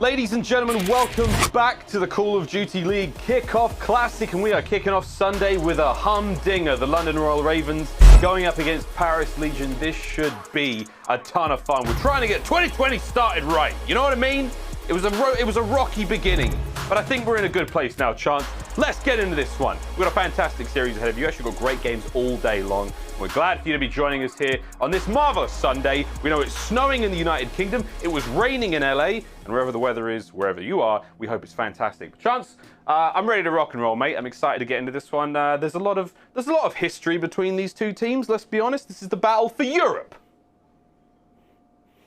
Ladies and gentlemen, welcome back to the Call of Duty League Kickoff Classic, and we are kicking off Sunday with a humdinger. The London Royal Ravens going up against Paris Legion. This should be a ton of fun. We're trying to get 2020 started right. You know what I mean? It was a rocky beginning, but I think we're in a good place now, Chance. Let's get into this one. We've got a fantastic series ahead of you. Actually got great games all day long. We're glad for you to be joining us here on this marvelous Sunday. We know it's snowing in the United Kingdom. It was raining in LA, and wherever the weather is, wherever you are, we hope it's fantastic. Chance, I'm ready to rock and roll, mate. I'm excited to get into this one. There's a lot of history between these two teams. Let's be honest. This is the battle for Europe.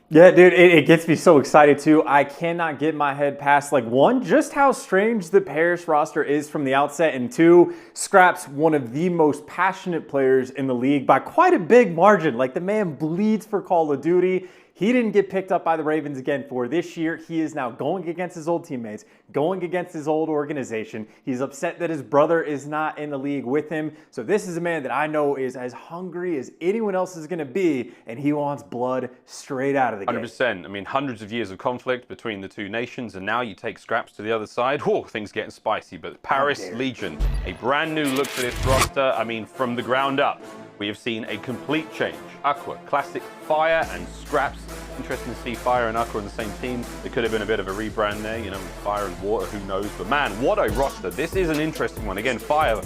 Yeah, dude, it gets me so excited too. I cannot get my head past, like, one, just how strange the Paris roster is from the outset, and two, Scrap's one of the most passionate players in the league by quite a big margin. Like, the man bleeds for Call of Duty. He didn't get picked up by the Ravens again for this year. He is now going against his old teammates, going against his old organization. He's upset that his brother is not in the league with him. So this is a man that I know is as hungry as anyone else is going to be, and he wants blood straight out of the game. 100%. I mean, hundreds of years of conflict between the two nations, and now you take Scraps to the other side. Whoa, things getting spicy. But Paris Legion, a brand new look for this roster. I mean, from the ground up, we have seen a complete change. Aqua, Classic, Fire, and Scraps. Interesting to see Fire and Aqua on the same team. It could have been a bit of a rebrand there, you know, with Fire and Water, who knows. But man, what a roster. This is an interesting one. Again, Fire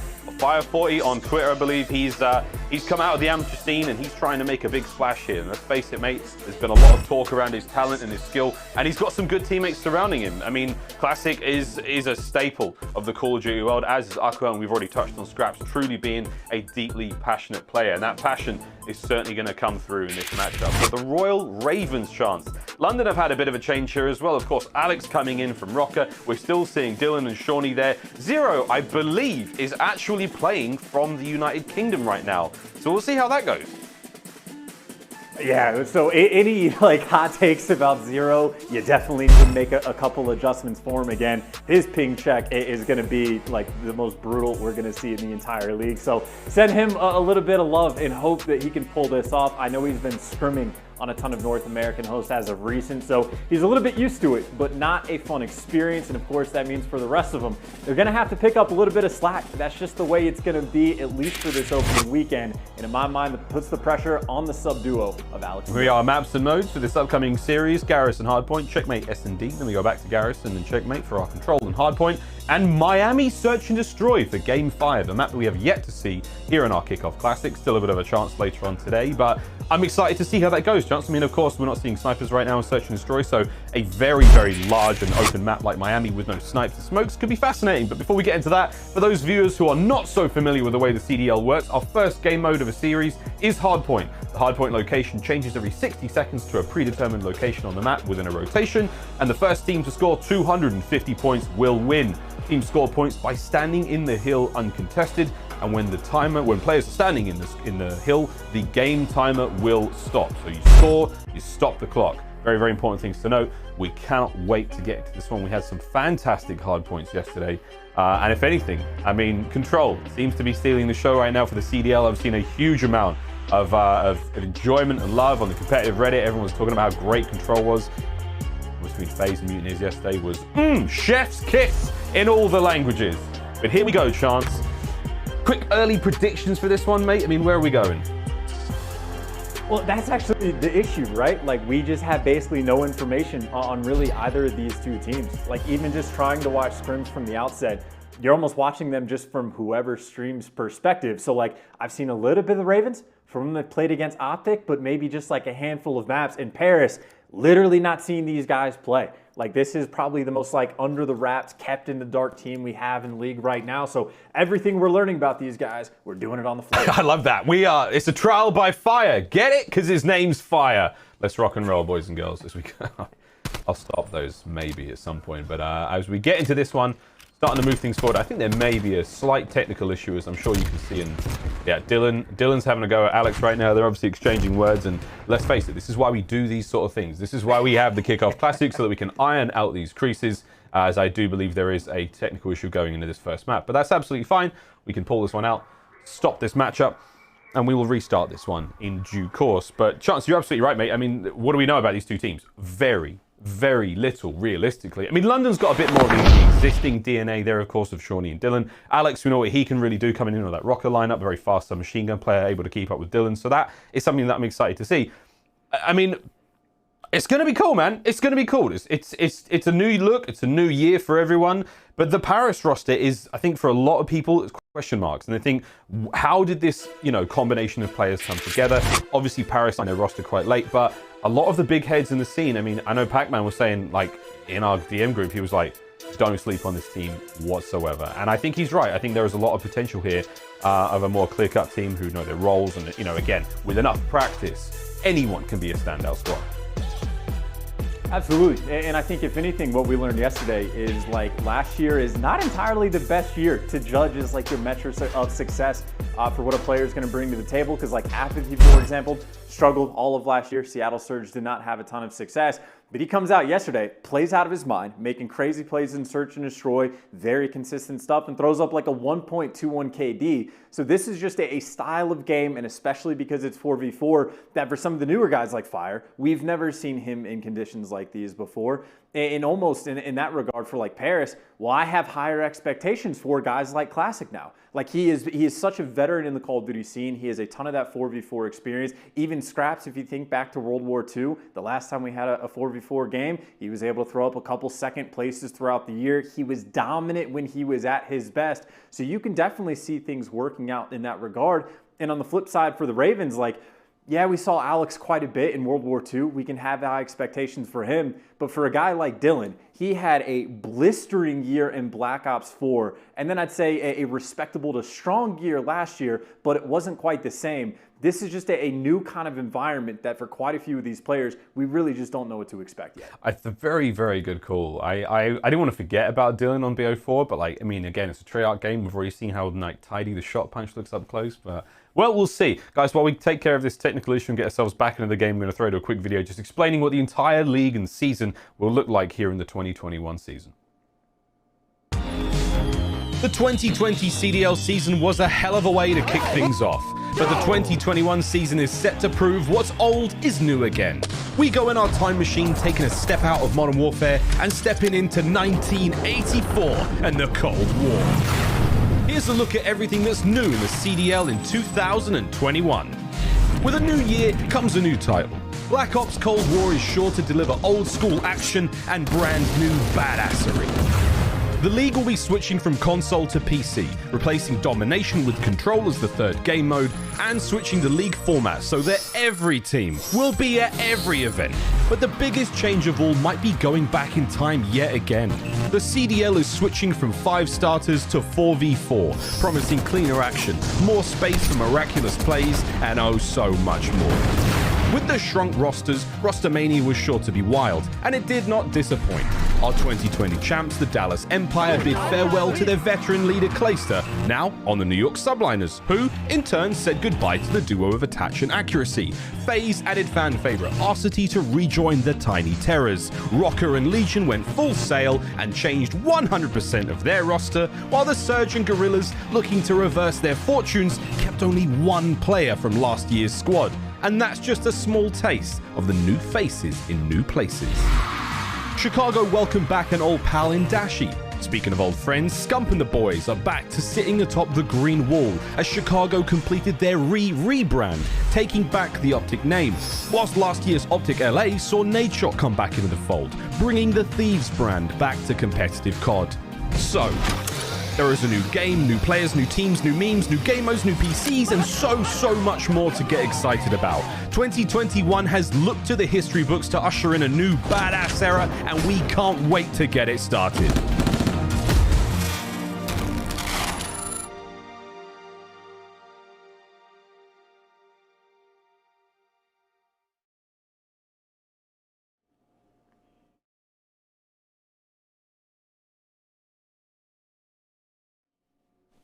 40 on Twitter, I believe. He's come out of the amateur scene and he's trying to make a big splash here. And let's face it, mate, there's been a lot of talk around his talent and his skill, and he's got some good teammates surrounding him. I mean, Classic is a staple of the Call of Duty world, as is Aqua, and we've already touched on Scraps truly being a deeply passionate player, and that passion is certainly going to come through in this matchup. But the Royal Ravens, Chance. London have had a bit of a change here as well. Of course, Alex coming in from Røkkr. We're still seeing Dylan and Shawnee there. Zero, I believe, is actually playing from the United Kingdom right now. So we'll see how that goes. Yeah, so any like hot takes about Zero, you definitely need to make a couple adjustments for him. Again, his ping check is going to be like the most brutal we're going to see in the entire league. So send him a little bit of love and hope that he can pull this off. I know he's been scrimming on a ton of North American hosts as of recent, so he's a little bit used to it, but not a fun experience. And of course, that means for the rest of them, they're going to have to pick up a little bit of slack. That's just the way it's going to be, at least for this opening weekend. And in my mind, that puts the pressure on the sub duo of Alex. We are maps and modes for this upcoming series. Garrison Hardpoint, Checkmate S&D. Then we go back to Garrison and Checkmate for our Control and Hardpoint. And Miami Search and Destroy for Game 5, a map that we have yet to see here in our Kickoff Classic. Still a bit of a chance later on today, but I'm excited to see how that goes, Chance. I mean, of course, we're not seeing snipers right now in Search and Destroy, so a very, very large and open map like Miami with no snipes and smokes could be fascinating. But before we get into that, for those viewers who are not so familiar with the way the CDL works, our first game mode of a series is Hardpoint. The Hardpoint location changes every 60 seconds to a predetermined location on the map within a rotation, and the first team to score 250 points will win. Teams score points by standing in the hill uncontested, and when players are standing in the hill, the game timer will stop. So you score, you stop the clock. Very, very important things to note. We cannot wait to get to this one. We had some fantastic hard points yesterday. And if anything, I mean, Control seems to be stealing the show right now for the CDL. I've seen a huge amount of enjoyment and love on the competitive Reddit. Everyone was talking about how great Control was. Between FaZe and Mutineers yesterday was chef's kiss in all the languages. But here we go, Chance. Quick early predictions for this one, mate. I mean, where are we going? Well, that's actually the issue, right? Like, we just have basically no information on really either of these two teams. Like, even just trying to watch scrims from the outset, you're almost watching them just from whoever streams perspective. So, like, I've seen a little bit of the Ravens from when they played against OpTic, but maybe just like a handful of maps. In Paris, literally not seeing these guys play. Like, this is probably the most like under the wraps, kept in the dark team we have in the league right now. So everything we're learning about these guys, we're doing it on the fly. I love that. It's a trial by fire. Get it? Because his name's Fire. Let's rock and roll, boys and girls, as we go. I'll stop those maybe at some point. But as we get into this one, starting to move things forward, I think there may be a slight technical issue, as I'm sure you can see. And yeah, Dylan's having a go at Alex right now. They're obviously exchanging words, and let's face it, this is why we do these sort of things. This is why we have the Kickoff Classic, so that we can iron out these creases, as I do believe there is a technical issue going into this first map. But that's absolutely fine. We can pull this one out, stop this matchup, and we will restart this one in due course. But Chance, you're absolutely right, mate. I mean, what do we know about these two teams? Very, very little, realistically. I mean, London's got a bit more of the existing DNA there, of course, of Shawnee and Dylan. Alex, we know what he can really do coming in with that Røkkr lineup, very fast machine gun player, able to keep up with Dylan. So that is something that I'm excited to see. I mean, it's going to be cool, man. It's going to be cool. It's a new look. It's a new year for everyone. But the Paris roster is, I think, for a lot of people, it's question marks. And they think, how did this, you know, combination of players come together? Obviously, Paris on their roster quite late, but a lot of the big heads in the scene, I mean, I know Pac-Man was saying, like, in our DM group, he was like, don't sleep on this team whatsoever. And I think he's right. I think there is a lot of potential here of a more clear-cut team who know their roles. And, you know, again, with enough practice, anyone can be a standout squad. Absolutely. And I think if anything, what we learned yesterday is like last year is not entirely the best year to judge as like your metrics of success for what a player is going to bring to the table. Because like aBeZy, for example, struggled all of last year. Seattle Surge did not have a ton of success. But he comes out yesterday, plays out of his mind, making crazy plays in search and destroy, very consistent stuff, and throws up like a 1.21 KD. So this is just a style of game, and especially because it's 4v4, that for some of the newer guys like Fire, we've never seen him in conditions like these before. And almost in that regard for like Paris, well, I have higher expectations for guys like Classic now. Like he is such a veteran in the Call of Duty scene. He has a ton of that 4v4 experience. Even Scraps, if you think back to World War II, the last time we had a 4v4 game, he was able to throw up a couple second places throughout the year. He was dominant when he was at his best. So you can definitely see things working out in that regard. And on the flip side for the Ravens, like, yeah, we saw Alex quite a bit in World War II. We can have high expectations for him. But for a guy like Dylan, he had a blistering year in Black Ops 4. And then I'd say a respectable to strong year last year, but it wasn't quite the same. This is just a new kind of environment that for quite a few of these players, we really just don't know what to expect yet. It's a very, very good call. I didn't want to forget about Dylan on BO4, but like, I mean, again, it's a Treyarch game. We've already seen how like tidy the shot punch looks up close, but well, we'll see. Guys, while we take care of this technical issue and get ourselves back into the game, we're going to throw to a quick video just explaining what the entire league and season will look like here in the 2021 season. The 2020 CDL season was a hell of a way to kick things off, but the 2021 season is set to prove what's old is new again. We go in our time machine, taking a step out of Modern Warfare and stepping into 1984 and the Cold War. Here's a look at everything that's new in the CDL in 2021. With a new year comes a new title. Black Ops Cold War is sure to deliver old school action and brand new badassery. The league will be switching from console to PC, replacing domination with control as the third game mode, and switching the league format so that every team will be at every event. But the biggest change of all might be going back in time yet again. The CDL is switching from 5 starters to 4v4, promising cleaner action, more space for miraculous plays, and oh so much more. With the shrunk rosters, MajorManiak was sure to be wild, and it did not disappoint. Our 2020 champs, the Dallas Empire, bid farewell to their veteran leader Clayster, now on the New York Subliners, who, in turn, said goodbye to the duo of attach and accuracy. FaZe added fan favorite Arcitys to rejoin the Tiny Terrors. Røkkr and Legion went full sail and changed 100% of their roster, while the Surge and Guerrillas, looking to reverse their fortunes, kept only one player from last year's squad. And that's just a small taste of the new faces in new places. Chicago welcomed back an old pal in Dashy. Speaking of old friends, Scump and the boys are back to sitting atop the green wall as Chicago completed their rebrand, taking back the OpTic name. Whilst last year's OpTic saw Nadeshot come back into the fold, bringing the Thieves brand back to competitive COD. So, there is a new game, new players, new teams, new memes, new game modes, new PCs, and so much more to get excited about. 2021 has looked to the history books to usher in a new badass era, and we can't wait to get it started.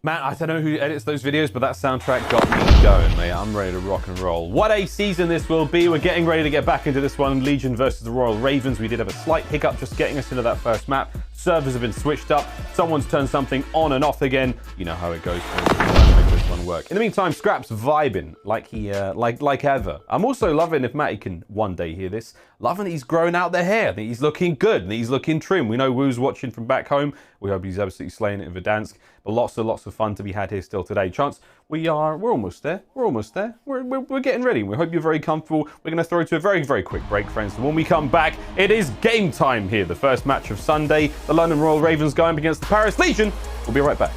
Man, I don't know who edits those videos, but that soundtrack got me going, mate. I'm ready to rock and roll. What a season this will be. We're getting ready to get back into this one. Legion versus the Royal Ravens. We did have a slight hiccup just getting us into that first map. Servers have been switched up. Someone's turned something on and off again. You know how it goes. on work. In the meantime, Scrap's vibing like he like ever. I'm also loving, if Matty can one day hear this, loving that he's growing out the hair. I think he's looking good and he's looking trim. We know Woo's watching from back home. We hope he's absolutely slaying it in Verdansk. But lots of fun to be had here still today. Chance, we're almost there. We're almost there. We're getting ready. We hope you're very comfortable. We're going to throw to a very, very quick break, friends. And when we come back, it is game time here. The first match of Sunday. The London Royal Ravens going up against the Paris Legion. We'll be right back.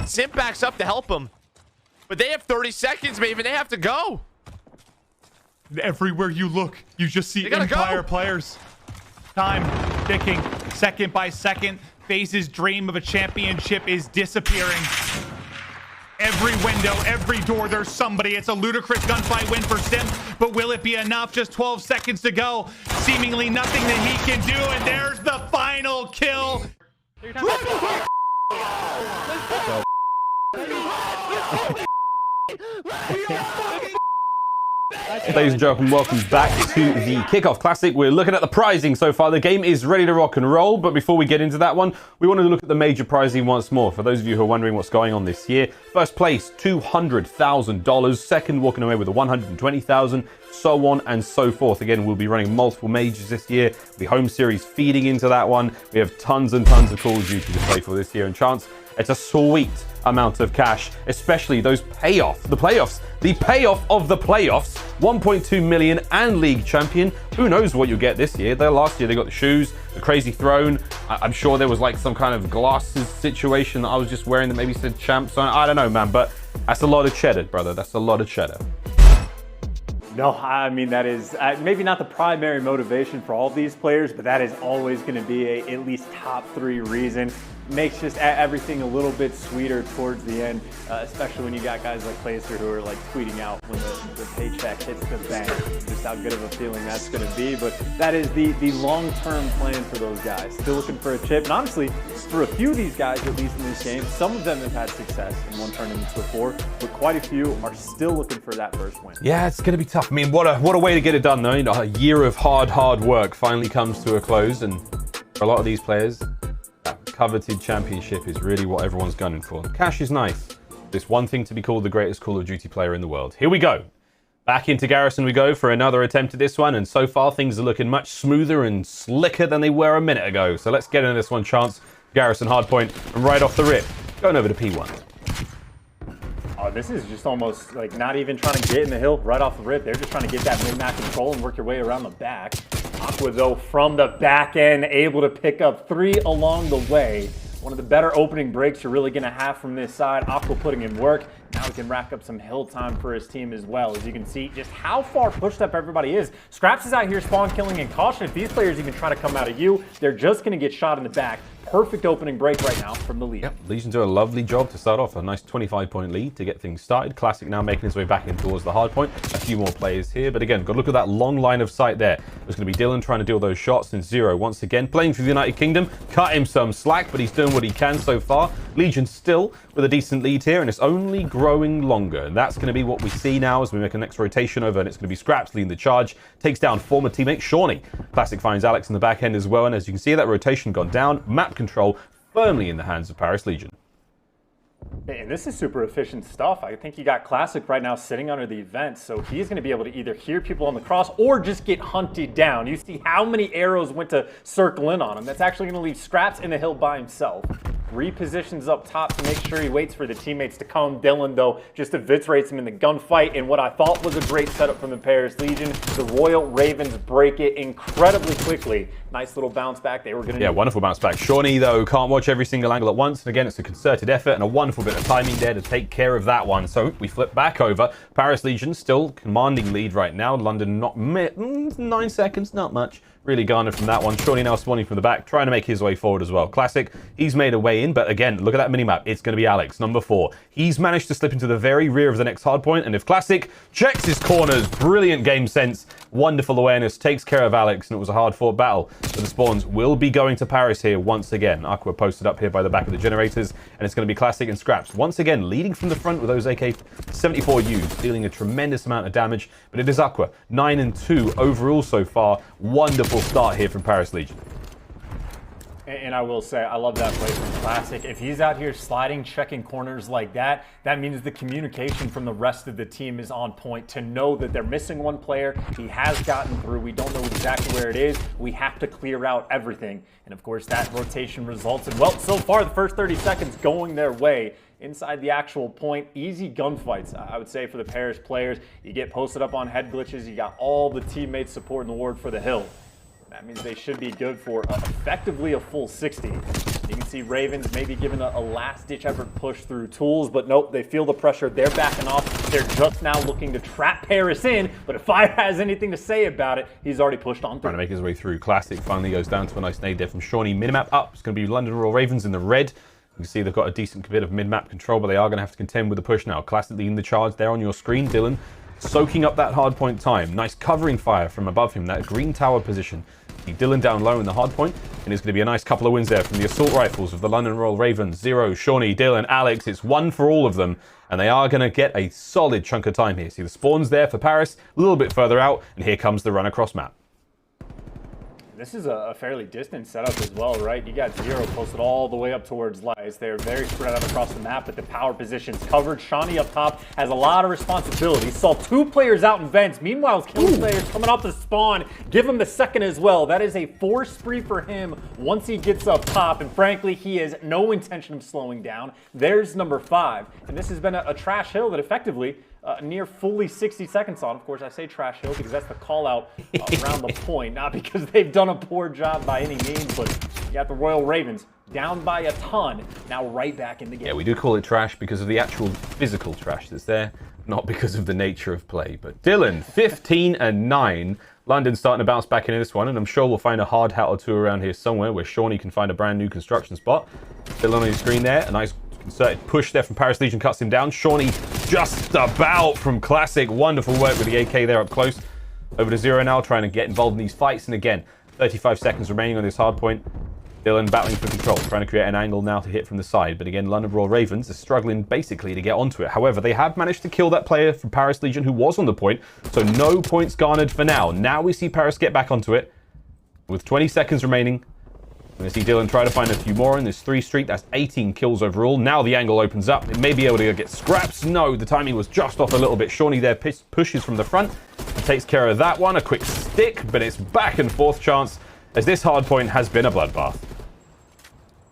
Simp backs up to help him. But they have 30 seconds, Maven. They have to go. Everywhere you look, you just see Empire players. Time ticking, second by second. FaZe's dream of a championship is disappearing. Every window, every door, there's somebody. It's a ludicrous gunfight win for Simp, but will it be enough? Just 12 seconds to go. Seemingly nothing that he can do, and there's the final kill. Ladies and gentlemen, welcome back to the Kickoff Classic. We're looking at the prizing so far. The game is ready to rock and roll, but before we get into that one, we want to look at the major prizing once more. For those of you who are wondering what's going on this year, first place, $200,000. Second, walking away with a $120,000, so on and so forth. Again, we'll be running multiple majors this year. The home series feeding into that one. We have tons and tons of Call of Duty to play for this year, and Chance, it's a sweet amount of cash, especially those the payoff of the playoffs, 1.2 million and league champion. Who knows what you'll get this year? Last year they got the shoes, the crazy throne. I'm sure there was like some kind of glasses situation that I was just wearing that maybe said champs on it. I don't know, man, but that's a lot of cheddar, brother. That's a lot of cheddar. No, I mean, that is maybe not the primary motivation for all of these players, but that is always going to be a at least top 3 reason. Makes just everything a little bit sweeter towards the end, especially when you got guys like Clayster who are like tweeting out when the paycheck hits the bank, just how good of a feeling that's going to be. But that is the long-term plan for those guys. Still looking for a chip, and honestly, for a few of these guys, at least in this game, some of them have had success and won tournaments before, but quite a few are still looking for that first win. Yeah, it's going to be tough. I mean, what a way to get it done, though. You know, a year of hard work finally comes to a close, and for a lot of these players, that coveted championship is really what everyone's gunning for. Cash is nice. It's one thing to be called the greatest Call of Duty player in the world. Here we go. Back into Garrison we go for another attempt at this one, and so far things are looking much smoother and slicker than they were a minute ago. So let's get into this one, Chance. Garrison hardpoint, and right off the rip, going over to P1. Oh, this is just almost like not even trying to get in the hill right off the rip. They're just trying to get that mid-map control and work your way around the back. Aqua, though, from the back end, able to pick up 3 along the way. One of the better opening breaks you're really going to have from this side. Aqua putting in work. Now he can rack up some hill time for his team as well. As you can see just how far pushed up everybody is. Scraps is out here spawn killing and caution. If these players even try to come out of you, they're just going to get shot in the back. Perfect opening break right now from the lead. Yep, Legion do a lovely job to start off. A nice 25-point lead to get things started. Classic now making his way back in towards the hard point. A few more players here, but again, got to look at that long line of sight there. There's going to be Dylan trying to deal those shots, and Zero once again playing for the United Kingdom. Cut him some slack, but he's doing what he can so far. Legion still with a decent lead here, and it's only growing longer. And that's going to be what we see now as we make a next rotation over, and it's going to be Scraps leading the charge. Takes down former teammate Shawnee. Classic finds Alex in the back end as well, and as you can see, that rotation gone down. Map control firmly in the hands of Paris Legion. And this is super efficient stuff. I think you got Classic right now sitting under the event, so he's going to be able to either hear people on the cross or just get hunted down. You see how many arrows went to circle in on him. That's actually going to leave Scraps in the hill by himself. Repositions up top to make sure he waits for the teammates to come. Dylan, though, just eviscerates him in the gunfight in what I thought was a great setup from the Paris Legion. The Royal Ravens break it incredibly quickly. Nice little bounce back. They were going to... Yeah, wonderful bounce back. Shawnee, though, can't watch every single angle at once. And again, it's a concerted effort and a wonderful bit of timing there to take care of that one. So we flip back over. Paris Legion still commanding lead right now. London not 9 seconds, not much. Really garnered from that one. Shawnee now spawning from the back, trying to make his way forward as well. Classic, he's made a way in, but again, look at that minimap. It's going to be Alex, number 4. He's managed to slip into the very rear of the next hardpoint, and if Classic checks his corners, brilliant game sense, wonderful awareness, takes care of Alex, and it was a hard-fought battle. But the spawns will be going to Paris here once again. Aqua posted up here by the back of the generators, and it's going to be Classic and Scraps. Once again, leading from the front with those AK-74Us, dealing a tremendous amount of damage, but it is Aqua, 9-2 overall so far. Wonderful start here from Paris Legion. And I will say, I love that play from Classic. If he's out here sliding, checking corners like that, that means the communication from the rest of the team is on point to know that they're missing one player. He has gotten through. We don't know exactly where it is. We have to clear out everything. And of course, that rotation results in, well, so far the first 30 seconds going their way. Inside the actual point, easy gunfights, I would say, for the Paris players. You get posted up on head glitches. You got all the teammates supporting the ward for the hill. That means they should be good for effectively a full 60. You can see Ravens maybe giving a last-ditch effort push through tools, but nope, they feel the pressure. They're backing off. They're just now looking to trap Paris in, but if Fire has anything to say about it, he's already pushed on through. Trying to make his way through. Classic finally goes down to a nice nade there from Shawnee. Minimap up. It's going to be London Royal Ravens in the red. You can see they've got a decent bit of mid-map control, but they are going to have to contend with the push now. Classic leading the charge there on your screen. Dylan soaking up that hard point time. Nice covering fire from above him, that green tower position. Dylan down low in the hard point, and it's going to be a nice couple of wins there from the assault rifles of the London Royal Ravens. Zero, Shawnee, Dylan, Alex. It's one for all of them, and they are going to get a solid chunk of time here. See the spawns there for Paris, a little bit further out, and here comes the run across map. This is a fairly distant setup as well, right? You got Zero posted all the way up towards Lies. They're very spread out across the map, but the power position's covered. Shawnee up top has a lot of responsibility. Saw 2 players out in vents. Meanwhile, kill players coming off the spawn. Give him the second as well. That is a 4 spree for him once he gets up top, and frankly, he has no intention of slowing down. There's number 5, and this has been a trash hill that effectively near fully 60 seconds on. Of course, I say trash hill because that's the call out around the point, not because they've done a poor job by any means, but you got the Royal Ravens down by a ton, now right back in the game. Yeah, we do call it trash because of the actual physical trash that's there, not because of the nature of play. But Dylan, 15-9. London starting to bounce back into this one, and I'm sure we'll find a hard hat or two around here somewhere where Shawnee can find a brand new construction spot. Dylan on your screen there, a nice concerted push there from Paris Legion, cuts him down. Shawnee just about from Classic. Wonderful work with the AK there up close. Over to Zero now, trying to get involved in these fights. And again, 35 seconds remaining on this hard point. Dylan battling for control, trying to create an angle now to hit from the side. But again, London Royal Ravens are struggling basically to get onto it. However, they have managed to kill that player from Paris Legion who was on the point. So no points garnered for now. Now we see Paris get back onto it with 20 seconds remaining. We're going to see Dylan try to find a few more in this 3 streak. That's 18 kills overall. Now the angle opens up. It may be able to get Scraps. No, the timing was just off a little bit. Shawnee there pushes from the front and takes care of that one. A quick stick, but it's back and forth chance as this hard point has been a bloodbath.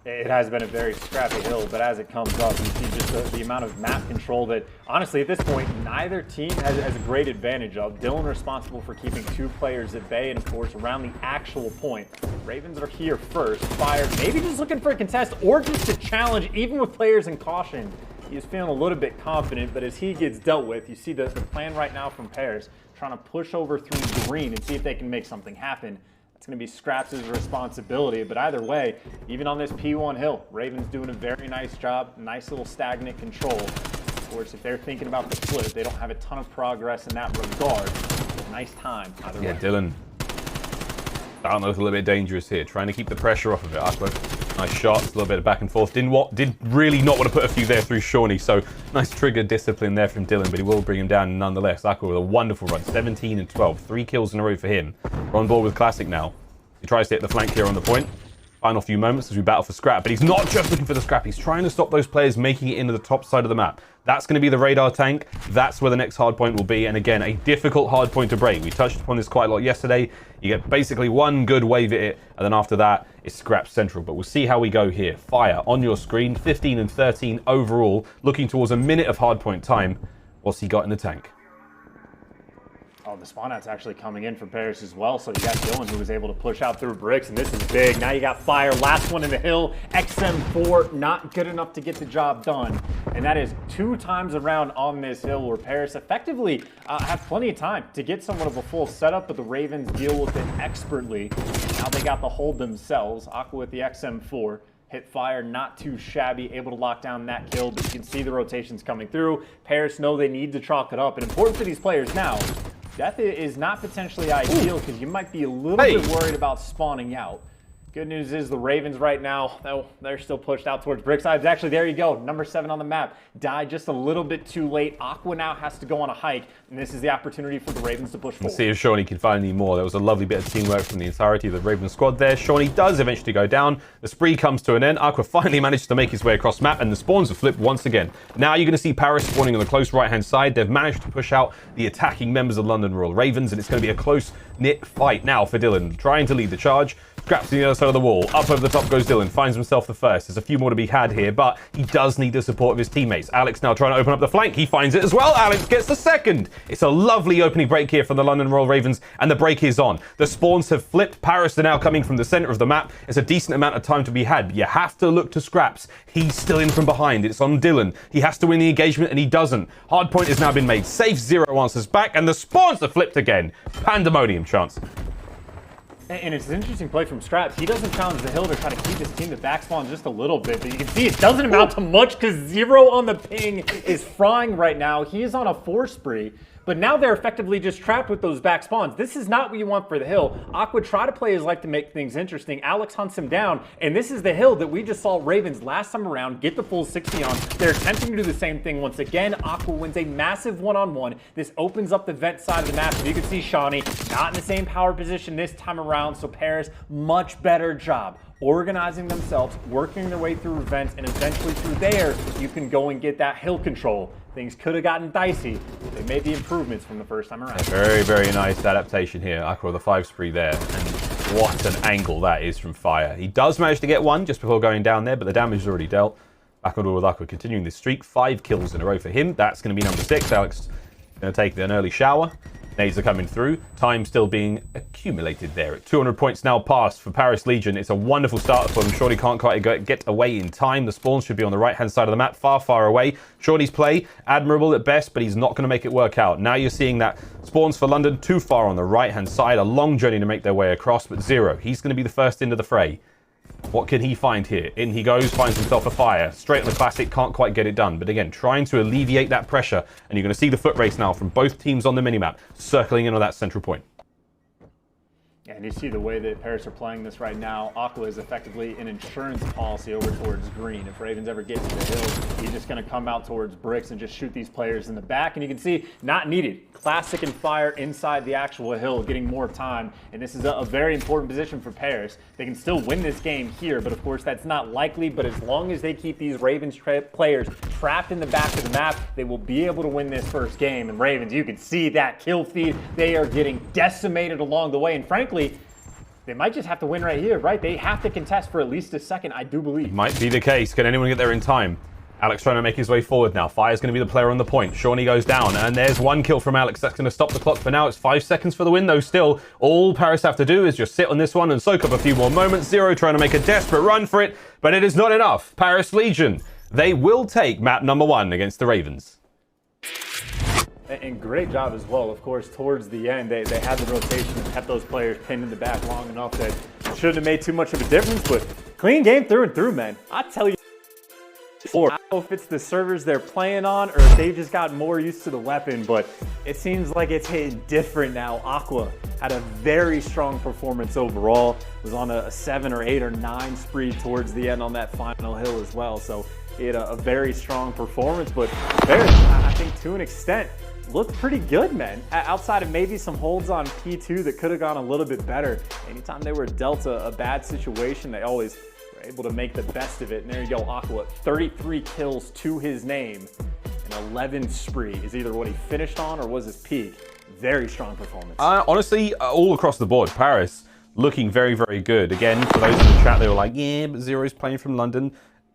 It has been a very scrappy hill, but as it comes up, you see just the amount of map control that, honestly, at this point, neither team has a great advantage of. Dylan responsible for keeping 2 players at bay, and of course, around the actual point. Ravens are here first. Fire, maybe just looking for a contest, or just a challenge, even with players in caution. He is feeling a little bit confident, but as he gets dealt with, you see the plan right now from Paris, trying to push over through green and see if they can make something happen. It's going to be Scraps' responsibility, but either way, even on this P1 hill, Ravens doing a very nice job, nice little stagnant control. Of course, if they're thinking about the flip, they don't have a ton of progress in that regard. Nice time, either way. Yeah, Dylan, I don't know, it's a little bit dangerous here, trying to keep the pressure off of it. iLLeY, nice shots, a little bit of back and forth. Did really not want to put a few there through Shawnee, so nice trigger discipline there from Dylan, but he will bring him down nonetheless. iLLeY with a wonderful run, 17 and 12, 3 kills in a row for him. We're on board with Classic now. He tries to hit the flank here on the point. Final few moments as we battle for scrap, but he's not just looking for the scrap, he's trying to stop those players making it into the top side of the map. That's going to be the radar tank. That's where the next hard point will be, and again, a difficult hard point to break. We touched upon this quite a lot yesterday. You get basically one good wave at it, and then after that, it's scrap central. But we'll see how we go here. Fire on your screen, 15 and 13 overall, looking towards a minute of hard point time. What's he got in the tank? Oh, the spawn out's actually coming in for Paris as well, so you got Dylan who was able to push out through bricks, and this is big. Now you got Fire, last one in the hill, XM4, not good enough to get the job done. And that is 2 times around on this hill where Paris effectively have plenty of time to get somewhat of a full setup, but the Ravens deal with it expertly. Now they got the hold themselves. aBeZy with the XM4. Hit Fire, not too shabby, able to lock down that kill, but you can see the rotations coming through. Paris know they need to chalk it up, and important for these players now, death is not potentially ideal because you might be a little bit worried about spawning out. Good news is the Ravens right now, they're still pushed out towards Bricksiders. Actually, there you go. Number 7 on the map. Died just a little bit too late. aBeZy now has to go on a hike, and this is the opportunity for the Ravens to push forward. Let's see if Shawnee can find any more. There was a lovely bit of teamwork from the entirety of the Ravens squad there. Shawnee does eventually go down. The spree comes to an end. aBeZy finally managed to make his way across the map, and the spawns have flipped once again. Now you're going to see Paris spawning on the close right-hand side. They've managed to push out the attacking members of London Royal Ravens, and it's going to be a close-knit fight now for Dylan, trying to lead the charge. Scraps to the other side of the wall. Up over the top goes Dylan. Finds himself the first. There's a few more to be had here, but he does need the support of his teammates. Alex now trying to open up the flank. He finds it as well. Alex gets the second. It's a lovely opening break here from the London Royal Ravens, and the break is on. The spawns have flipped. Paris are now coming from the center of the map. It's a decent amount of time to be had. You have to look to Scraps. He's still in from behind. It's on Dylan. He has to win the engagement, and he doesn't. Hard point has now been made. Safe 0 answers back, and the spawns are flipped again. Pandemonium chance. And it's an interesting play from Scraps. He doesn't challenge the hill to try to keep his team to backspawn just a little bit, but you can see it doesn't amount to much because 0 on the ping is frying right now. He is on a 4 spree, but now they're effectively just trapped with those back spawns. This is not what you want for the hill. aBeZy try to play his life to make things interesting. Alex hunts him down, and this is the hill that we just saw Ravens last time around get the full 60 on. They're attempting to do the same thing once again. aBeZy wins a massive one-on-one. This opens up the vent side of the map, and you can see Shawnee not in the same power position this time around, so Paris, much better job organizing themselves, working their way through vents, and eventually through there, you can go and get that hill control. Things could have gotten dicey. They made the improvements from the first time around. Very, very nice adaptation here. aBeZy with a 5 spree there. And what an angle that is from Fire. He does manage to get one just before going down there, but the damage is already dealt. Back on with aBeZy continuing this streak. 5 kills in a row for him. That's going to be number 6. Alex going to take an early shower. Nades are coming through. Time still being accumulated there. At 200 points now passed for Paris Legion. It's a wonderful start for them. Shorty can't quite get away in time. The spawns should be on the right-hand side of the map, far, far away. Shorty's play, admirable at best, but he's not going to make it work out. Now you're seeing that spawns for London too far on the right-hand side. A long journey to make their way across, but 0. He's going to be the first into the fray. What can he find here? In he goes, finds himself a Fire. Straight on the Classic, can't quite get it done. But again, trying to alleviate that pressure. And you're going to see the foot race now from both teams on the minimap, circling in on that central point. And you see the way that Paris are playing this right now. aBeZy is effectively an insurance policy over towards green. If Ravens ever get to the hill, he's just going to come out towards bricks and just shoot these players in the back. And you can see, not needed. Classic and Fire inside the actual hill, getting more time. And this is a very important position for Paris. They can still win this game here, but of course that's not likely. But as long as they keep these Ravens players trapped in the back of the map, they will be able to win this first game. And Ravens, you can see that kill feed. They are getting decimated along the way. And frankly, they might just have to win right here, right? They have to contest for at least a second, I do believe. Might be the case. Can anyone get there in time? Alex trying to make his way forward now. Fire's going to be the player on the point. Shawnee goes down, and there's one kill from Alex. That's going to stop the clock for now. It's 5 seconds for the win, though. Still, all Paris have to do is just sit on this one and soak up a few more moments. Zero trying to make a desperate run for it, but it is not enough. Paris Legion, they will take map number 1 against the Ravens. And great job as well. Of course, towards the end, they had the rotation and kept those players pinned in the back long enough that it shouldn't have made too much of a difference, but clean game through and through, man. I tell you, I don't know if it's the servers they're playing on or if they just got more used to the weapon, but it seems like it's hitting different now. Aqua had a very strong performance overall. Was on a 7 or 8 or 9 spree towards the end on that final hill as well. So he had a very strong performance, but Bears, I think to an extent, looked pretty good, man. Outside of maybe some holds on P2 that could have gone a little bit better. Anytime they were dealt a bad situation, they always able to make the best of it. And there you go, Aqua, 33 kills to his name, and 11 spree is either what he finished on or was his peak. Very strong performance. Honestly, all across the board, Paris looking very, very good. Again, for those in the chat, they were like, yeah, but Zero's playing from London.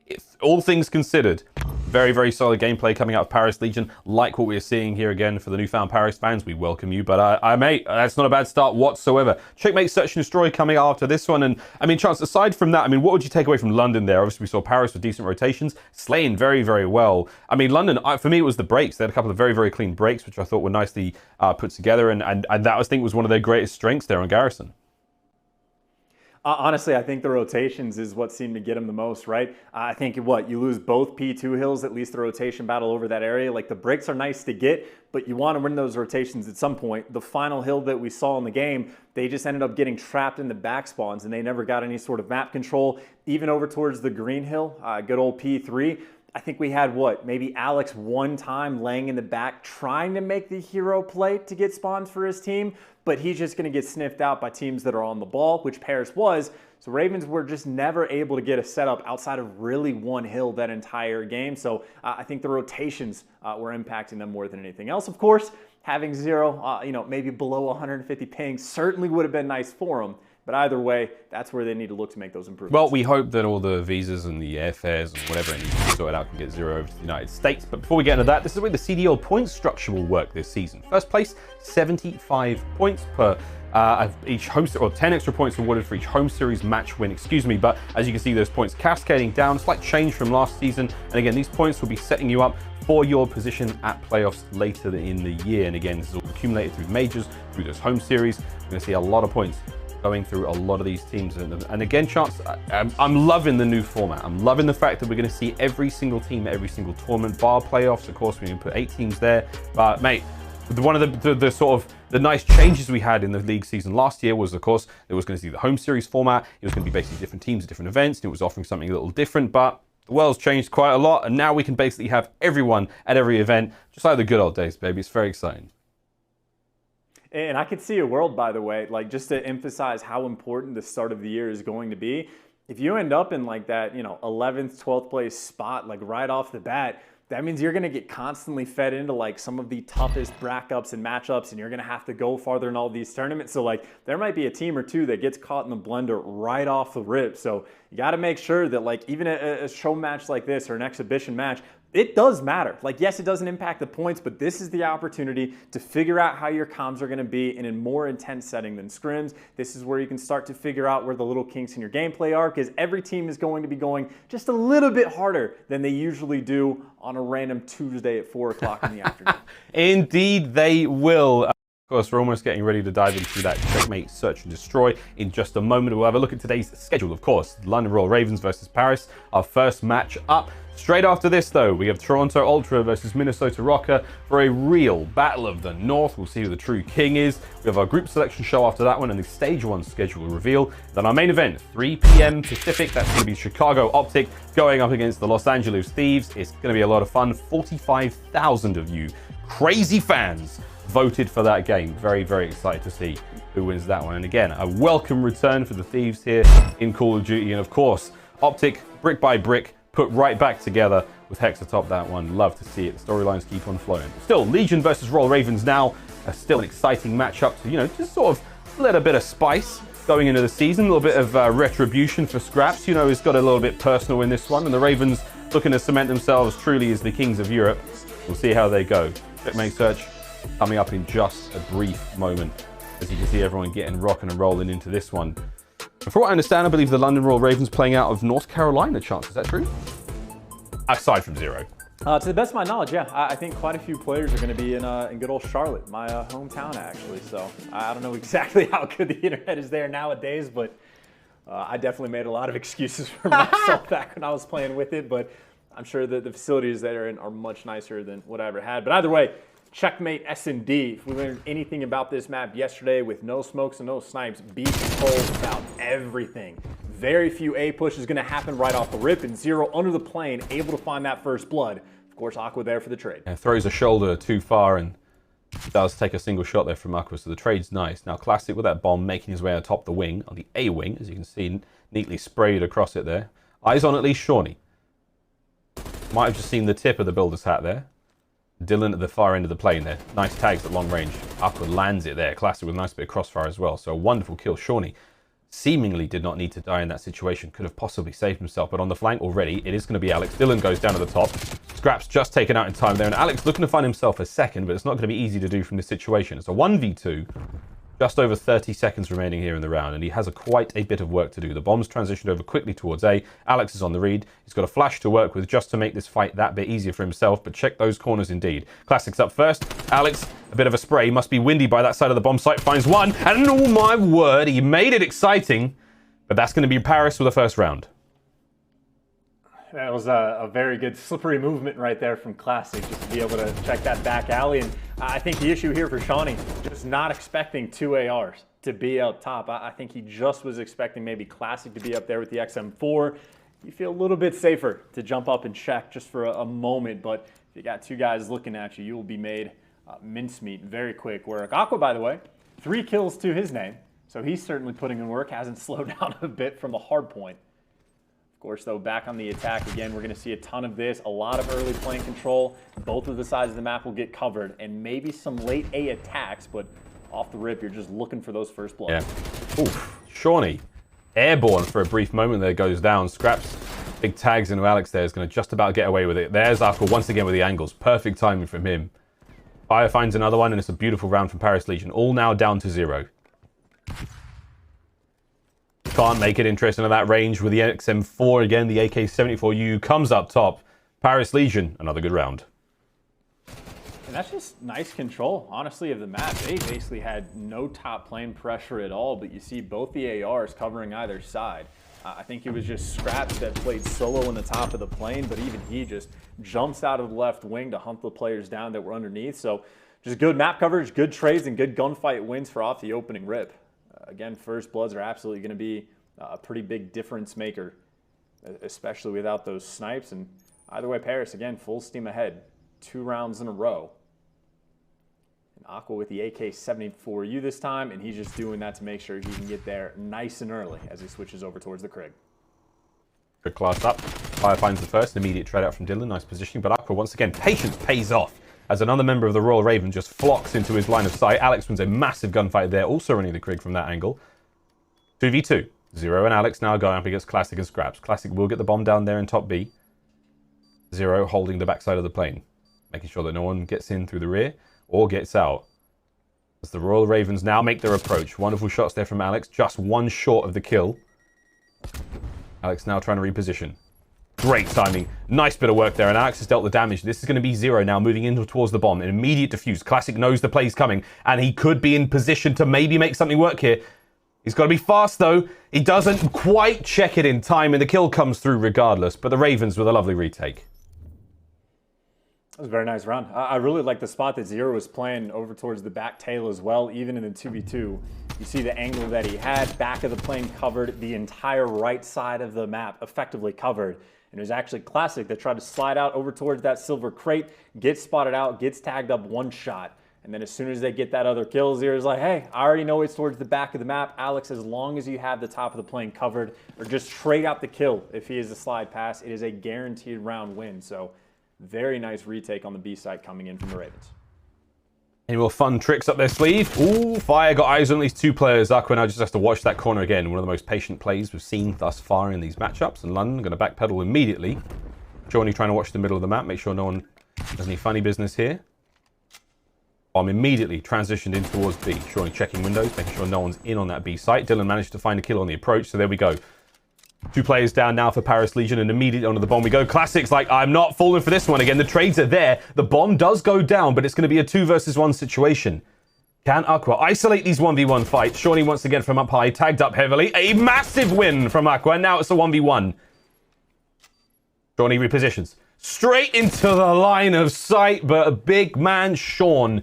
If all things considered, very, very solid gameplay coming out of Paris Legion. Like what we're seeing here again for the newfound Paris fans. We welcome you. But, mate, that's not a bad start whatsoever. Checkmate Search and Destroy coming after this one. And, I mean, Chance, aside from that, I mean, what would you take away from London there? Obviously, we saw Paris with decent rotations. Slaying very, very well. I mean, London, for me, it was the breaks. They had a couple of very, very clean breaks, which I thought were nicely put together. And that, I think, was one of their greatest strengths there on Garrison. Honestly, I think the rotations is what seemed to get him the most, right? I think you lose both P2 hills, at least the rotation battle over that area. Like the breaks are nice to get, but you want to win those rotations at some point. The final hill that we saw in the game, they just ended up getting trapped in the back spawns and they never got any sort of map control, even over towards the green hill, good old P3. I think we had maybe Alex one time laying in the back trying to make the hero play to get spawns for his team, but he's just going to get sniffed out by teams that are on the ball, which Paris was. So Ravens were just never able to get a setup outside of really one hill that entire game. So I think the rotations were impacting them more than anything else. Of course, having Zero, maybe below 150 ping certainly would have been nice for him. But either way, that's where they need to look to make those improvements. Well, we hope that all the visas and the airfares and whatever it needs to be sorted out can get Zero over to the United States. But before we get into that, this is where the CDL point structure will work this season. First place, 75 points per each home, or 10 extra points awarded for each home series match win, But as you can see, those points cascading down, slight change from last season. And again, these points will be setting you up for your position at playoffs later in the year. And again, this is all accumulated through majors, through those home series. We're going to see a lot of points going through a lot of these teams. And again, Chance, I'm loving the new format. I'm loving the fact that we're going to see every single team at every single tournament, bar playoffs. Of course, we can put 8 teams there. But, mate, one of the sort of the nice changes we had in the league season last year was, of course, it was going to see the home series format. It was going to be basically different teams at different events. And it was offering something a little different. But the world's changed quite a lot. And now we can basically have everyone at every event, just like the good old days, baby. It's very exciting. And I could see a world, by the way, like just to emphasize how important the start of the year is going to be. If you end up in like that, 11th, 12th place spot, like right off the bat, that means you're going to get constantly fed into like some of the toughest brack-ups and matchups, and you're going to have to go farther in all these tournaments. So like there might be a team or two that gets caught in the blender right off the rip. So you got to make sure that like even a show match like this or an exhibition match, it does matter. Like, yes, it doesn't impact the points, but this is the opportunity to figure out how your comms are going to be in a more intense setting than scrims. This is where you can start to figure out where the little kinks in your gameplay are, because every team is going to be going just a little bit harder than they usually do on a random Tuesday at 4 o'clock in the afternoon. Indeed, they will. Of course, we're almost getting ready to dive into that Checkmate Search and Destroy in just a moment. We'll have a look at today's schedule, of course. London Royal Ravens versus Paris, our first match up. Straight after this, though, we have Toronto Ultra versus Minnesota Røkkr for a real battle of the North. We'll see who the true king is. We have our group selection show after that one and the Stage 1 schedule reveal. Then our main event, 3 p.m. Pacific. That's going to be Chicago OpTic going up against the Los Angeles Thieves. It's going to be a lot of fun. 45,000 of you crazy fans voted for that game. Very, very excited to see who wins that one. And again, a welcome return for the Thieves here in Call of Duty. And of course, OpTic, brick by brick, put right back together with Hex atop that one. Love to see it. The storylines keep on flowing. Still, Legion versus Royal Ravens now. Still an exciting matchup to, just sort of let a bit of spice going into the season. A little bit of retribution for Scraps. You know, he's got a little bit personal in this one. And the Ravens looking to cement themselves truly as the kings of Europe. We'll see how they go. Checkmate search coming up in just a brief moment. As you can see, everyone getting rocking and rolling into this one. And from what I understand, I believe the London Royal Ravens playing out of North Carolina chance. Is that true? Aside from Zero. To the best of my knowledge, yeah. I think quite a few players are going to be in good old Charlotte, my hometown, actually. So I don't know exactly how good the internet is there nowadays, but I definitely made a lot of excuses for myself back when I was playing with it. But I'm sure that the facilities that are in are much nicer than what I ever had. But either way, checkmate S&D. If we learned anything about this map yesterday with no smokes and no snipes, be told about everything. Very few A push is going to happen right off the rip, and Zero under the plane, able to find that first blood. Of course, Aqua there for the trade. Yeah, throws a shoulder too far and does take a single shot there from Aqua, so the trade's nice. Now, Classic with that bomb making his way atop the wing, on the A wing, as you can see, neatly sprayed across it there. Eyes on at least Shawnee. Might have just seen the tip of the builder's hat there. Dylan at the far end of the plane there. Nice tags at long range. Aqua lands it there. Classic with a nice bit of crossfire as well. So a wonderful kill. Shawnee seemingly did not need to die in that situation. Could have possibly saved himself. But on the flank already, it is going to be Alex. Dylan goes down to the top. Scraps just taken out in time there. And Alex looking to find himself a second, but it's not going to be easy to do from this situation. It's a 1v2. Just over 30 seconds remaining here in the round, and he has quite a bit of work to do. The bomb's transitioned over quickly towards A. Alex is on the read. He's got a flash to work with just to make this fight that bit easier for himself, but check those corners indeed. Classic's up first. Alex, a bit of a spray. Must be windy by that side of the bomb site. Finds one, and oh my word, he made it exciting, but that's going to be Paris for the first round. That was a very good slippery movement right there from Classic, just to be able to check that back alley. And I think the issue here for Shawnee, just not expecting 2 ARs to be up top. I think he just was expecting maybe Classic to be up there with the XM4. You feel a little bit safer to jump up and check just for a moment, but if you got 2 guys looking at you, you will be made mincemeat very quick work. Aqua, by the way, 3 kills to his name, so he's certainly putting in work, hasn't slowed down a bit from the hard point. Of course, though, back on the attack again, we're going to see a ton of this, a lot of early plane control. Both of the sides of the map will get covered, and maybe some late A attacks, but off the rip, you're just looking for those first bloods. Yeah. Oof. Shawnee, airborne for a brief moment there, goes down. Scraps, big tags into Alex there, is going to just about get away with it. There's Aqua once again with the angles. Perfect timing from him. Fire finds another one, and it's a beautiful round from Paris Legion. All now down to 0. Can't make it interesting at that range with the XM4 again. The AK-74U comes up top. Paris Legion, another good round. And that's just nice control, honestly, of the map. They basically had no top plane pressure at all, but you see both the ARs covering either side. I think it was just Scraps that played solo in the top of the plane, but even he just jumps out of the left wing to hunt the players down that were underneath. So just good map coverage, good trades, and good gunfight wins for off the opening rip. Again, first bloods are absolutely going to be a pretty big difference maker, especially without those snipes. And either way, Paris, again, full steam ahead. 2 rounds in a row. And Aqua with the AK-74U this time, and he's just doing that to make sure he can get there nice and early as he switches over towards the Krig. Good class up. Fire finds the first. Immediate trade out from Dylan. Nice positioning, but Aqua, once again, patience pays off as another member of the Royal Raven just flocks into his line of sight. Alex wins a massive gunfight there, also running the Krig from that angle. 2v2. 0 and Alex now going up against Classic and Scraps. Classic will get the bomb down there in top B. 0 holding the backside of the plane, making sure that no one gets in through the rear or gets out. As the Royal Ravens now make their approach. Wonderful shots there from Alex, just 1 short of the kill. Alex now trying to reposition. Great timing. Nice bit of work there, and Alex has dealt the damage. This is going to be 0 now, moving in towards the bomb. An immediate defuse. Classic knows the play's coming, and he could be in position to maybe make something work here. He's got to be fast, though. He doesn't quite check it in time, and the kill comes through regardless. But the Ravens with a lovely retake. That was a very nice round. I really like the spot that Zero was playing over towards the back tail as well, even in the 2v2. You see the angle that he had, back of the plane covered, the entire right side of the map effectively covered. And it was actually Classic that tried to slide out over towards that silver crate, gets spotted out, gets tagged up 1 shot. And then as soon as they get that other kill, Zero's like, hey, I already know it's towards the back of the map. Alex, as long as you have the top of the plane covered, or just trade out the kill if he is a slide pass, it is a guaranteed round win. So very nice retake on the B site coming in from the Ravens. Any more fun tricks up their sleeve? Ooh, Fire got eyes on at least 2 players. Aqua now just has to watch that corner again. One of the most patient plays we've seen thus far in these matchups. And London going to backpedal immediately. Shawnee trying to watch the middle of the map, make sure no one has any funny business here. Bomb immediately transitioned in towards B. Shawnee checking windows, making sure no one's in on that B site. Dylan managed to find a kill on the approach, so there we go. 2 players down now for Paris Legion, and immediately onto the bomb we go. Classic's like, I'm not falling for this one again. The trades are there. The bomb does go down, but it's going to be a 2 versus 1 situation. Can Aqua isolate these 1v1 fights? Shawnee once again from up high, tagged up heavily. A massive win from Aqua, and now it's a 1v1. Shawnee repositions. Straight into the line of sight, but a big man, Sean,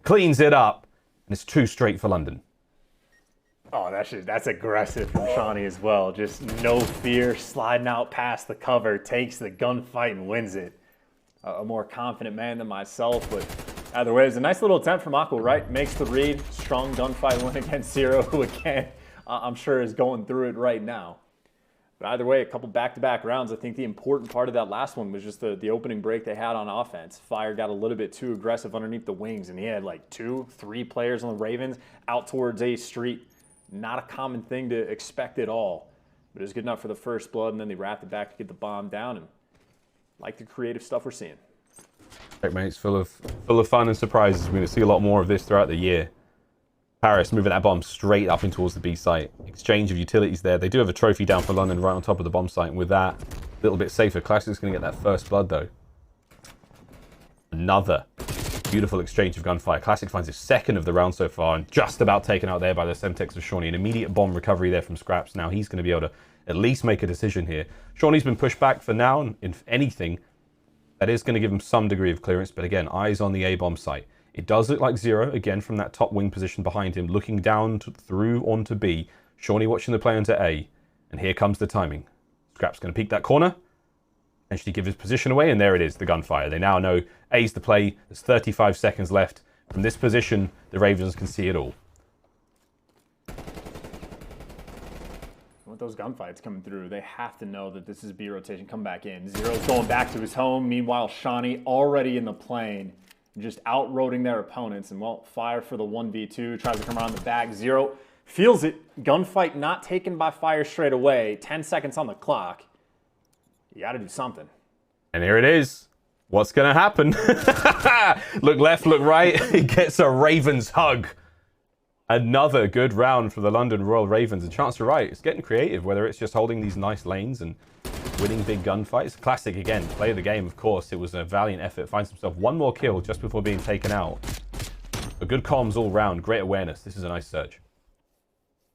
cleans it up. And it's 2 straight for London. Oh, that's aggressive from Shawnee as well. Just no fear, sliding out past the cover, takes the gunfight and wins it. A more confident man than myself, but either way, it's a nice little attempt from Aqua, right? Makes the read, strong gunfight win against Zero, who again, I'm sure is going through it right now. But either way, a couple back-to-back rounds. I think the important part of that last one was just the opening break they had on offense. Fire got a little bit too aggressive underneath the wings, and he had like 2, 3 players on the Ravens out towards A Street. Not a common thing to expect at all, but it was good enough for the first blood, and then they wrapped it back to get the bomb down, and like the creative stuff we're seeing. Checkmate's full of fun and surprises. We're going to see a lot more of this throughout the year. Paris moving that bomb straight up in towards the B site. Exchange of utilities there. They do have a trophy down for London right on top of the bomb site, and with that, a little bit safer. Classic's going to get that first blood, though. Another beautiful exchange of gunfire. Classic finds his 2nd of the round so far, and just about taken out there by the Semtex of Shawnee. An immediate bomb recovery there from Scraps. Now he's going to be able to at least make a decision here. Shawnee's been pushed back for now, and if anything, that is going to give him some degree of clearance. But again, eyes on the A-bomb site. It does look like Zero, again, from that top wing position behind him, looking down through onto B. Shawnee watching the play onto A, and here comes the timing. Scraps going to peek that corner, potentially give his position away, and there it is, the gunfire. They now know A's the play. There's 35 seconds left. From this position, the Ravens can see it all. With those gunfights coming through, they have to know that this is B rotation. Come back in. Zero's going back to his home. Meanwhile, Shawnee already in the plane, just outroading their opponents. And, well, Fire for the 1v2. Tries to come around the back. Zero feels it. Gunfight not taken by Fire straight away. 10 seconds on the clock. You got to do something. And here it is. What's going to happen? Look left, look right. He gets a Ravens hug. Another good round for the London Royal Ravens. And chance to right, it's getting creative, whether it's just holding these nice lanes and winning big gunfights. Classic again, play of the game, of course. It was a valiant effort. Finds himself 1 more kill just before being taken out. But good comms all round, great awareness. This is a nice surge.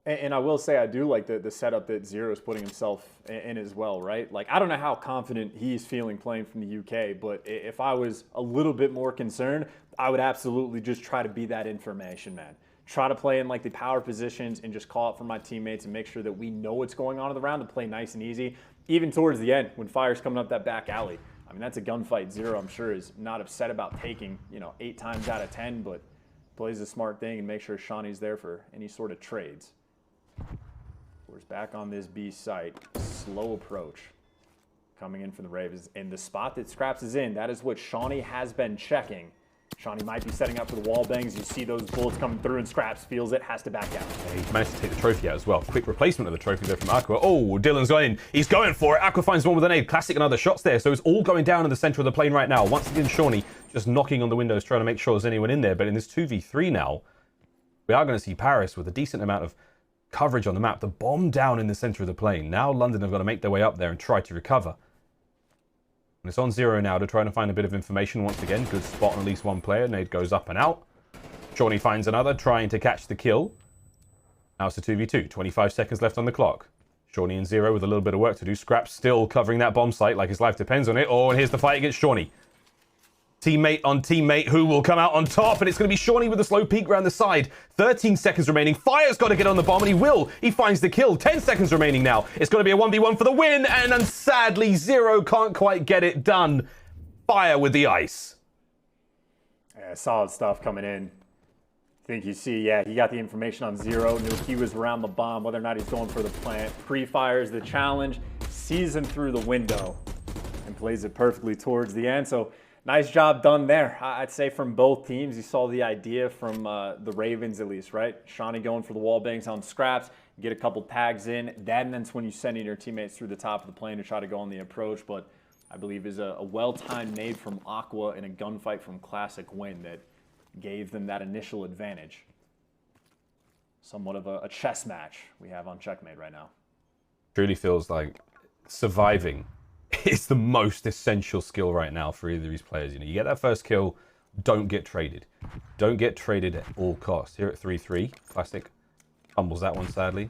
And I will say, I do like the setup that Zero's putting himself in as well, right? Like, I don't know how confident he's feeling playing from the UK, but if I was a little bit more concerned, I would absolutely just try to be that information man. Try to play in like the power positions and just call it for my teammates and make sure that we know what's going on in the round and play nice and easy. Even towards the end, when Fire's coming up that back alley. I mean, that's a gunfight. Zero, I'm sure, is not upset about taking, 8 times out of 10, but plays a smart thing and make sure Shawnee's there for any sort of trades. We're back on this B site. Slow approach. Coming in from the Ravens. And the spot that Scraps is in, that is what Shawnee has been checking. Shawnee might be setting up for the wall bangs. You see those bullets coming through, and Scraps feels it, has to back out. Yeah, he managed to take the trophy out as well. Quick replacement of the trophy there from Aqua. Oh, Dylan's gone in. He's going for it. Aqua finds one with an aid. Classic and other shots there. So it's all going down in the center of the plane right now. Once again, Shawnee just knocking on the windows, trying to make sure there's anyone in there. But in this 2v3 now, we are going to see Paris with a decent amount of coverage on the map. The bomb down in the center of the plane. Now London have got to make their way up there and try to recover. And it's on Zero now to try to find a bit of information once again. Good spot on at least one player. Nade goes up and out. Shawnee finds another, trying to catch the kill. Now it's a 2v2. 25 seconds left on the clock. Shawnee and Zero with a little bit of work to do. Scraps still covering that bomb site like his life depends on it. Oh, and here's the fight against Shawnee. Teammate on teammate, who will come out on top, and it's going to be Shawnee with a slow peek around the side. 13 seconds remaining. Fire's got to get on the bomb, and he will. He finds the kill. 10 seconds remaining now. It's going to be a 1v1 for the win, and sadly, Zero can't quite get it done. Fire with the ice. Yeah, solid stuff coming in. I think you see, yeah, he got the information on Zero. Knew he was around the bomb, whether or not he's going for the plant. Pre-fires the challenge, sees him through the window, and plays it perfectly towards the end. So nice job done there. I'd say from both teams, you saw the idea from the Ravens at least, right? Shotzzy going for the wall bangs on scraps, get a couple tags in. That's when you send in your teammates through the top of the plane to try to go on the approach. But I believe is a well-timed nade from Aqua and a gunfight from Classic win that gave them that initial advantage. Somewhat of a chess match we have on Checkmate right now. Truly feels like surviving is the most essential skill right now for either of these players. You know, you get that first kill, don't get traded. Don't get traded at all costs. Here at 3-3, Classic fumbles that one sadly.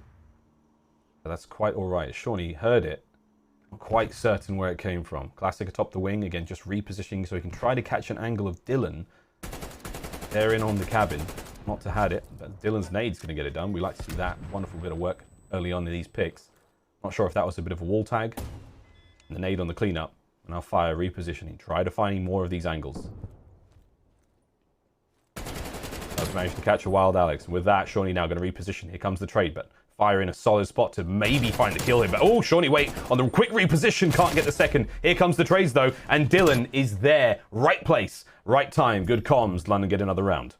But that's quite all right. Shotzzy heard it. I'm quite certain where it came from. Classic atop the wing, again, just repositioning so he can try to catch an angle of Dylan. They're in on the cabin. Not to had it, but Dylan's nade's going to get it done. We like to see that. Wonderful bit of work early on in these picks. Not sure if that was a bit of a wall tag. And the nade on the cleanup. And now Fire repositioning. Try to find more of these angles. Does manage to catch a wild Alex. And with that, Shotzzy now going to reposition. Here comes the trade, but Fire in a solid spot to maybe find the kill here. But oh, Shotzzy, wait, on the quick reposition, can't get the second. Here comes the trades though, and Dylan is there. Right place, right time. Good comms. London get another round.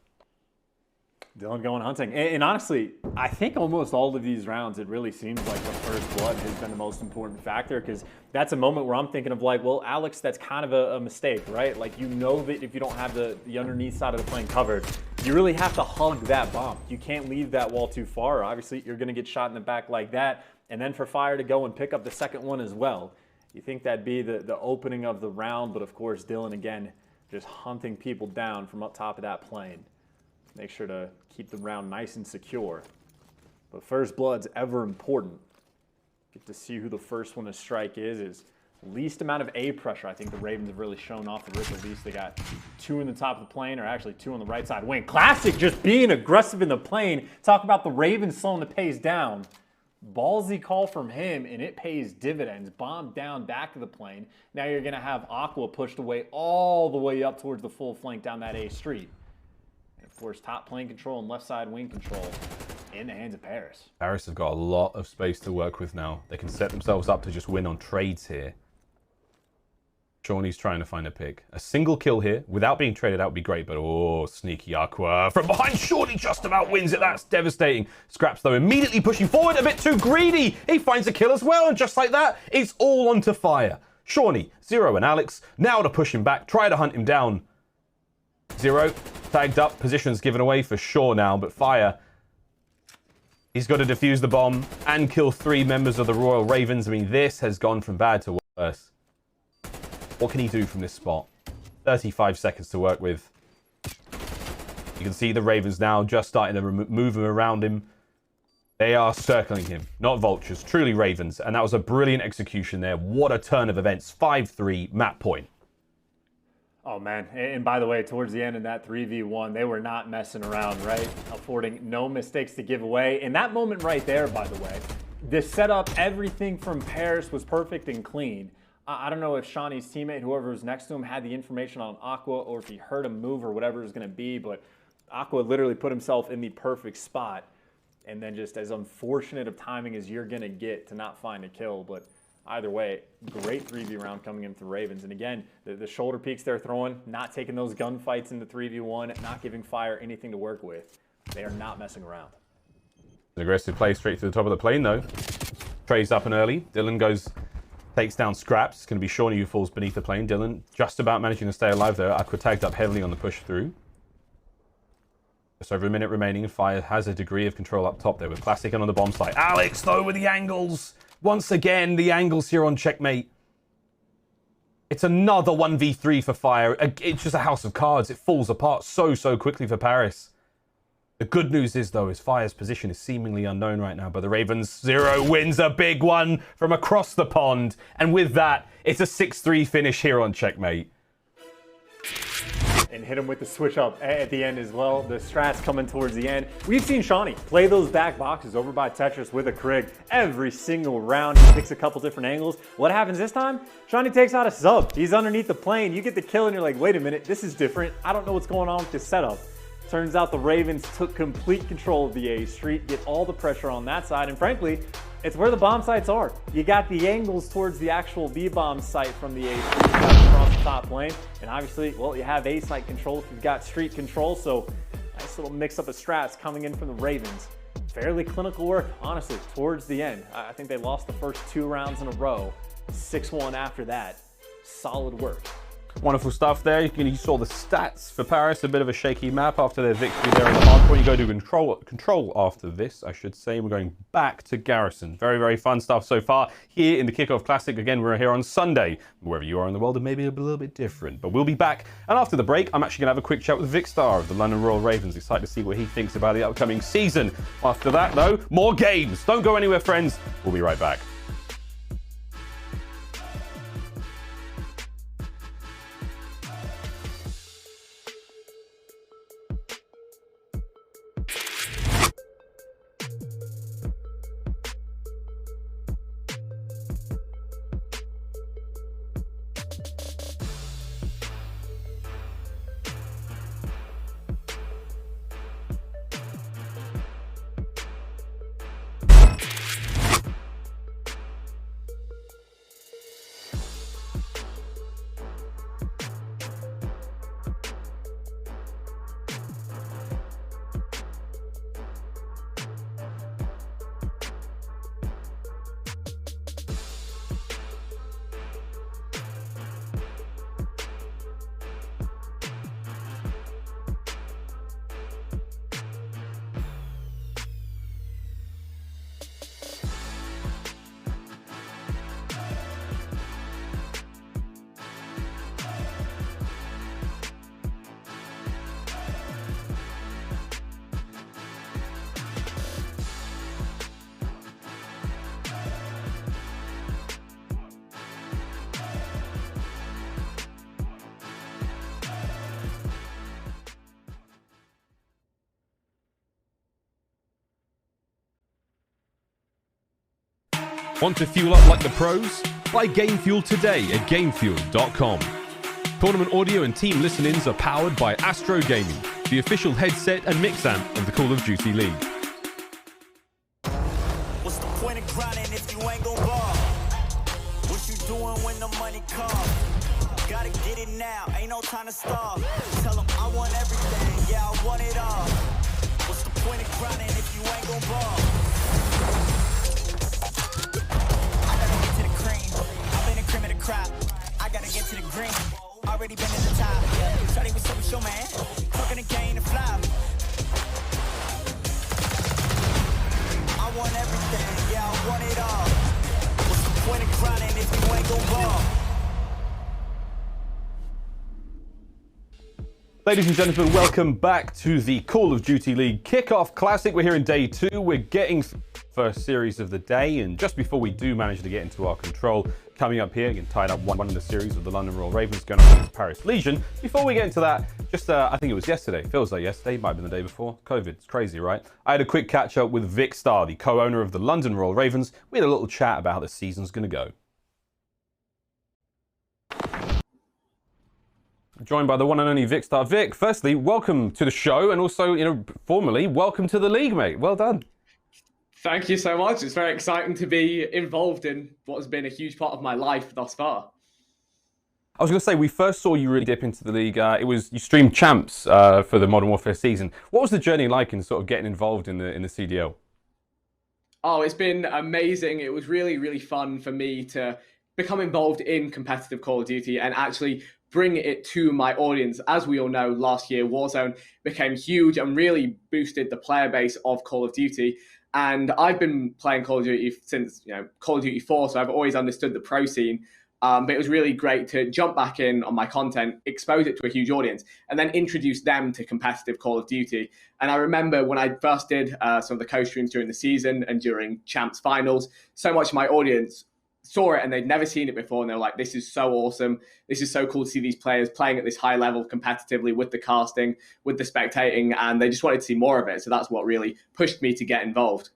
Dylan going hunting. And honestly, I think almost all of these rounds, it really seems like the first blood has been the most important factor, because that's a moment where I'm thinking of like, well, Alex, that's kind of a mistake, right? Like, you know that if you don't have the underneath side of the plane covered, you really have to hug that bomb. You can't leave that wall too far. Obviously, you're going to get shot in the back like that. And then for Fire to go and pick up the second one as well. You think that'd be the opening of the round, but of course, Dylan, again, just hunting people down from up top of that plane. Make sure to keep the round nice and secure. But first blood's ever important. Get to see who the first one to strike is least amount of A pressure. I think the Ravens have really shown off the rip at least. They got 2 in the top of the plane, or actually 2 on the right side wing. Classic just being aggressive in the plane. Talk about the Ravens slowing the pace down. Ballsy call from him, and it pays dividends. Bomb down back to the plane. Now you're going to have Aqua pushed away all the way up towards the full flank down that A street. Of course, top plane control and left side wing control in the hands of Paris. Paris have got a lot of space to work with now. They can set themselves up to just win on trades here. Shotzzy's trying to find a pick. A single kill here without being traded out would be great, but oh, sneaky Aqua from behind. Shotzzy just about wins it. That's devastating. Scraps, though, immediately pushing forward, a bit too greedy. He finds a kill as well, and just like that, it's all onto Fire. Shotzzy, Zero, and Alex now to push him back, try to hunt him down. Zero tagged up, positions given away for sure now, but Fire, he's got to defuse the bomb and kill 3 members of the Royal Ravens. I mean, this has gone from bad to worse. What can he do from this spot? 35 seconds to work with. You can see the Ravens now just starting to move him around him. They are circling him, not vultures, truly Ravens. And that was a brilliant execution there. What a turn of events. 5-3, map point. Oh, man. And by the way, towards the end of that 3v1, they were not messing around, right? Affording no mistakes to give away. In that moment right there, by the way, the setup, everything from Paris was perfect and clean. I don't know if Shotzzy's teammate, whoever was next to him, had the information on Aqua or if he heard him move or whatever it was going to be, but Aqua literally put himself in the perfect spot. And then just as unfortunate of timing as you're going to get to not find a kill, but either way, great 3v round coming in for Ravens. And again, the shoulder peeks they're throwing, not taking those gunfights in the 3v1, not giving Fire anything to work with. They are not messing around. An aggressive play straight to the top of the plane, though. Trades up and early. Dylan takes down Scraps. It's going to be Shotzzy who falls beneath the plane. Dylan just about managing to stay alive, though. Aqua tagged up heavily on the push through. Just over a minute remaining, and Fire has a degree of control up top there with Classic and on the bomb site. Alex, though, with the angles. Once again, the angles here on Checkmate. It's another 1v3 for Fire. It's just a house of cards. It falls apart so quickly for Paris. The good news is, though, is Fire's position is seemingly unknown right now, but the Ravens, Zero wins a big one from across the pond. And with that, it's a 6-3 finish here on Checkmate. And hit him with the switch up at the end as well. The strats coming towards the end. We've seen Shotzzy play those back boxes over by Tetris with a Krig every single round. He picks a couple different angles. What happens this time? Shotzzy takes out a sub. He's underneath the plane. You get the kill and you're like, wait a minute, this is different. I don't know what's going on with this setup. Turns out the Ravens took complete control of the A street, get all the pressure on that side, and frankly, It's where the bomb sites are. You got the angles towards the actual B-bomb site from the A across the top lane. And obviously, well, you have A site control if you've got street control. So nice little mix up of strats coming in from the Ravens. Fairly clinical work, honestly, towards the end. I think they lost the first 2 rounds in a row. 6-1 after that. Solid work. Wonderful stuff there. You saw the stats for Paris, a bit of a shaky map after their victory there in the hardpoint. You go to control after this, I should say. We're going back to Garrison. Very, very fun stuff so far here in the Kickoff Classic. Again, we're here on Sunday. Wherever you are in the world, it may be a little bit different, but we'll be back. And after the break, I'm actually going to have a quick chat with Vikkstar of the London Royal Ravens. Excited to see what he thinks about the upcoming season. After that, though, more games. Don't go anywhere, friends. We'll be right back. Want to fuel up like the pros? Buy Game Fuel today at GameFuel.com. Tournament audio and team listen-ins are powered by Astro Gaming, the official headset and mix amp of the Call of Duty League. What's the point of grinding if you ain't gon' ball? What you doing when the money comes? Gotta get it now, ain't no time to stall. Tell them I want everything, yeah, I want it all. What's the point of grinding if you ain't gon' ball? Crap. I gotta get to the green. Already been in the top. Shawty was so with your man. Talking the game to fly. I want everything. Yeah, I want it all. What's the point of grinding if you ain't gon' ball? Ladies and gentlemen, welcome back to the Call of Duty League Kickoff Classic. We're here in day 2. We're getting first series of the day, and just before we do manage to get into our control, coming up here, getting tied up 1-1 in the series with the London Royal Ravens going up against Paris Legion. Before we get into that, just I think it was yesterday, feels like yesterday, might have been the day before. COVID, it's crazy, right? I had a quick catch up with Vikkstar, the co-owner of the London Royal Ravens. We had a little chat about how the season's going to go. Joined by the one and only Vikkstar. Vic, firstly, welcome to the show, and also, formally, welcome to the league, mate. Well done. Thank you so much. It's very exciting to be involved in what has been a huge part of my life thus far. I was going to say, we first saw you really dip into the league. You streamed Champs for the Modern Warfare season. What was the journey like in sort of getting involved in the CDL? Oh, it's been amazing. It was really, really fun for me to become involved in competitive Call of Duty and actually bring it to my audience. As we all know, last year Warzone became huge and really boosted the player base of Call of Duty. And I've been playing Call of Duty since Call of Duty 4, so I've always understood the pro scene. But it was really great to jump back in on my content, expose it to a huge audience, and then introduce them to competitive Call of Duty. And I remember when I first did some of the co-streams during the season and during Champs finals, so much of my audience saw it and they'd never seen it before, and they were like, this is so awesome. This is so cool to see these players playing at this high level competitively with the casting, with the spectating, and they just wanted to see more of it. So that's what really pushed me to get involved.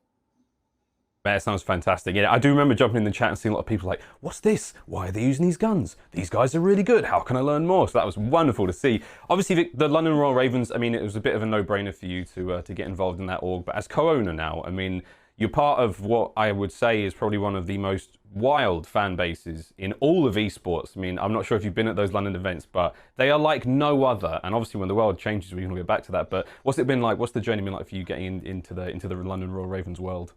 That sounds fantastic. Yeah, I do remember jumping in the chat and seeing a lot of people like, what's this? Why are they using these guns? These guys are really good. How can I learn more? So that was wonderful to see. Obviously, the London Royal Ravens, I mean, it was a bit of a no-brainer for you to get involved in that org. But as co-owner now, I mean, you're part of what I would say is probably one of the most wild fan bases in all of esports. I mean, I'm not sure if you've been at those London events, but they are like no other. And obviously when the world changes, we're going to get back to that. But what's it been like? What's the journey been like for you getting into the London Royal Ravens world?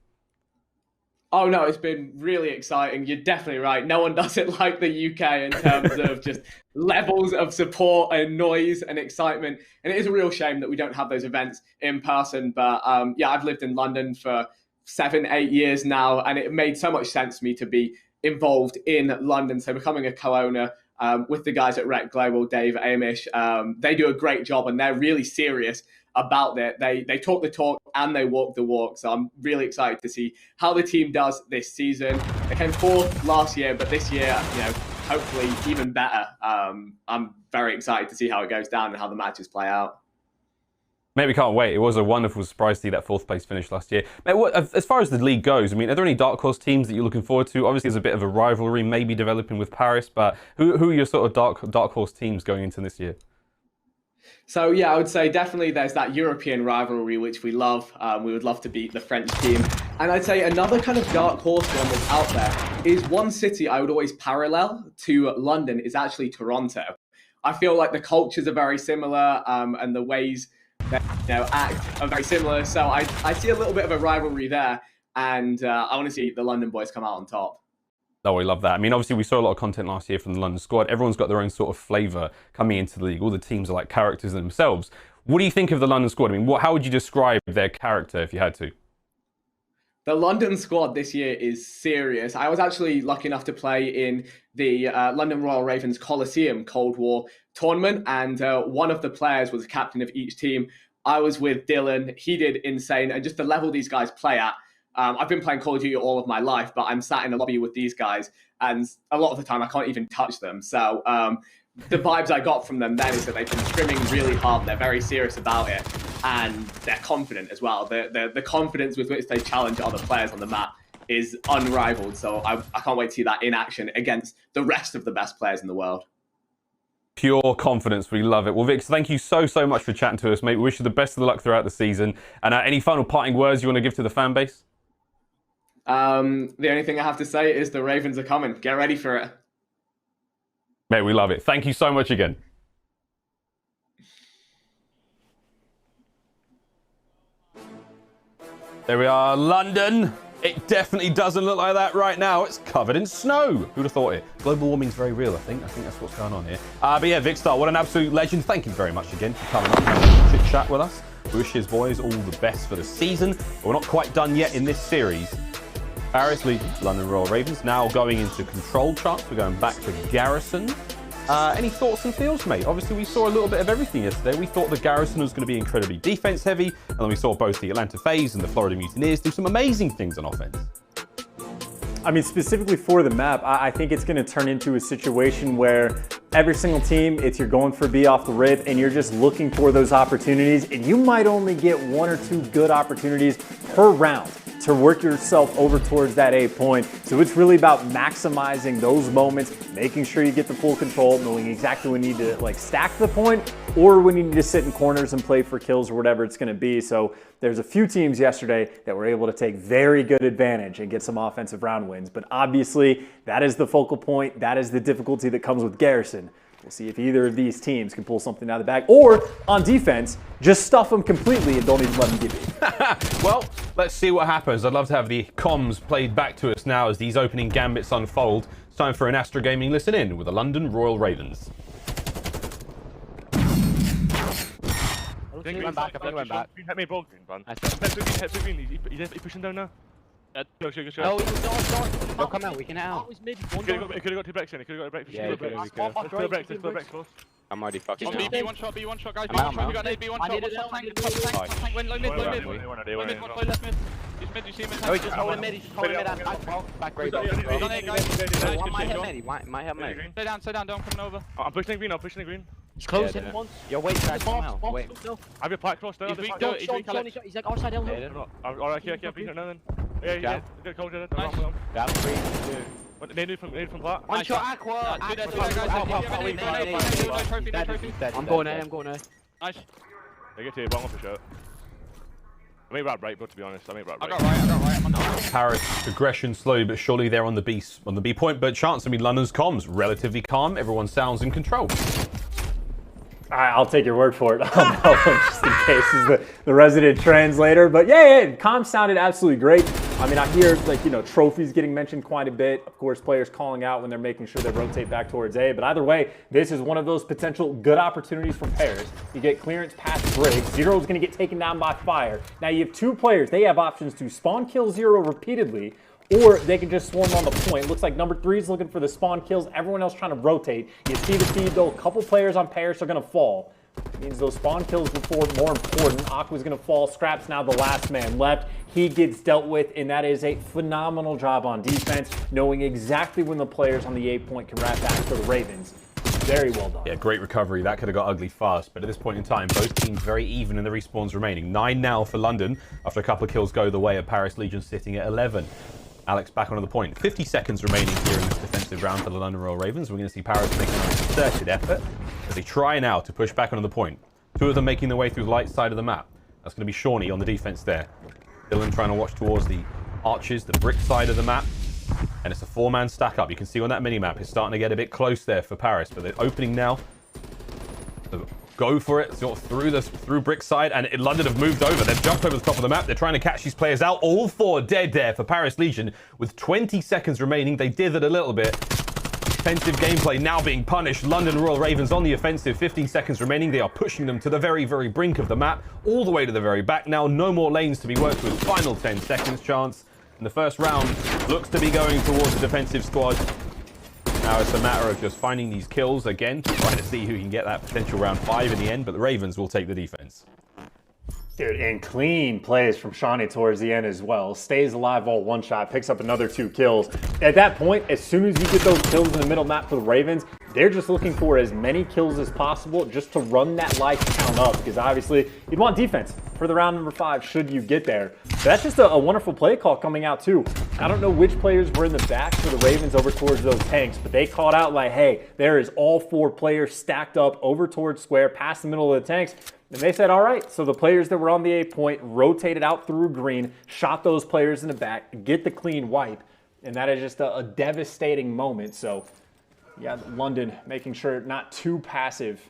Oh no, it's been really exciting. You're definitely right. No one does it like the UK in terms of just levels of support and noise and excitement. And it is a real shame that we don't have those events in person. But yeah, I've lived in London for 7-8 years now, and it made so much sense to me to be involved in London. So becoming a co-owner with the guys at Røkkr Global, Dave, Amish, they do a great job, and they're really serious about it. They talk the talk and they walk the walk. So I'm really excited to see how the team does this season. They came fourth last year, but this year, you know, hopefully even better. I'm very excited to see how it goes down and how the matches play out. Mate, we can't wait. It was a wonderful surprise to see that 4th place finish last year. Mate, as far as the league goes, I mean, are there any dark horse teams that you're looking forward to? Obviously, there's a bit of a rivalry maybe developing with Paris, but who are your sort of dark horse teams going into this year? So yeah, I would say definitely there's that European rivalry, which we love. We would love to beat the French team. And I'd say another kind of dark horse one that's out there is one city I would always parallel to London is actually Toronto. I feel like the cultures are very similar and the ways that act are very similar. So I see a little bit of a rivalry there. And I want to see the London boys come out on top. Oh, we love that. I mean, obviously, we saw a lot of content last year from the London squad. Everyone's got their own sort of flavour coming into the league. All the teams are like characters themselves. What do you think of the London squad? I mean, how would you describe their character if you had to? The London squad this year is serious. I was actually lucky enough to play in the London Royal Ravens Coliseum Cold War tournament, and one of the players was the captain of each team. I was with Dylan. He did insane, and just the level these guys play at. I've been playing Call of Duty all of my life, but I'm sat in a lobby with these guys, and a lot of the time I can't even touch them. So the vibes I got from them then is that they've been scrimming really hard. They're very serious about it, and they're confident as well. The confidence with which they challenge other players on the map is unrivaled. So I can't wait to see that in action against the rest of the best players in the world. Pure confidence. We love it. Well, Vix, thank you so much for chatting to us, mate. We wish you the best of luck throughout the season. And any final parting words you want to give to the fan base? The only thing I have to say is the Ravens are coming. Get ready for it. Mate, we love it. Thank you so much again. There we are, London. It definitely doesn't look like that right now. It's covered in snow. Who'd have thought it? Global warming's very real, I think. I think that's what's going on here. But yeah, Vicstar, what an absolute legend. Thank you very much again for coming on and chit chat with us. We wish his boys all the best for the season. But we're not quite done yet in this series. Paris leads London Royal Ravens, now going into control charts. We're going back to Garrison. Any thoughts and feels, mate? Obviously, we saw a little bit of everything yesterday. We thought the Garrison was going to be incredibly defense heavy, and then we saw both the Atlanta FaZe and the Florida Mutineers do some amazing things on offense. I mean, specifically for the map, I think it's going to turn into a situation where every single team, you're going for B off the rip, and you're just looking for those opportunities, and you might only get 1 or 2 good opportunities per round to work yourself over towards that A point. So it's really about maximizing those moments, making sure you get the full control, knowing exactly when you need to stack the point or when you need to sit in corners and play for kills or whatever it's going to be. So there's a few teams yesterday that were able to take very good advantage and get some offensive round wins. But obviously, that is the focal point. That is the difficulty that comes with Garrison. We'll see if either of these teams can pull something out of the bag, or on defense, just stuff them completely and don't even let them get beat. Well, let's see what happens. I'd love to have the comms played back to us now as these opening gambits unfold. It's time for an Astra Gaming Listen In with the London Royal Ravens. I think he went back. You hit me ball green, man. Hit green. He's pushing down now. Go. Oh, he's not. He'll come out. We can out. He could have got 2 bricks in. He could have got a break. Yeah, Let's play bricks close. I'm already fucking out. B1 shot, guys. I'm out, We got an B1 shot. Tank, win, low mid. Left mid. He's mid, you see him in tank. Oh, he's just holding mid. He's holding mid and back right. He's on A, guys. One might hit mid. Might hit mid. Stay down, don't come over. I'm pushing the green. He's close him once. Yo, wait, back come out. Wait. I have your plaque cross down. He's like outside L. Alright, okay, I'm beating it now then. Yeah. Get cold, Jared. Got 3, 2. They need from flat. One shot aqua. I'm going A. Nice. They get to you, bang off a shot. I mean, right, but to be honest, I mean, right. I got right. I'm on the Paris, aggression slowly but surely they're on the B point, but chance, I mean, London's comms, relatively calm. Everyone sounds in control. All right, I'll take your word for it on that one, just in case is the resident translator. But yeah, comms sounded absolutely great. I mean, I hear, like, you know, trophies getting mentioned quite a bit. Of course, players calling out when they're making sure they rotate back towards A. But either way, this is one of those potential good opportunities for Paris. You get clearance past Briggs. Zero's going to get taken down by Fire. Now, you have two players. They have options to spawn kill Zero repeatedly, or they can just swarm on the point. Looks like number 3 is looking for the spawn kills. Everyone else trying to rotate. You see the feed, though. A couple players on Paris are going to fall. It means those spawn kills before more important. Aqua's going to fall. Scraps now the last man left. He gets dealt with, and that is a phenomenal job on defense, knowing exactly when the players on the A point can wrap back for the Ravens. Very well done. Yeah, great recovery. That could have got ugly fast, but at this point in time, both teams very even in the respawns remaining. 9 now for London after a couple of kills go the way of Paris Legion, sitting at 11. Alex back onto the point. 50 seconds remaining here in this defensive round for the London Royal Ravens. We're going to see Paris making a concerted effort as they try now to push back onto the point. 2 of them making their way through the light side of the map. That's going to be Shawnee on the defense there. Dylan trying to watch towards the arches, the brick side of the map. And it's a 4-man stack up. You can see on that mini-map, it's starting to get a bit close there for Paris, but they're opening now. So go for it, sort of through brick side, and London have moved over. They've jumped over the top of the map. They're trying to catch these players out. All 4 dead there for Paris Legion. With 20 seconds remaining, they dithered a little bit. Defensive gameplay now being punished. London Royal Ravens on the offensive. 15 seconds remaining. They are pushing them to the very, very brink of the map, all the way to the very back now. No more lanes to be worked with. Final 10 seconds chance. And the first round looks to be going towards the defensive squad. Now it's a matter of just finding these kills again, trying to see who can get that potential round 5 in the end, but the Ravens will take the defense. Dude, and clean plays from Shawnee towards the end as well. Stays alive all 1 shot, picks up another 2 kills. At that point, as soon as you get those kills in the middle map for the Ravens, they're just looking for as many kills as possible just to run that life count up, because obviously you'd want defense for the round number 5 should you get there. But that's just a wonderful play call coming out too. I don't know which players were in the back for the Ravens over towards those tanks, but they called out like, hey, there is all 4 players stacked up over towards square past the middle of the tanks. And they said, all right, so the players that were on the A point rotated out through green, shot those players in the back, get the clean wipe. And that is just a devastating moment. So, yeah, London making sure not too passive,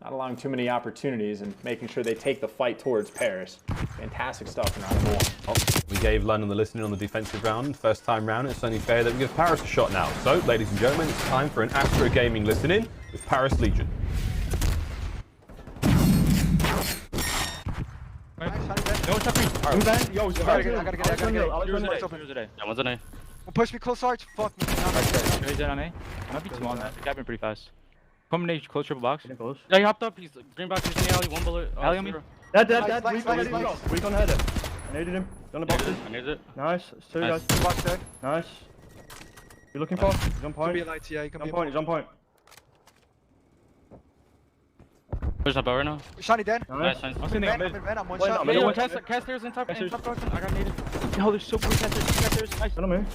not allowing too many opportunities, and making sure they take the fight towards Paris. Fantastic stuff in round 1. Oh, we gave London the listening on the defensive round. First time round, it's only fair that we give Paris a shot now. So, ladies and gentlemen, it's time for an Astro Gaming listening with Paris Legion. Yo, I gotta get it. That one's on A. Push me close, Arch. Fuck me. He's dead on A. Might be 2 on that. Capping pretty fast. Combination close triple box. Yeah, he hopped up. He's green box. He's in the alley. 1 bullet. Alley on me. Dead. We gonna head it. I needed him. Done the boxes. I needed it. Nice. 2 guys. 2 box dead. Nice. You looking for? He's on point. He's on point. Push up right now. Shawnee dead. Nice. I'm I'm 1 shot. Yo, casters in top. I got needed. Yo, there's so many casters. Nice. Don't move.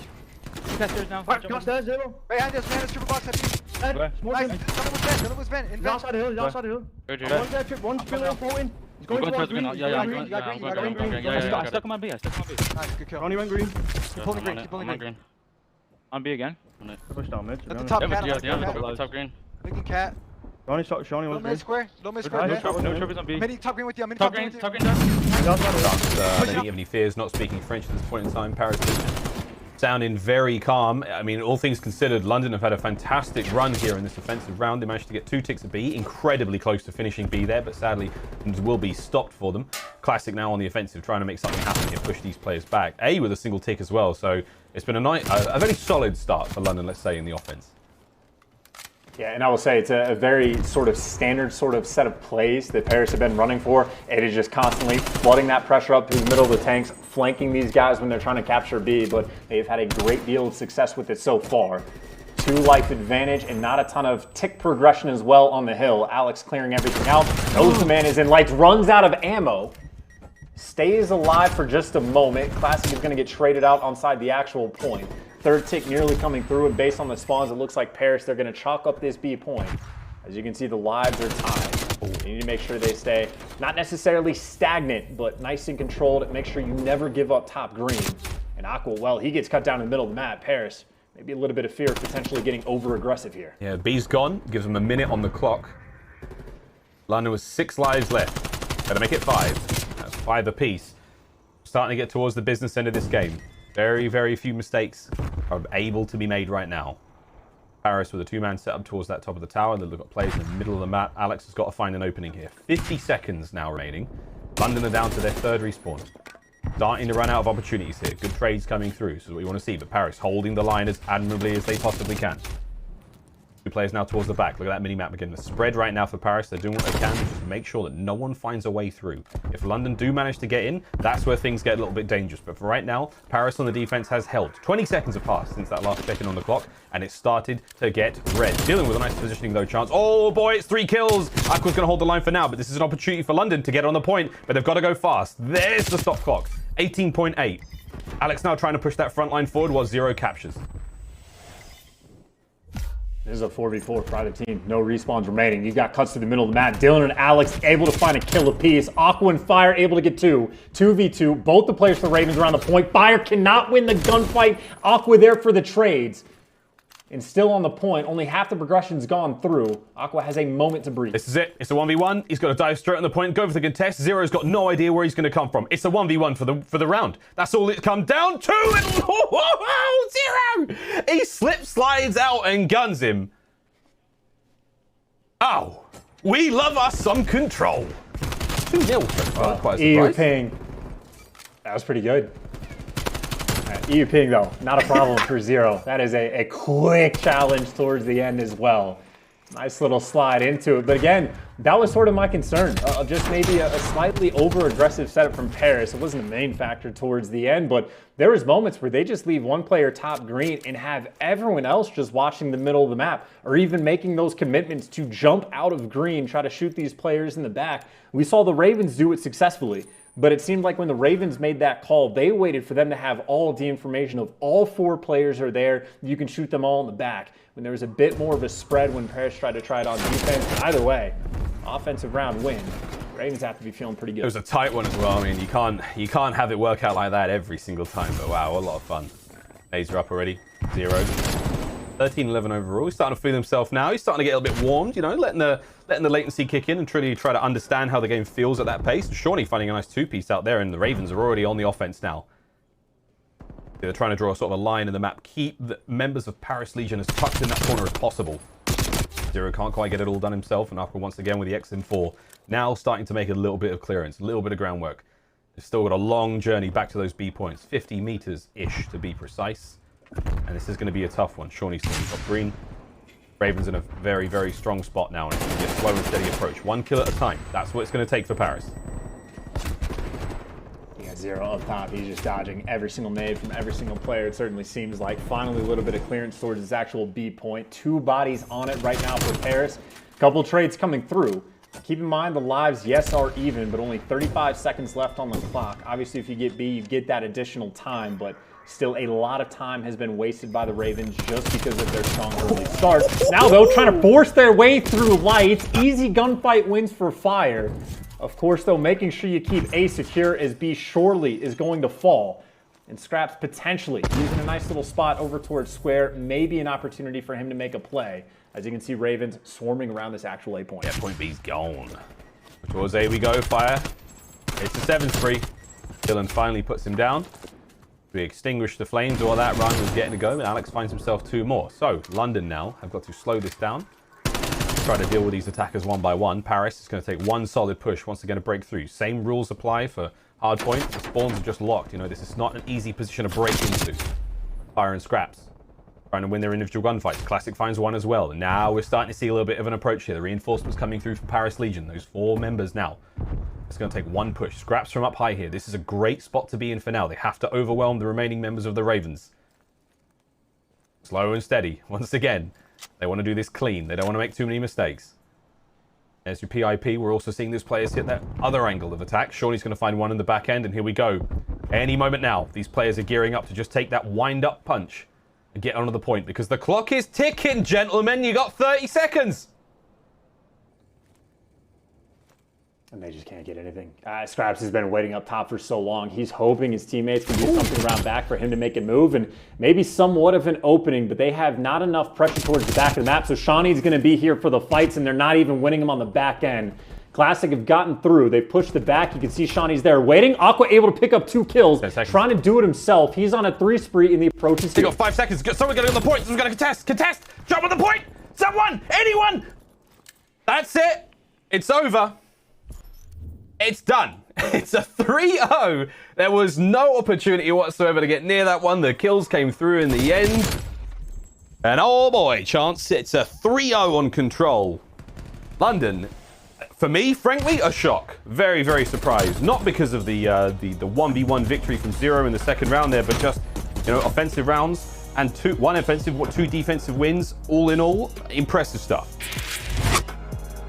2 casters now. Downstairs, Zero. Behind us, man. It's triple box. Dead. Nice. Another was Ben. He's outside the hill. One's there, one's still floating. He's going towards green. Yeah. I stuck him on B. Nice, good kill. Ronnie went green. Keep pulling green. On B again. Push down mid. At the top cat. Top green. Making cat. Shawnee was green. Low mid square. No trophies on B. Mini top green with you. Top green done. They didn't have any fears, not speaking French at this point in time. Paris sounding very calm. I mean, all things considered, London have had a fantastic run here in this offensive round. They managed to get 2 ticks at B, incredibly close to finishing B there, but sadly it will be stopped for them. Classic now on the offensive, trying to make something happen here, push these players back. A with a single tick as well, so it's been a very solid start for London, let's say, in the offense. Yeah, and I will say it's a very sort of standard sort of set of plays that Paris have been running for. It is just constantly flooding that pressure up through the middle of the tanks, flanking these guys when they're trying to capture B, but they've had a great deal of success with it so far. 2 life advantage and not a ton of tick progression as well on the hill. Alex clearing everything out. Knows the man is in lights, runs out of ammo. Stays alive for just a moment. Classic is going to get traded out onside the actual point. 3rd tick nearly coming through, and based on the spawns, it looks like Paris, they're going to chalk up this B point. As you can see, the lives are tied. They need to make sure they stay not necessarily stagnant, but nice and controlled. Make sure you never give up top green. And Aqua, well, he gets cut down in the middle of the map. Paris, maybe a little bit of fear of potentially getting over-aggressive here. Yeah, B's gone. Gives him a minute on the clock. London with 6 lives left. Gotta make it 5. That's 5 apiece. Starting to get towards the business end of this game. Very, very few mistakes are able to be made right now. Paris with a 2-man setup towards that top of the tower. They've got players in the middle of the map. Alex has got to find an opening here. 50 seconds now remaining. London are down to their 3rd respawn. Starting to run out of opportunities here. Good trades coming through. This is what you want to see. But Paris holding the line as admirably as they possibly can. 2 players now towards the back. Look at that mini-map again. The spread right now for Paris. They're doing what they can to just make sure that no one finds a way through. If London do manage to get in, that's where things get a little bit dangerous. But for right now, Paris on the defense has held. 20 seconds have passed since that last check-in on the clock, and it started to get red. Dealing with a nice positioning, though, chance. Oh, boy, it's 3 kills. Aqua's going to hold the line for now, but this is an opportunity for London to get on the point, but they've got to go fast. There's the stop clock. 18.8. Alex now trying to push that front line forward while 0 captures. This is a 4v4 private team. No respawns remaining. You've got cuts to the middle of the map. Dylan and Alex able to find a kill apiece. Aqua and Fire able to get 2. 2v2. Both the players for the Ravens around the point. Fire cannot win the gunfight. Aqua there for the trades. And still on the point. Only half the progression's gone through. Aqua has a moment to breathe. This is it. It's a 1v1. He's got to dive straight on the point, go for the contest. Zero's got no idea where he's going to come from. It's a 1v1 for the round. That's all it come down to. And Zero! He slip slides out and guns him. Oh, we love us some control. 2-0 so far. Quite a EU surprise. ping. That was pretty good. EU ping, though, not a problem for Zero. That is a quick challenge towards the end as well. Nice little slide into it. But again, that was sort of my concern. Just maybe a slightly over-aggressive setup from Paris. It wasn't a main factor towards the end, but there was moments where they just leave one player top green and have everyone else just watching the middle of the map, or even making those commitments to jump out of green, try to shoot these players in the back. We saw the Ravens do it successfully. But it seemed like when the Ravens made that call, they waited for them to have all of the information of all 4 players are there. You can shoot them all in the back. When there was a bit more of a spread when Paris tried to try it on defense. But either way, offensive round win. Ravens have to be feeling pretty good. It was a tight one as well. I mean, you can't have it work out like that every single time. But wow, a lot of fun. Laser up already. 0. 13-11 overall. He's starting to feel himself now. He's starting to get a little bit warmed, you know, letting the latency kick in and truly try to understand how the game feels at that pace. Shawnee finding a nice 2-piece out there, and the Ravens are already on the offense now. They're trying to draw sort of a line in the map. Keep the members of Paris Legion as tucked in that corner as possible. Zero can't quite get it all done himself, and Aqua once again with the XM4. Now starting to make a little bit of clearance, a little bit of groundwork. They've still got a long journey back to those B points. 50 meters-ish to be precise. And this is going to be a tough one. Shawnee's still top green. Ravens in a very, very strong spot now, and it's going to be a slow and steady approach. 1 kill at a time. That's what it's going to take for Paris. You got Zero up top. He's just dodging every single nade from every single player. It certainly seems like. Finally, a little bit of clearance towards his actual B point. 2 bodies on it right now for Paris. Couple trades coming through. Keep in mind the lives, yes, are even, but only 35 seconds left on the clock. Obviously, if you get B, you get that additional time, but still a lot of time has been wasted by the Ravens just because of their strong early start. Now, though, trying to force their way through lights. Easy gunfight wins for Fire. Of course, though, making sure you keep A secure as B surely is going to fall. And Scraps potentially using a nice little spot over towards Square. Maybe an opportunity for him to make a play. As you can see, Ravens swarming around this actual A point. Yeah, point B's gone. Towards A we go, Fire. It's a 7-3. Dylan finally puts him down. We extinguish the flames while that run was getting to go, and Alex finds himself 2 more. So, London now have got to slow this down. Try to deal with these attackers one by one. Paris is going to take 1 solid push once again to break through. Same rules apply for hardpoint. The spawns are just locked. You know, this is not an easy position to break into. Fire and Scraps trying to win their individual gunfights. Classic finds 1 as well. And now we're starting to see a little bit of an approach here. The reinforcements coming through from Paris Legion. Those 4 members now. It's going to take 1 push. Scraps from up high here. This is a great spot to be in for now. They have to overwhelm the remaining members of the Ravens. Slow and steady. Once again, they want to do this clean. They don't want to make too many mistakes. There's your PIP. We're also seeing these players hit that other angle of attack. Shawnee's going to find 1 in the back end, and here we go. Any moment now, these players are gearing up to just take that wind-up punch and get onto the point, because the clock is ticking, gentlemen. You got 30 seconds. And they just can't get anything. Scraps has been waiting up top for so long. He's hoping his teammates can do something around back for him to make a move and maybe somewhat of an opening, but they have not enough pressure towards the back of the map. So Shawnee's going to be here for the fights, and they're not even winning them on the back end. Classic have gotten through. They've pushed the back. You can see Shawnee's there waiting. Aqua able to pick up 2 kills, trying to do it himself. He's on a 3 spree in the approaches. He got 5 seconds. Someone got on the point. Someone's going to contest. Contest. Jump on the point. Someone. Anyone. That's it. It's over. It's done. It's a 3-0. There was no opportunity whatsoever to get near that one. The kills came through in the end. And oh boy, Chance, it's a 3-0 on Control. London, for me, frankly, a shock. Very, very surprised. Not because of the 1v1 victory from 0 in the second round there, but just, you know, offensive rounds and 1 offensive, 2 defensive wins. All in all, impressive stuff.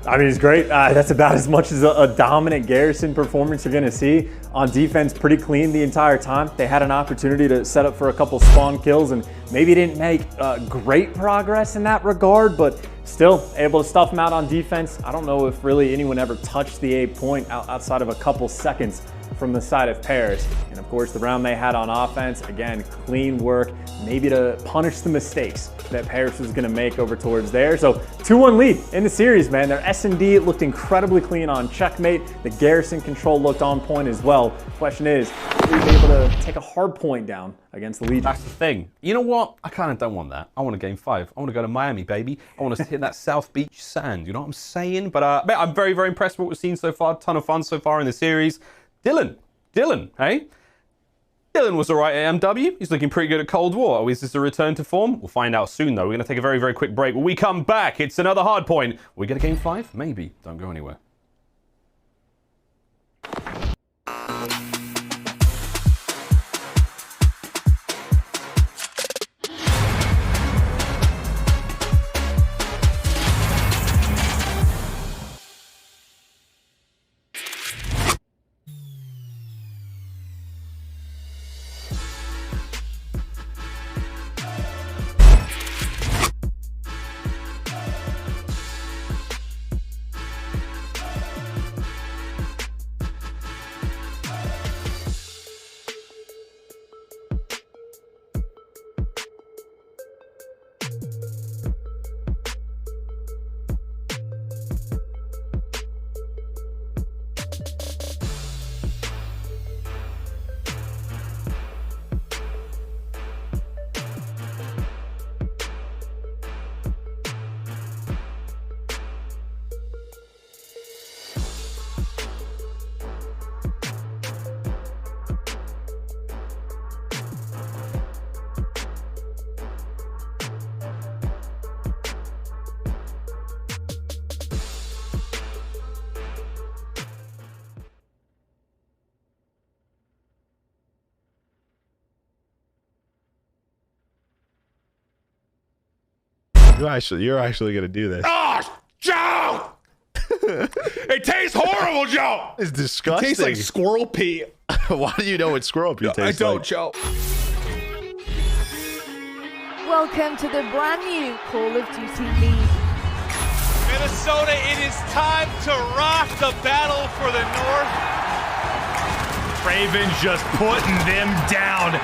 I mean, it's great. That's about as much as a dominant Garrison performance you're going to see. On defense, pretty clean the entire time. They had an opportunity to set up for a couple spawn kills and maybe didn't make great progress in that regard, but still able to stuff them out on defense. I don't know if really anyone ever touched the A point outside of a couple seconds from the side of Paris. And of course, the round they had on offense, again, clean work, maybe to punish the mistakes that Paris was going to make over towards there. So 2-1 lead in the series, man. Their S&D looked incredibly clean on checkmate. The Garrison Control looked on point as well. Question is, will you be able to take a hard point down against the Legion? That's the thing. You know what? I kind of don't want that. I want a game 5. I want to go to Miami, baby. I want to hit that South Beach sand. You know what I'm saying? But I'm very, very impressed with what we've seen so far. Ton of fun so far in the series. Dylan, hey? Dylan was all right at MW. He's looking pretty good at Cold War. Oh, is this a return to form? We'll find out soon, though. We're going to take a very, very quick break. When we come back, it's another hard point. We get a game 5? Maybe. Don't go anywhere. You're actually gonna do this. Oh, Joe! It tastes horrible, Joe. It's disgusting. It tastes like squirrel pee. Why do you know what squirrel pee tastes like? I don't, Joe. Welcome to the brand new Call of Duty League. Minnesota, it is time to rock the battle for the North. Ravens just putting them down.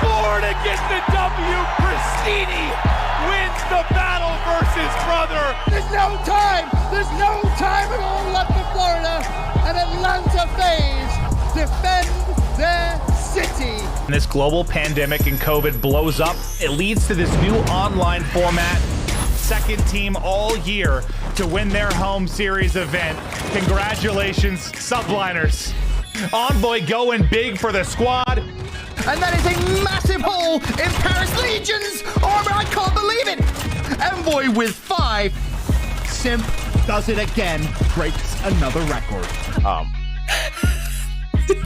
Florida gets the W. Prestinni wins the battle versus brother. There's no time. There's no time at all left for Florida. And Atlanta FaZe defend their city. When this global pandemic and COVID blows up, it leads to this new online format. Second team all year to win their home series event. Congratulations, Subliners. Envoy going big for the squad. And that is a massive hole in Paris Legion's armor. I can't believe it. Envoy with 5. Simp does it again. Breaks another record.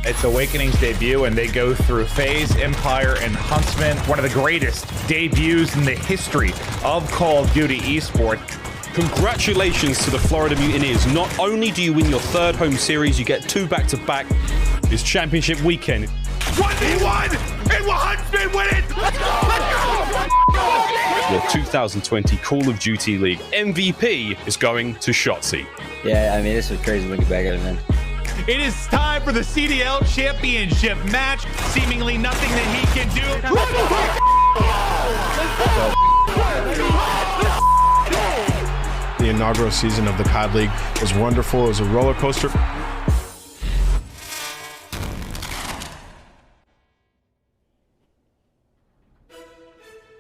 It's Awakening's debut, and they go through FaZe, Empire, and Huntsman. One of the greatest debuts in the history of Call of Duty esports. Congratulations to the Florida Mutineers. Not only do you win your 3rd home series, you get 2 back-to-back. It's championship weekend. 1v1! And Huntsman win it! Let's go! Let's go! Your 2020 Call of Duty League MVP is going to Shotzzy. Yeah, I mean, this was crazy looking back at it, man. It is time for the CDL Championship match. Seemingly nothing that he can do. The inaugural season of the COD League was wonderful. It was a roller coaster.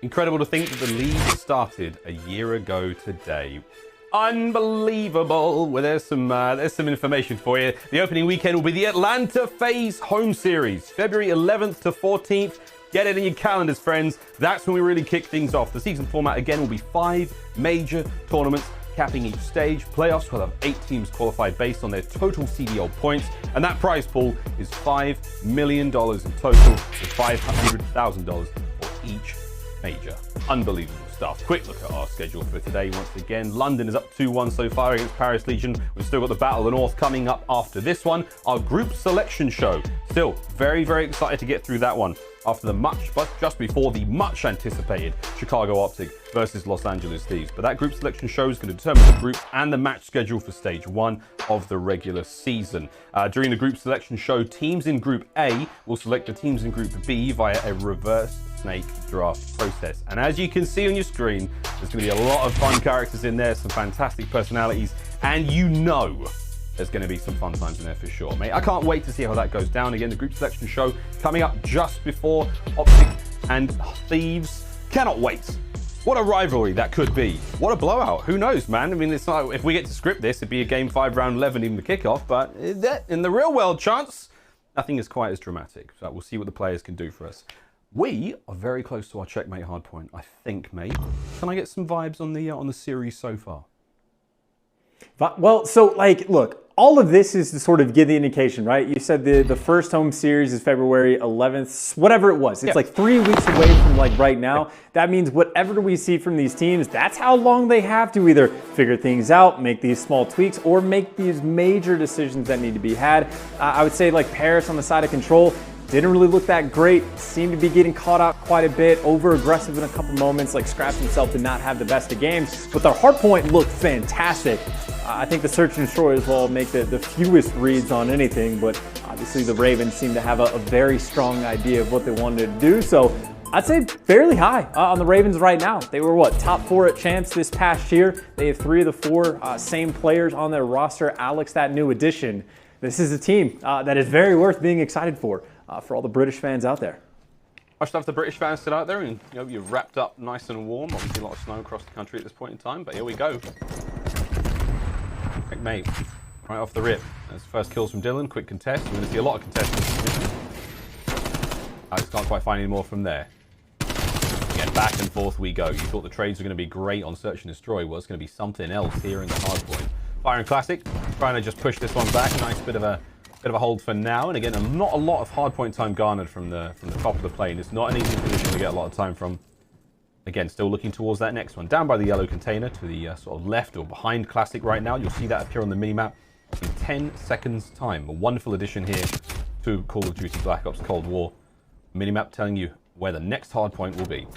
Incredible to think that the league started a year ago today. Unbelievable. Well, there's some information for you. The opening weekend will be the Atlanta FaZe home series, February 11th to 14th. Get it in your calendars, friends. That's when we really kick things off. The season format, again, will be 5 major tournaments, capping each stage. Playoffs will have 8 teams qualified based on their total CDL points, and that prize pool is $5 million in total, with $500,000 for each major. Unbelievable stuff. Quick look at our schedule for today. Once again, London is up 2-1 so far against Paris Legion. We've still got the Battle of the North coming up after this one. Our group selection show. Still very, very excited to get through that one after the just before the much anticipated Chicago OpTic versus Los Angeles Thieves. But that group selection show is going to determine the group and the match schedule for stage 1 of the regular season. During the group selection show, teams in Group A will select the teams in Group B via a reverse snake draft process. And as you can see on your screen, there's going to be a lot of fun characters in there, some fantastic personalities, and you know there's going to be some fun times in there for sure, mate. I can't wait to see how that goes down. Again, the group selection show coming up just before OpTic and Thieves. Cannot wait. What a rivalry that could be. What a blowout. Who knows, man? I mean, it's not, if we get to script this, it'd be a game 5 round 11, even the kickoff, but in the real world chance, nothing is quite as dramatic. So we'll see what the players can do for us. We are very close to our checkmate hardpoint, I think, mate. Can I get some vibes on the series so far? Well, so like, look, all of this is to sort of give the indication, right? You said the first home series is February 11th, whatever it was. It's like 3 weeks away from like right now. That means whatever we see from these teams, that's how long they have to either figure things out, make these small tweaks, or make these major decisions that need to be had. I would say like Paris on the side of Control, didn't really look that great, seemed to be getting caught out quite a bit, over-aggressive in a couple moments, like Scraps himself did not have the best of games, but their hardpoint looked fantastic. I think the Search and Destroy as well make the fewest reads on anything, but obviously the Ravens seem to have a very strong idea of what they wanted to do, so I'd say fairly high on the Ravens right now. They were what, top 4 at champs this past year. They have 3 of the 4 same players on their roster. Alex, that new addition. This is a team that is very worth being excited for all the British fans out there. Much love the British fans still out there, and you know, you're wrapped up nice and warm. Obviously a lot of snow across the country at this point in time, but here we go. Mate, right off the rip. That's first kills from Dylan, quick contest. We're going to see a lot of contestants. I just can't quite find any more from there. Again, back and forth we go. You thought the trades were going to be great on Search and Destroy. Well, it's going to be something else here in the hardpoint. Fire and Classic, trying to just push this one back. Nice bit of a hold for now. And again, not a lot of hardpoint time garnered from the top of the plane. It's not an easy position to get a lot of time from. Again, still looking towards that next one. Down by the yellow container to the sort of left or behind Classic right now. You'll see that appear on the minimap in 10 seconds time. A wonderful addition here to Call of Duty Black Ops Cold War. Minimap telling you where the next hardpoint will be.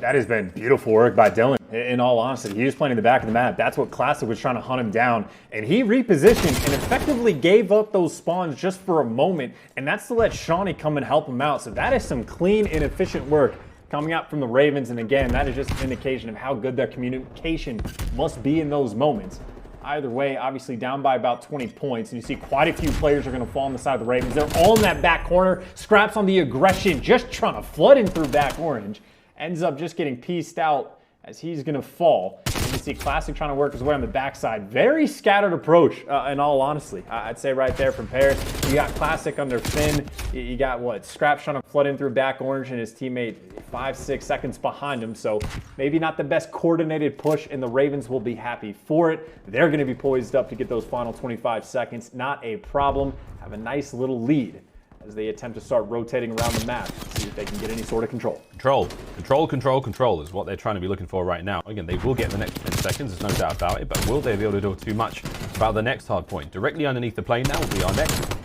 That has been beautiful work by Dylan. In all honesty, he was playing in the back of the map. That's what Classic was trying to hunt him down. And he repositioned and effectively gave up those spawns just for a moment. And that's to let Shawnee come and help him out. So that is some clean and efficient work coming out from the Ravens. And again, that is just an indication of how good their communication must be in those moments. Either way, obviously down by about 20 points. And you see quite a few players are going to fall on the side of the Ravens. They're all in that back corner. Scraps on the aggression, just trying to flood in through back orange. Ends up just getting pieced out as he's going to fall. And you see Classic trying to work his way on the backside. Very scattered approach, in all honesty. I'd say right there from Paris. You got Classic under Finn. You got what? Scraps trying to flood in through back orange and his teammate 5-6 seconds behind him. So maybe not the best coordinated push, and the Ravens will be happy for it. They're going to be poised up to get those final 25 seconds. Not a problem. Have a nice little lead as they attempt to start rotating around the map, see if they can get any sort of control. Control is what they're trying to be looking for right now. Again, they will get the next 10 seconds, there's no doubt about it, but will they be able to do too much about the next hard point? Directly underneath the plane now will be our next.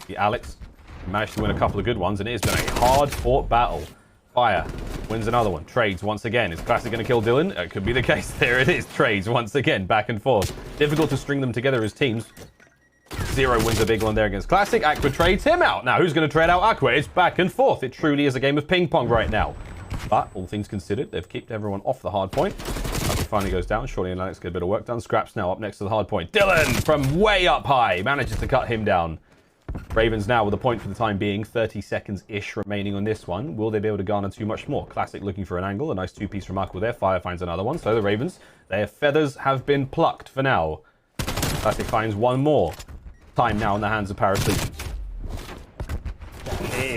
The Alex managed to win a couple of good ones, and it has been a hard-fought battle Fire wins another one. Trades once again. Is Classic going to kill Dylan? It could be the case. There it is. Trades once again. Back and forth. Difficult to string them together as teams. Zero wins a big one there against Classic. Aqua trades him out. Now, who's going to trade out Aqua? It's back and forth. It truly is a game of ping pong right now. But, all things considered, they've kept everyone off the hard point. Aqua finally goes down. Shorty and Lennox get a bit of work done. Scraps now up next to the hard point. Dylan from way up high manages to cut him down. Ravens now with a point for the time being. 30 seconds-ish remaining on this one. Will they be able to garner too much more? Classic looking for an angle. A nice two-piece from Aqua there. Fire finds another one. So the Ravens, their feathers have been plucked for now. Classic finds one more. Time now in the hands of Paris Legion.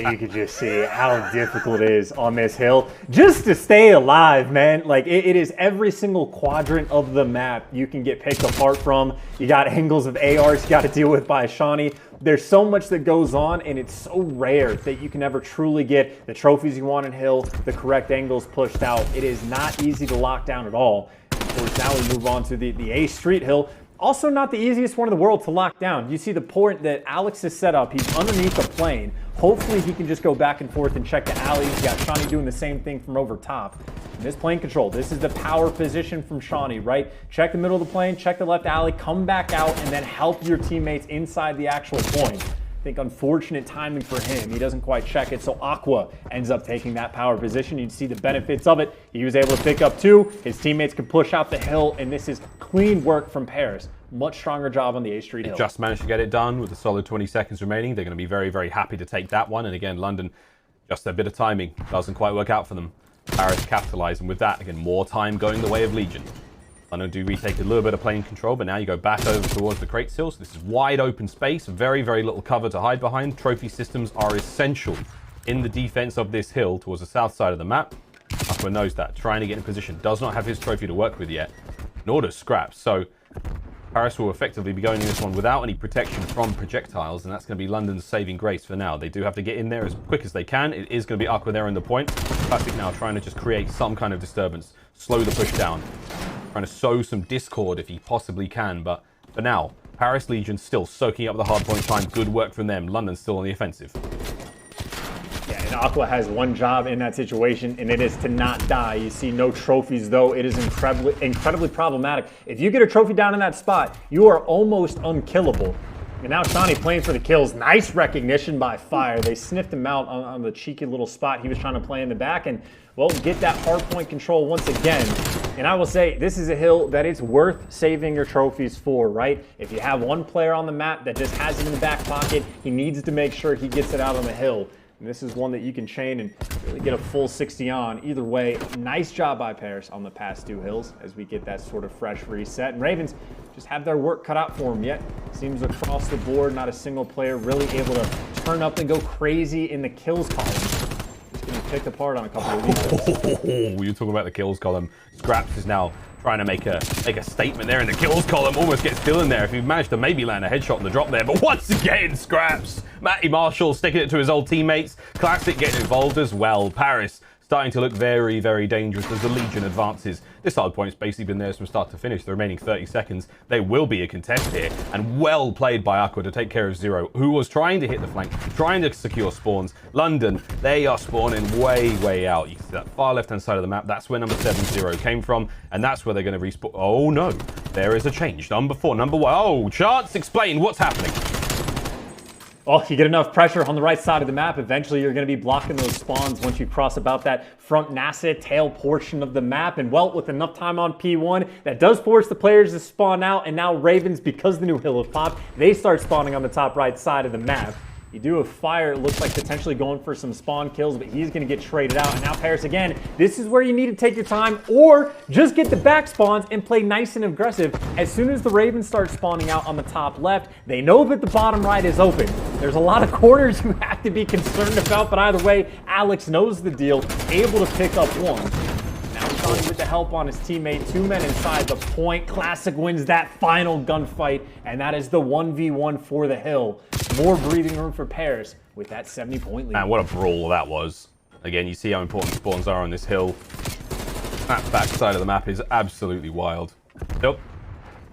You could just see how difficult it is on this hill just to stay alive, man. Like, it is every single quadrant of the map you can get picked apart from. You got angles of ARs you got to deal with by Shawnee. There's so much that goes on, and it's so rare that you can ever truly get the trophies you want in hill, the correct angles pushed out. It is not easy to lock down at all. Of course, now we move on to the A Street hill. Also not the easiest one in the world to lock down. You see the point that Alex has set up. He's underneath the plane. Hopefully he can just go back and forth and check the alley. He's got Shawnee doing the same thing from over top. And this plane control, this is the power position from Shawnee, right? Check the middle of the plane, check the left alley, come back out, and then help your teammates inside the actual point. I think unfortunate timing for him. He doesn't quite check it, so Aqua ends up taking that power position. You'd see the benefits of it. He was able to pick up two. His teammates can push out the hill, and this is clean work from Paris. Much stronger job on the A Street hill. Just managed to get it done with a solid 20 seconds remaining. They're going to be very, very happy to take that one. And again, London, just a bit of timing. Doesn't quite work out for them. Paris capitalizing with that. Again, more time going the way of Legion. London do retake a little bit of plane control, but now you go back over towards the crate hill. So this is wide open space. Very, very little cover to hide behind. Trophy systems are essential in the defense of this hill towards the south side of the map. Aqua knows that. Trying to get in position. Does not have his trophy to work with yet. Nor does Scraps. So Paris will effectively be going in this one without any protection from projectiles, and that's going to be London's saving grace for now. They do have to get in there as quick as they can. It is going to be Aqua there in the point. Classic now trying to just create some kind of disturbance. Slow the push down. Trying to sow some discord if he possibly can, but for now, Paris Legion still soaking up the hardpoint time. Good work from them. London's still on the offensive. Yeah, and Aqua has one job in that situation, and it is to not die. You see no trophies, though. It is incredibly problematic. If you get a trophy down in that spot, you are almost unkillable. And now Shawnee playing for the kills. Nice recognition by Fire. They sniffed him out on the cheeky little spot he was trying to play in the back, and, well, get that hard point control once again. And I will say, this is a hill that it's worth saving your trophies for, right? If you have one player on the map that just has it in the back pocket, he needs to make sure he gets it out on the hill. And this is one that you can chain and really get a full 60 on. Either way, nice job by Paris on the past two hills as we get that sort of fresh reset. And Ravens just have their work cut out for them yet. Seems across the board, not a single player really able to turn up and go crazy in the kills column. Just getting picked apart on a couple of these. You're talking about the kills column. Scraps is now trying to make a statement there in the kills column. Almost gets still in there if he managed to maybe land a headshot on the drop there. But once again, Scraps. Matty Marshall sticking it to his old teammates. Classic getting involved as well. Paris starting to look very, very dangerous as the Legion advances. This hard point's basically been theirs from start to finish. The remaining 30 seconds, they will be a contest here. And well played by Aqua to take care of Zero, who was trying to hit the flank, trying to secure spawns. London, they are spawning way, way out. You can see that far left-hand side of the map. That's where number 7-0 came from, and that's where they're going to respawn. Oh, no. There is a change. Number 4, number 1. Oh, Chance, explain what's happening. Well, you get enough pressure on the right side of the map, eventually you're going to be blocking those spawns once you cross about that front NASA tail portion of the map. And well, with enough time on P1, that does force the players to spawn out. And now Ravens, because the new hill have popped, they start spawning on the top right side of the map. You do have Fire, it looks like potentially going for some spawn kills, but he's going to get traded out. And now Paris again, this is where you need to take your time or just get the back spawns and play nice and aggressive. As soon as the Ravens start spawning out on the top left, they know that the bottom right is open. There's a lot of corners you have to be concerned about, but either way, Alex knows the deal, able to pick up one. Now Shawnee with the help on his teammate, 2 men inside the point. Classic wins that final gunfight, and that is the 1v1 for the hill. More breathing room for Paris with that 70-point lead. Man, what a brawl that was. Again, you see how important spawns are on this hill. That back side of the map is absolutely wild. Nope.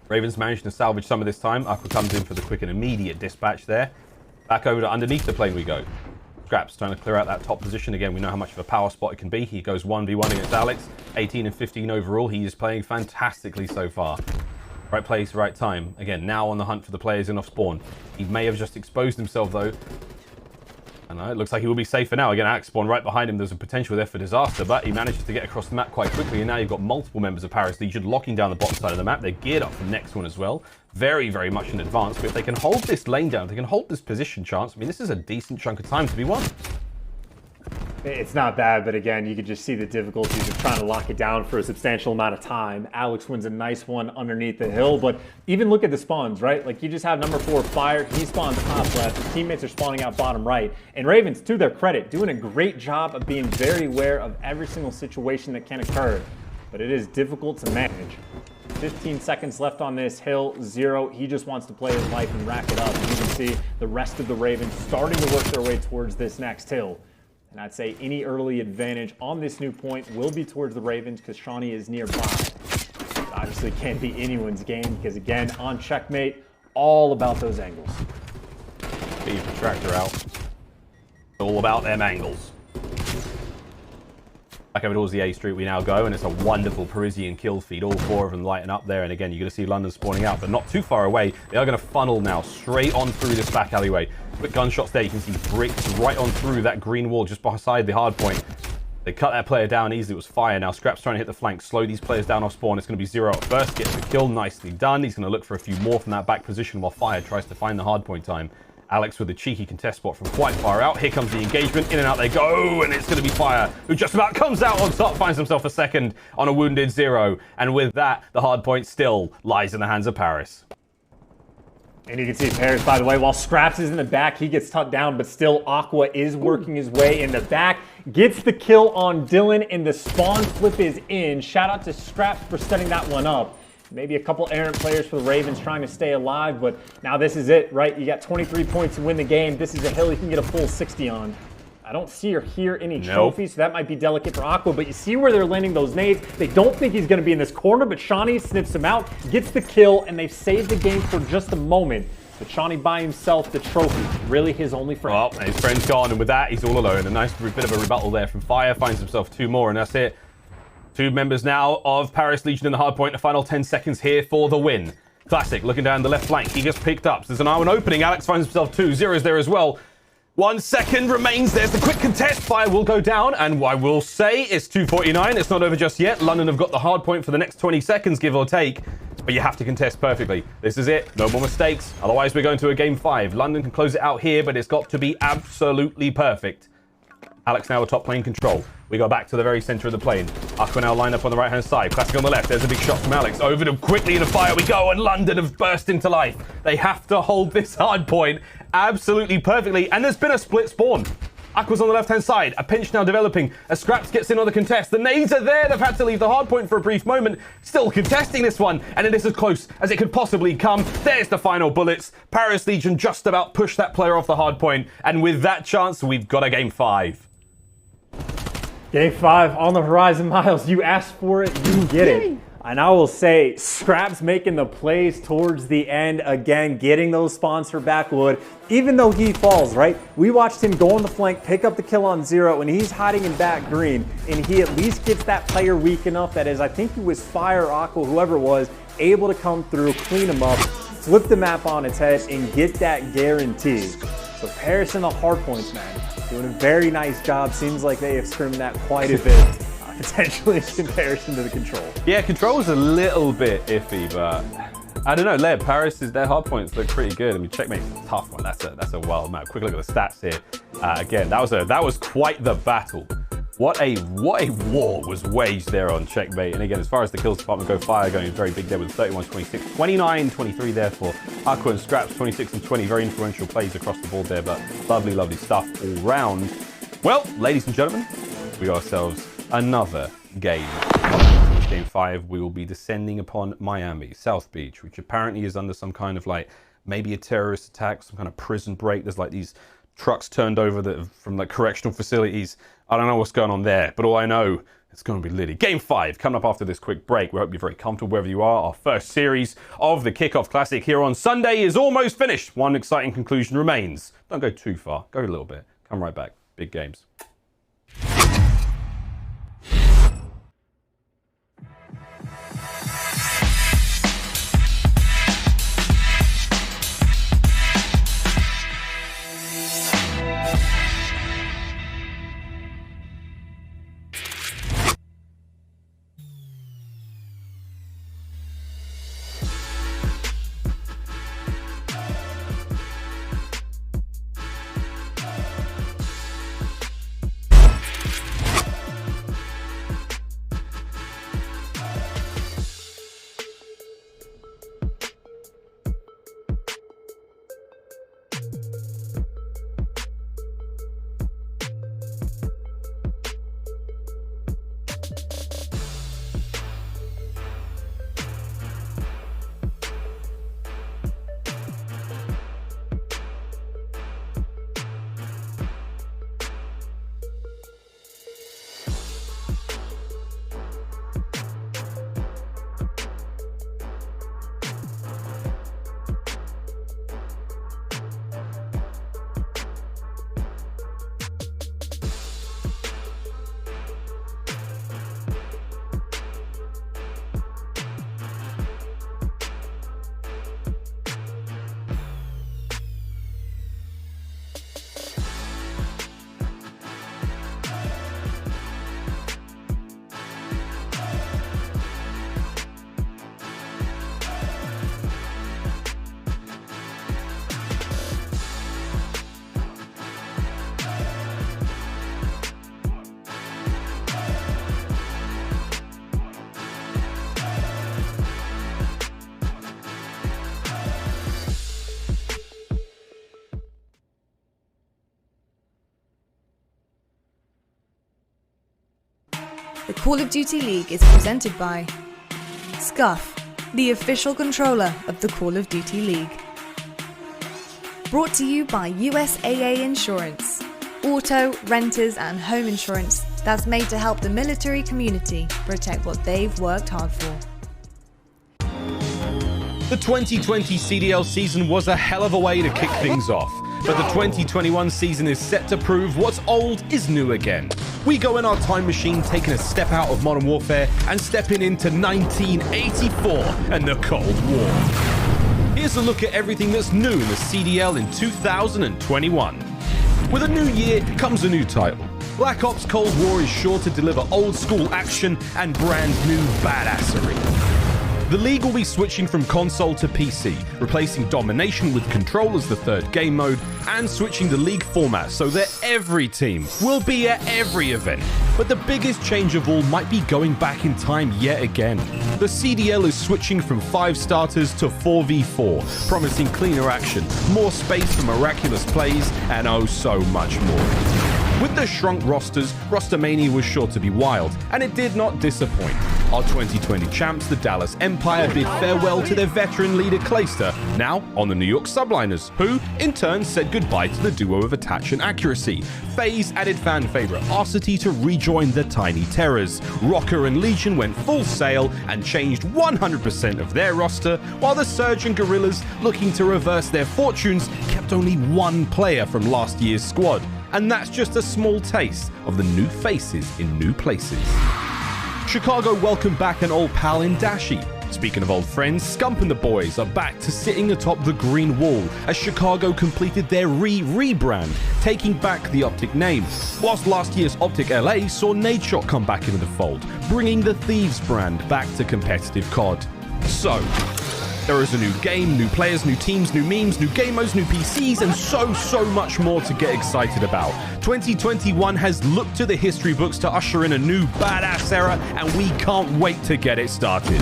Ravens managed to salvage some of this time. Aqua comes in for the quick and immediate dispatch there. Back over to underneath the plane we go. Scraps trying to clear out that top position. Again, we know how much of a power spot it can be. He goes 1v1 against Alex. 18 and 15 overall. He is playing fantastically so far. Right place, right time. Again, now on the hunt for the players in off spawn. He may have just exposed himself, though. I know, it looks like he will be safe for now. Again, Alex spawn right behind him. There's a potential there for disaster, but he manages to get across the map quite quickly, and now you've got multiple members of Paris Legion locking down the bottom side of the map. They're geared up for the next one as well. Very, very much in advance, but if they can hold this lane down, if they can hold this position chance, I mean, this is a decent chunk of time to be won. It's not bad, but again, you could just see the difficulties of trying to lock it down for a substantial amount of time. Alex wins a nice one underneath the hill, but even look at the spawns, right? Like, you just have number 4 Fire. He spawns top left. His teammates are spawning out bottom right. And Ravens, to their credit, doing a great job of being very aware of every single situation that can occur. But it is difficult to manage. 15 seconds left on this hill, 0. He just wants to play his life and rack it up. And you can see the rest of the Ravens starting to work their way towards this next hill. And I'd say any early advantage on this new point will be towards the Ravens because Shawnee is nearby. It obviously can't be anyone's game because, again, on checkmate, all about those angles. Leave the tractor out. All about them angles. Back over towards the A Street we now go, and it's a wonderful Parisian kill feed. All 4 of them lighting up there, and again, you're going to see London spawning out, but not too far away. They are going to funnel now straight on through this back alleyway. Quick gunshots there. You can see bricks right on through that green wall just beside the hard point. They cut that player down easily. It was Fire. Now Scraps trying to hit the flank. Slow these players down off spawn. It's going to be 0 at first. Gets the kill. Nicely done. He's going to look for a few more from that back position while Fire tries to find the hard point time. Alex with a cheeky contest spot from quite far out. Here comes the engagement. In and out they go. And it's going to be Fire, who just about comes out on top. Finds himself a second on a wounded 0. And with that, the hard point still lies in the hands of Paris. And you can see Paris, by the way, while Scraps is in the back, he gets tucked down, but still Aqua is working his way in the back. Gets the kill on Dylan, and the spawn flip is in. Shout out to Scraps for setting that one up. Maybe a couple errant players for the Ravens trying to stay alive, but now this is it, right? You got 23 points to win the game. This is a hill you can get a full 60 on. I don't see or hear any trophies, so that might be delicate for Aqua, but you see where they're landing those nades. They don't think he's going to be in this corner, but Shawnee sniffs him out, gets the kill, and they've saved the game for just a moment. But Shawnee by himself, the trophy, really his only friend. Well, his friend's gone, and with that, he's all alone. A nice bit of a rebuttal there from Fire. Finds himself 2 more, and that's it. 2 members now of Paris Legion in the hard point. The final 10 seconds here for the win. Classic looking down the left flank. He gets picked up. There's an R1 opening. Alex finds himself 2. 0's there as well. 1 second remains. There's the quick contest. Fire will go down, and I will say it's 2:49. It's not over just yet. London have got the hard point for the next 20 seconds, give or take. But you have to contest perfectly. This is it. No more mistakes. Otherwise, we're going to a game 5. London can close it out here, but it's got to be absolutely perfect. Alex now atop plane control. We go back to the very center of the plane. Aqua now lined up on the right-hand side. Classic on the left. There's a big shot from Alex. Over to quickly into Fire we go, and London have burst into life. They have to hold this hard point absolutely perfectly, and there's been a split spawn. Aqua's on the left-hand side. A pinch now developing. As Scraps gets in on the contest. The nades are there. They've had to leave the hard point for a brief moment. Still contesting this one, and it is as close as it could possibly come. There's the final bullets. Paris Legion just about pushed that player off the hard point, and with that chance, we've got a game 5. Game 5 on the horizon, Miles. You asked for it, you get it. And I will say, Scraps making the plays towards the end, again, getting those spawns for Backwood, even though he falls, right? We watched him go on the flank, pick up the kill on 0, and he's hiding in back green, and he at least gets that player weak enough that is, I think it was Fire, Aqua, whoever it was, able to come through, clean him up, flip the map on its head, and get that guarantee. So Paris in the hard points, man, doing a very nice job. Seems like they have scrimmed that quite a bit. Potentially in comparison to the control. Yeah, control's a little bit iffy, but I don't know. Led Paris is their hard points look pretty good. I mean, checkmate's a tough one. That's a wild map. Quick look at the stats here. Again, that was quite the battle. What a war was waged there on checkmate. And again, as far as the kills department go, Fire going very big there with 31-26, 29-23 there for Aqua and Scraps, 26 and 20. Very influential plays across the board there, but lovely, lovely stuff all round. Well, ladies and gentlemen, we got ourselves another game. Game 5, we will be descending upon Miami, South Beach, which apparently is under some kind of like, maybe a terrorist attack, some kind of prison break. There's like these trucks turned over from like correctional facilities. I don't know what's going on there, but all I know, it's going to be litty. Game 5 coming up after this quick break. We hope you're very comfortable wherever you are. Our first series of the Kickoff Classic here on Sunday is almost finished. One exciting conclusion remains. Don't go too far. Go a little bit. Come right back. Big games. The Call of Duty League is presented by Scuff, the official controller of the Call of Duty League. Brought to you by USAA Insurance, auto, renters and home insurance that's made to help the military community protect what they've worked hard for. The 2020 CDL season was a hell of a way to kick things off, but the 2021 season is set to prove what's old is new again. We go in our time machine, taking a step out of Modern Warfare and stepping into 1984 and the Cold War. Here's a look at everything that's new in the CDL in 2021. With a new year comes a new title. Black Ops Cold War is sure to deliver old school action and brand new badassery. The League will be switching from console to PC, replacing domination with control as the third game mode, and switching the League format so that every team will be at every event. But the biggest change of all might be going back in time yet again. The CDL is switching from 5 starters to 4v4, promising cleaner action, more space for miraculous plays, and oh so much more. With the shrunk rosters, roster mania was sure to be wild, and it did not disappoint. Our 2020 champs, the Dallas Empire, bid farewell to their veteran leader Clayster, now on the New York Subliners, who, in turn, said goodbye to the duo of attach and accuracy. FaZe added fan favorite Arcitys to rejoin the Tiny Terrors. Røkkr and Legion went full sail and changed 100% of their roster, while the Surge and Guerrillas, looking to reverse their fortunes, kept only one player from last year's squad. And that's just a small taste of the new faces in new places. Chicago welcomed back an old pal in Dashy. Speaking of old friends, Scump and the boys are back to sitting atop the green wall as Chicago completed their rebrand, taking back the OpTic name, whilst last year's OpTic saw Nadeshot come back into the fold, bringing the Thieves brand back to competitive COD. So, there is a new game, new players, new teams, new memes, new game modes, new PCs, and so much more to get excited about. 2021 has looked to the history books to usher in a new badass era, and we can't wait to get it started.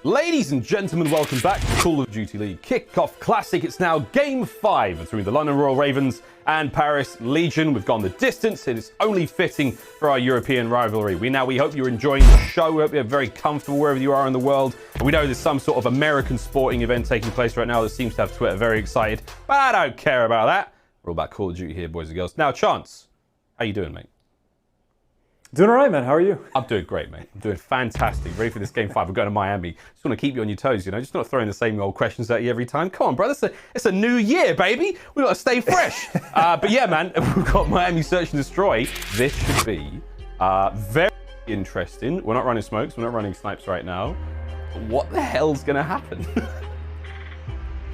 Ladies and gentlemen, welcome back to Call of Duty League Kickoff Classic. It's now Game 5 between the London Royal Ravens and Paris Legion. We've gone the distance. It is only fitting for our European rivalry. We hope you're enjoying the show. We hope you're very comfortable wherever you are in the world. We know there's some sort of American sporting event taking place right now that seems to have Twitter very excited, but I don't care about that. We're all about Call of Duty here, boys and girls. Now, Chance, how you doing, mate? Doing all right, man. How are you? I'm doing great, mate. I'm doing fantastic. Ready for this game 5. We're going to Miami. Just want to keep you on your toes, you know? Just not throwing the same old questions at you every time. Come on, brother. It's a new year, baby. We've got to stay fresh. But yeah, man, we've got Miami Search and Destroy. This should be very interesting. We're not running smokes. We're not running snipes right now. What the hell's going to happen?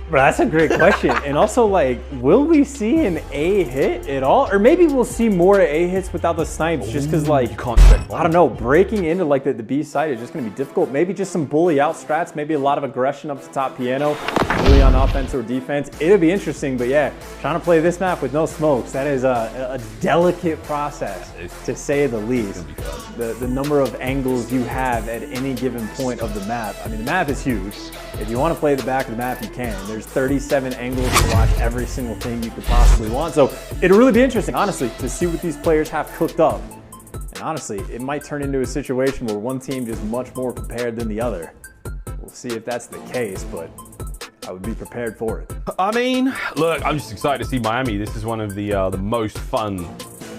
Bro, that's a great question. And also, like, will we see an A hit at all? Or maybe we'll see more A hits without the snipes just because, like, you can't check I don't know, breaking into, like, the B side is just going to be difficult. Maybe just some bully out strats, maybe a lot of aggression up to top piano, really on offense or defense. It'll be interesting, but yeah, trying to play this map with no smokes, that is a delicate process, to say the least. The number of angles you have at any given point of the map. I mean, the map is huge. If you want to play the back of the map, you can. There's 37 angles to watch every single thing you could possibly want. So it'll really be interesting, honestly, to see what these players have cooked up. And honestly, it might turn into a situation where one team is much more prepared than the other. We'll see if that's the case, but I would be prepared for it. I mean, look, I'm just excited to see Miami. This is one of the most fun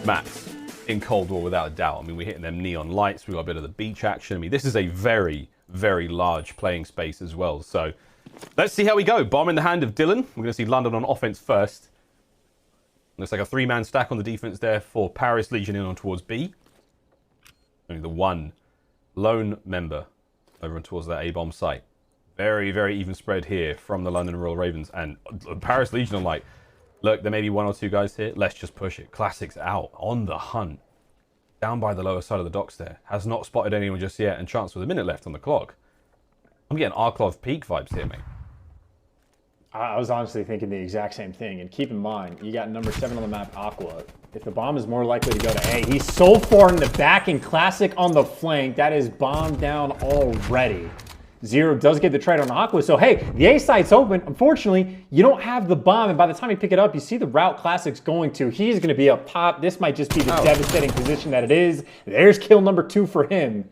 maps in Cold War, without a doubt. I mean, we're hitting them neon lights. We've got a bit of the beach action. I mean, this is a very, very large playing space as well. So let's see how we go. Bomb in the hand of Dylan. We're going to see London on offense first. Looks like a 3-man stack on the defense there for Paris Legion in on towards B. Only the one lone member over on towards that A-bomb site. Very, very even spread here from the London Royal Ravens. And Paris Legion are like, look, there may be 1 or 2 guys here. Let's just push it. Classic's out on the hunt. Down by the lower side of the docks there. Has not spotted anyone just yet. And chance with a minute left on the clock. I'm getting Arclov peak vibes here, mate. I was honestly thinking the exact same thing. And keep in mind, you got number 7 on the map, Aqua. If the bomb is more likely to go to A, he's so far in the back and Classic on the flank. That is bomb down already. Zero does get the trade on Aqua, so hey, the A site's open. Unfortunately, you don't have the bomb, and by the time you pick it up, you see the route Classic's going to. He's going to be up top. This might just be the devastating position that it is. There's kill number 2 for him.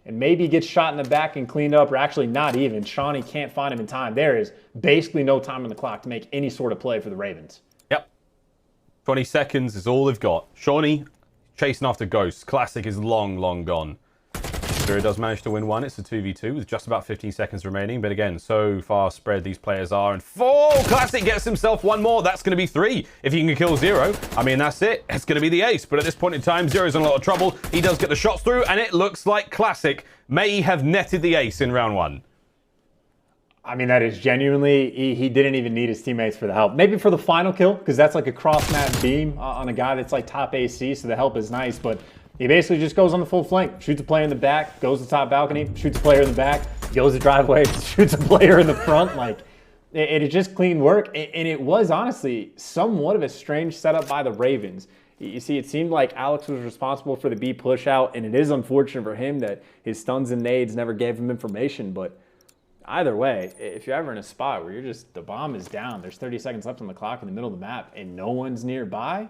And maybe he gets shot in the back and cleaned up, or actually not even. Shawnee can't find him in time. There is basically no time on the clock to make any sort of play for the Ravens. Yep. 20 seconds is all they've got. Shawnee chasing after Ghosts. Classic is long, long gone. Zero does manage to win one. It's a 2v2 with just about 15 seconds remaining. But again, so far spread these players are. And 4! Classic gets himself 1 more. That's going to be 3. If he can kill Zero, I mean, that's it. It's going to be the ace. But at this point in time, Zero's in a lot of trouble. He does get the shots through. And it looks like Classic may have netted the ace in round 1. I mean, that is genuinely, he didn't even need his teammates for the help. Maybe for the final kill, because that's like a cross-map beam on a guy that's like top AC, so the help is nice. But he basically just goes on the full flank, shoots a player in the back, goes to the top balcony, shoots a player in the back, goes to driveway, shoots a player in the front. Like, it is just clean work. And it was honestly somewhat of a strange setup by the Ravens. You see, it seemed like Alex was responsible for the B push out, and it is unfortunate for him that his stuns and nades never gave him information. But either way, if you're ever in a spot where the bomb is down, there's 30 seconds left on the clock in the middle of the map, and no one's nearby,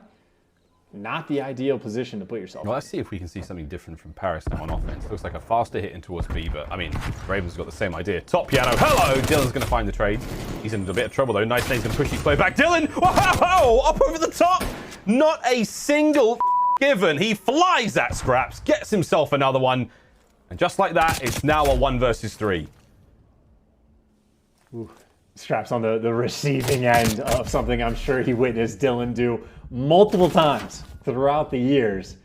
not the ideal position to put yourself in. Well, let's see if we can see something different from Paris now on offense. Looks like a faster hit in towards B, but I mean, Ravens got the same idea. Top piano. Hello! Dylan's going to find the trade. He's in a bit of trouble though. Nice name's going to push his play back. Dylan! Whoa! Up over the top! Not a single given. He flies at Scraps, gets himself another one. And just like that, it's now a 1 versus 3. Ooh. Scraps on the receiving end of something I'm sure he witnessed Dylan do multiple times throughout the years.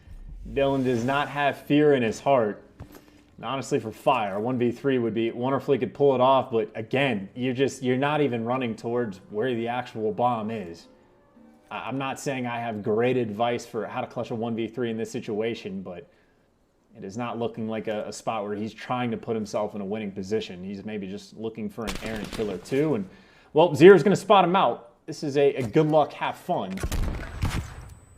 Dylan does not have fear in his heart. And honestly, for fire, 1v3 would be wonderful if he could pull it off, but again, you're not even running towards where the actual bomb is. I'm not saying I have great advice for how to clutch a 1v3 in this situation, but it is not looking like a spot where he's trying to put himself in a winning position. He's maybe just looking for an errant killer too. And, well, Zero's going to spot him out. This is a good luck, have fun.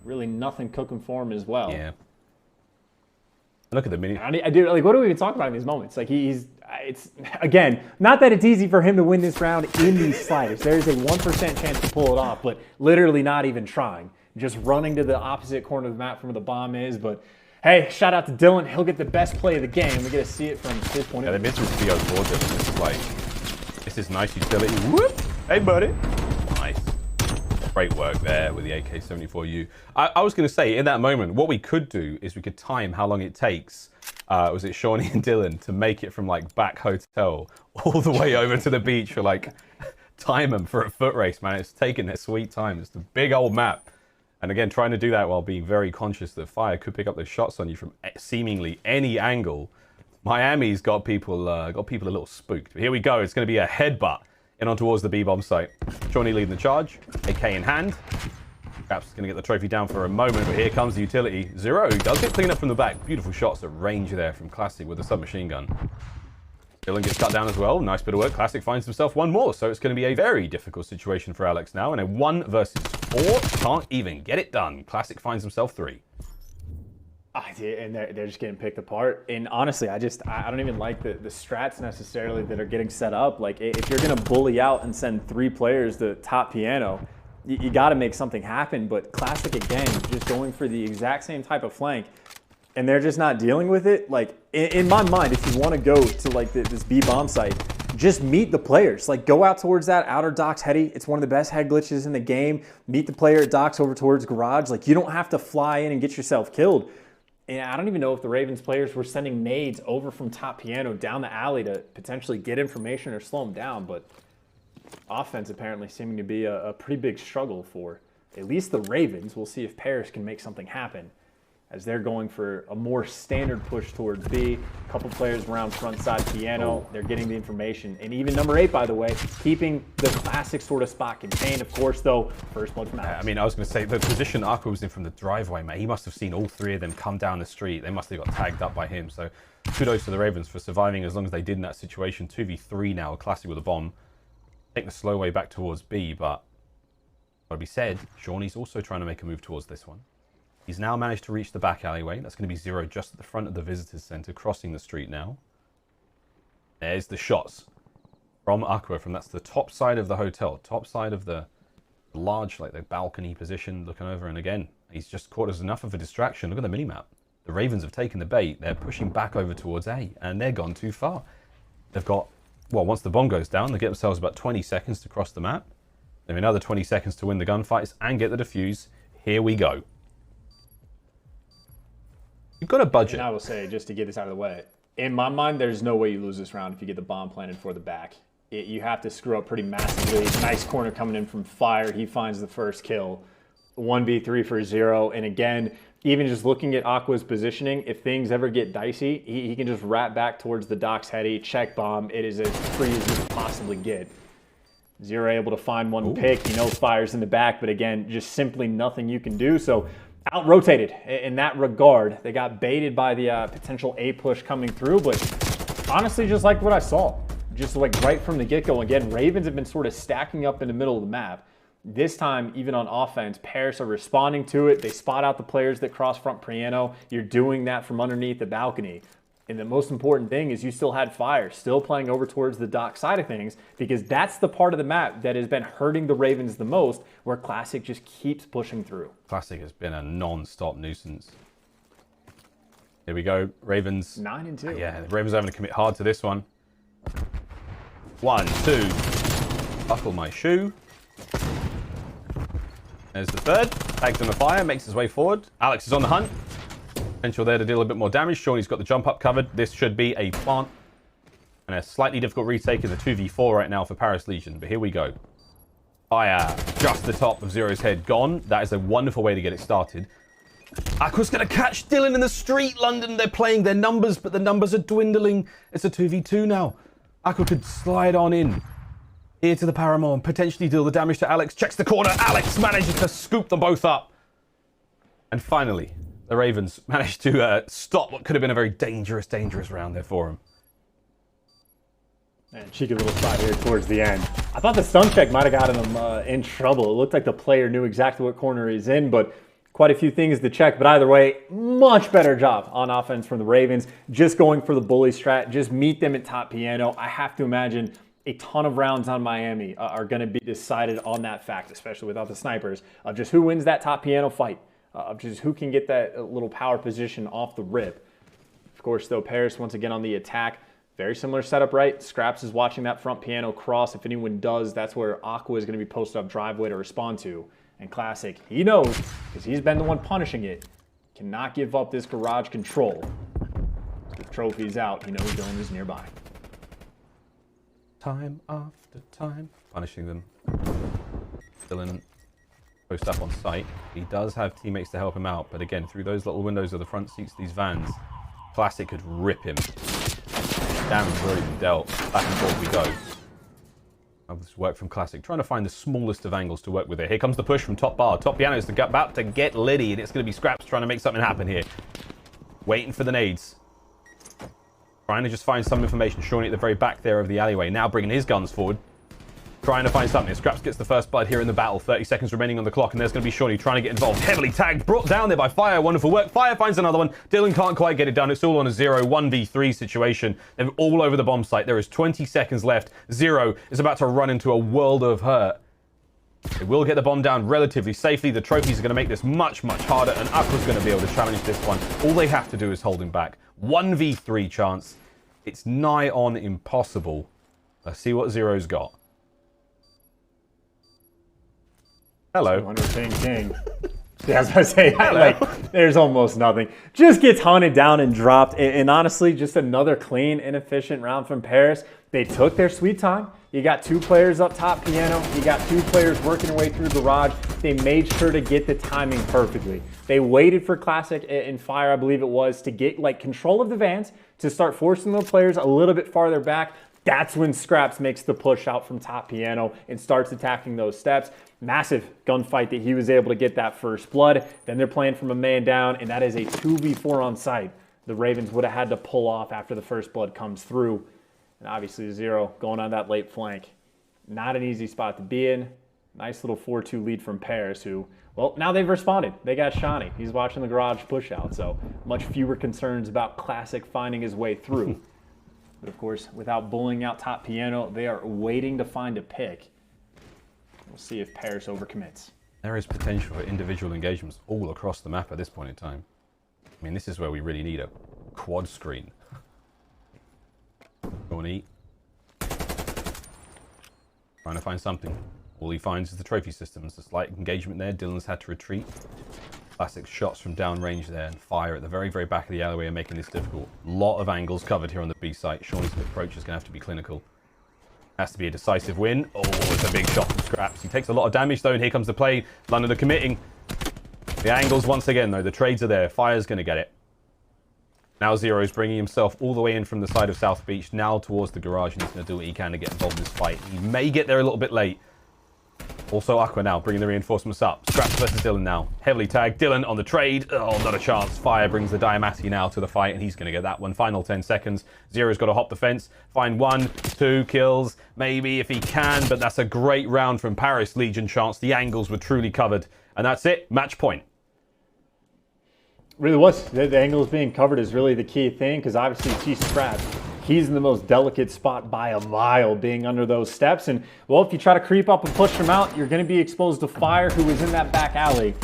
Really nothing cooking for him as well. Yeah. Look at the mini. I do, like, what do we even talk about in these moments? Like, it's, again, not that it's easy for him to win this round in these sliders. There's a 1% chance to pull it off, but literally not even trying. Just running to the opposite corner of the map from where the bomb is, but hey, shout out to Dylan. He'll get the best play of the game. We get to see it from his point of view. Yeah, the missiles go for Dylan. This is nice utility. Whoop! Hey, buddy. Nice. Great work there with the AK-74U. I was going to say, in that moment, what we could do is we could time how long it takes, was it Shawnee and Dylan, to make it from like back hotel all the way over to the beach for like time them for a foot race, man. It's taking their sweet time. It's a big old map. And again, trying to do that while being very conscious that fire could pick up those shots on you from seemingly any angle. Miami's got people a little spooked. But here we go. It's going to be a headbutt in on towards the B-bomb site. Shawnee leading the charge, AK in hand. Perhaps going to get the trophy down for a moment, but here comes the utility. Zero does get cleaned up from the back. Beautiful shots at range there from Classic with the submachine gun. Dylan gets cut down as well. Nice bit of work. Classic finds himself one more, so it's going to be a very difficult situation for Alex now. And a 1 versus 4, can't even get it done. Classic finds himself 3. And they're just getting picked apart. And honestly, I don't even like the strats necessarily that are getting set up. Like, if you're going to bully out and send 3 players to top piano, you got to make something happen. But Classic, again, just going for the exact same type of flank, and they're just not dealing with it. Like, in my mind, if you want to go to like this B-bomb site, just meet the players. Like, go out towards that outer docks heady. It's one of the best head glitches in the game. Meet the player at docks over towards garage. Like, you don't have to fly in and get yourself killed. And I don't even know if the Ravens players were sending nades over from top piano down the alley to potentially get information or slow them down, but offense apparently seeming to be a pretty big struggle for at least the Ravens. We'll see if Paris can make something happen as they're going for a more standard push towards B. A couple players around front side piano. They're getting the information. And even number 8, by the way, keeping the Classic sort of spot contained. Of course, though, first blood from Alex. I mean, I was going to say, the position Arcitys was in from the driveway, man, he must have seen all 3 of them come down the street. They must have got tagged up by him. So kudos to the Ravens for surviving as long as they did in that situation. 2v3 now, Classic with a bomb. Take the slow way back towards B, but what be said, Shawnee's also trying to make a move towards this one. He's now managed to reach the back alleyway. That's going to be Zero just at the front of the visitors center, crossing the street now. There's the shots from Aqua, from that's the top side of the hotel, top side of the large, like the balcony position, looking over. And again, he's just caught as enough of a distraction. Look at the minimap. The Ravens have taken the bait. They're pushing back over towards A, and they're gone too far. They've got, well, once the bomb goes down, they get themselves about 20 seconds to cross the map. They have another 20 seconds to win the gunfights and get the defuse. Here we go. You've got a budget. And I will say, just to get this out of the way, in my mind, there's no way you lose this round if you get the bomb planted for the back. You have to screw up pretty massively. Nice corner coming in from Fire. He finds the first kill. 1v3 for Zero. And again, even just looking at Aqua's positioning, if things ever get dicey, he can just wrap back towards the docks heady, check bomb. It is as free as you can possibly get. Zero able to find one pick. He knows Fire's in the back, but again, just simply nothing you can do. So out-rotated in that regard. They got baited by the potential A push coming through, but honestly, just like what I saw. Just like right from the get-go. Again, Ravens have been sort of stacking up in the middle of the map. This time, even on offense, Paris are responding to it. They spot out the players that cross front piano. You're doing that from underneath the balcony. And the most important thing is you still had Fire, still playing over towards the dock side of things, because that's the part of the map that has been hurting the Ravens the most, where Classic just keeps pushing through. Classic has been a non-stop nuisance. Here we go, Ravens. 9-2. Yeah, the Ravens are having to commit hard to this one. 1, 2. Buckle my shoe. There's the third. Tags on the fire, makes his way forward. Alex is on the hunt. Potential there to deal a bit more damage. Shawnee's got the jump up covered. This should be a plant. And a slightly difficult retake is a 2v4 right now for Paris Legion. But here we go. Fire just the top of Zero's head gone. That is a wonderful way to get it started. Aqua's going to catch Dylan in the street. London, they're playing their numbers, but the numbers are dwindling. It's a 2v2 now. Aqua could slide on in here to the Paramore and potentially deal the damage to Alex. Checks the corner. Alex manages to scoop them both up. And finally, the Ravens managed to stop what could have been a very dangerous round there for him. And cheeky little spot here towards the end. I thought the stun check might have gotten him in trouble. It looked like the player knew exactly what corner he's in, but quite a few things to check. But either way, much better job on offense from the Ravens. Just going for the bully strat. Just meet them at top piano. I have to imagine a ton of rounds on Miami are going to be decided on that fact, especially without the snipers, of just who wins that top piano fight. Of just who can get that little power position off the rip. Of course, though, Paris once again on the attack. Very similar setup, right? Scraps is watching that front piano cross. If anyone does, that's where Aqua is going to be posted up driveway to respond to. And Classic, he knows, because he's been the one punishing it, cannot give up this garage control. With trophies out, he knows Dylan is nearby. Time after time. Punishing them. Dylan post up on site. He does have teammates to help him out, but again, through those little windows of the front seats of these vans, Classic could rip him. Damage already been dealt. Back and forth we go. How this work from Classic, trying to find the smallest of angles to work with it. Here comes the push from top bar. Top piano is about to get litty, and it's going to be Scraps trying to make something happen here. Waiting for the nades. Trying to just find some information. Shawnee at the very back there of the alleyway. Now bringing his guns forward. Trying to find something. Scraps gets the first blood here in the battle. 30 seconds remaining on the clock, and there's going to be Shawnee trying to get involved. Heavily tagged, brought down there by Fire. Wonderful work. Fire finds another one. Dylan can't quite get it done. It's all on a 1v3 situation. They're all over the bomb site. There is 20 seconds left. Zero is about to run into a world of hurt. They will get the bomb down relatively safely. The trophies are going to make this much, much harder, and Aqua's going to be able to challenge this one. All they have to do is hold him back. 1v3 chance. It's nigh on impossible. Let's see what Zero's got. Hello. King. Yeah, I was about to say, like, there's almost nothing. Just gets hunted down and dropped. And honestly, just another clean, inefficient round from Paris. They took their sweet time. You got two players up top piano. You got two players working their way through garage. They made sure to get the timing perfectly. They waited for Classic and Fire, I believe it was, to get like control of the vans, to start forcing the players a little bit farther back. That's when Scraps makes the push out from top piano and starts attacking those steps. Massive gunfight that he was able to get that first blood. Then they're playing from a man down, and that is a 2v4 on site. The Ravens would have had to pull off after the first blood comes through. And obviously Zero going on that late flank. Not an easy spot to be in. Nice little 4-2 lead from Paris, who, well, now they've responded. They got Shawnee. He's watching the garage push out, so much fewer concerns about Classic finding his way through. But of course, without bullying out top piano, they are waiting to find a pick. We'll see if Paris overcommits. There is potential for individual engagements all across the map at this point in time. I mean, this is where we really need a quad screen. Loony. Trying to find something. All he finds is the trophy systems. A slight engagement there. Dylan's had to retreat. Classic shots from downrange there, and Fire at the very, very back of the alleyway are making this difficult. A lot of angles covered here on the B site. Shawnee's approach is going to have to be clinical. Has to be a decisive win. Oh, it's a big shot from Scraps. He takes a lot of damage though, and here comes the play. London are committing. The angles once again though. The trades are there. Fire's going to get it. Now Zero's bringing himself all the way in from the side of South Beach, now towards the garage, and he's going to do what he can to get involved in this fight. He may get there a little bit late. Also Aqua now, bringing the reinforcements up. Scraps versus Dylan now. Heavily tagged. Dylan on the trade. Oh, not a chance. Fire brings the Diamondcon now to the fight, and he's going to get that one. Final 10 seconds. Zero's got to hop the fence. Find 1, 2 kills, maybe if he can, but that's a great round from Paris Legion chance. The angles were truly covered. And that's it. Match point. Really was. The angles being covered is really the key thing, because obviously he's Scraps. He's in the most delicate spot by a mile, being under those steps. And, well, if you try to creep up and push him out, you're going to be exposed to Fire, who is in that back alley.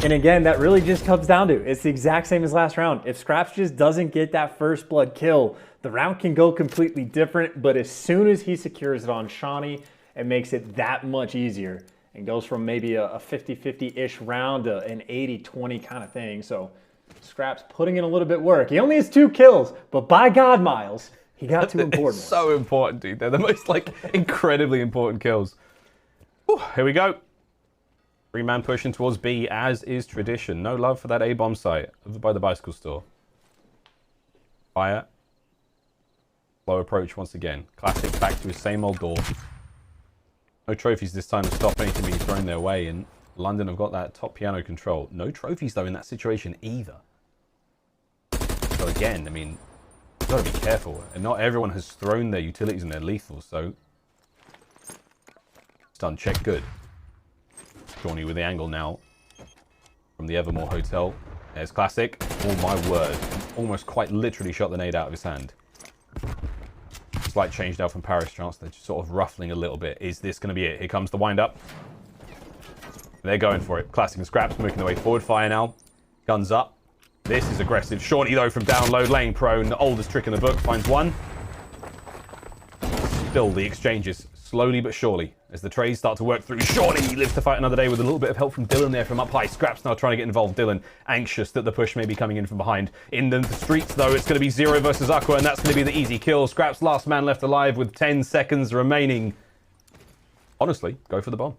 And again, that really just comes down to, it's the exact same as last round. If Scraps just doesn't get that first blood kill, the round can go completely different. But as soon as he secures it on Shawnee, it makes it that much easier. And goes from maybe a 50-50-ish round to an 80-20 kind of thing. So Scraps putting in a little bit of work. He only has 2 kills, but by God, Miles, he got 2 important ones. So important, dude. They're the most, like, incredibly important kills. Whew, here we go. 3-man pushing towards B, as is tradition. No love for that A-bomb site over by the bicycle store. Fire. Low approach once again. Classic back to his same old door. No trophies this time to stop anything being thrown their way, and London have got that top piano control. No trophies, though, in that situation either. So again, I mean, you've got to be careful. And not everyone has thrown their utilities and their lethals, so stun check good. Shawnee with the angle now from the Evermore Hotel. There's Classic. Oh my word. Almost quite literally shot the nade out of his hand. Slight change now from Paris chance. They're just sort of ruffling a little bit. Is this going to be it? Here comes the wind-up. They're going for it. Classic and Scraps making their way forward. Fire now. Guns up. This is aggressive. Shawnee, though, from download, laying prone. The oldest trick in the book. Finds one. Still the exchanges. Slowly but surely. as the trades start to work through. Shawnee lives to fight another day with a little bit of help from Dylan there from up high. Scraps now trying to get involved. Dylan anxious that the push may be coming in from behind. In the streets, though, it's going to be Zero versus Aqua, and that's going to be the easy kill. Scraps last man left alive with 10 seconds remaining. Honestly, go for the bomb.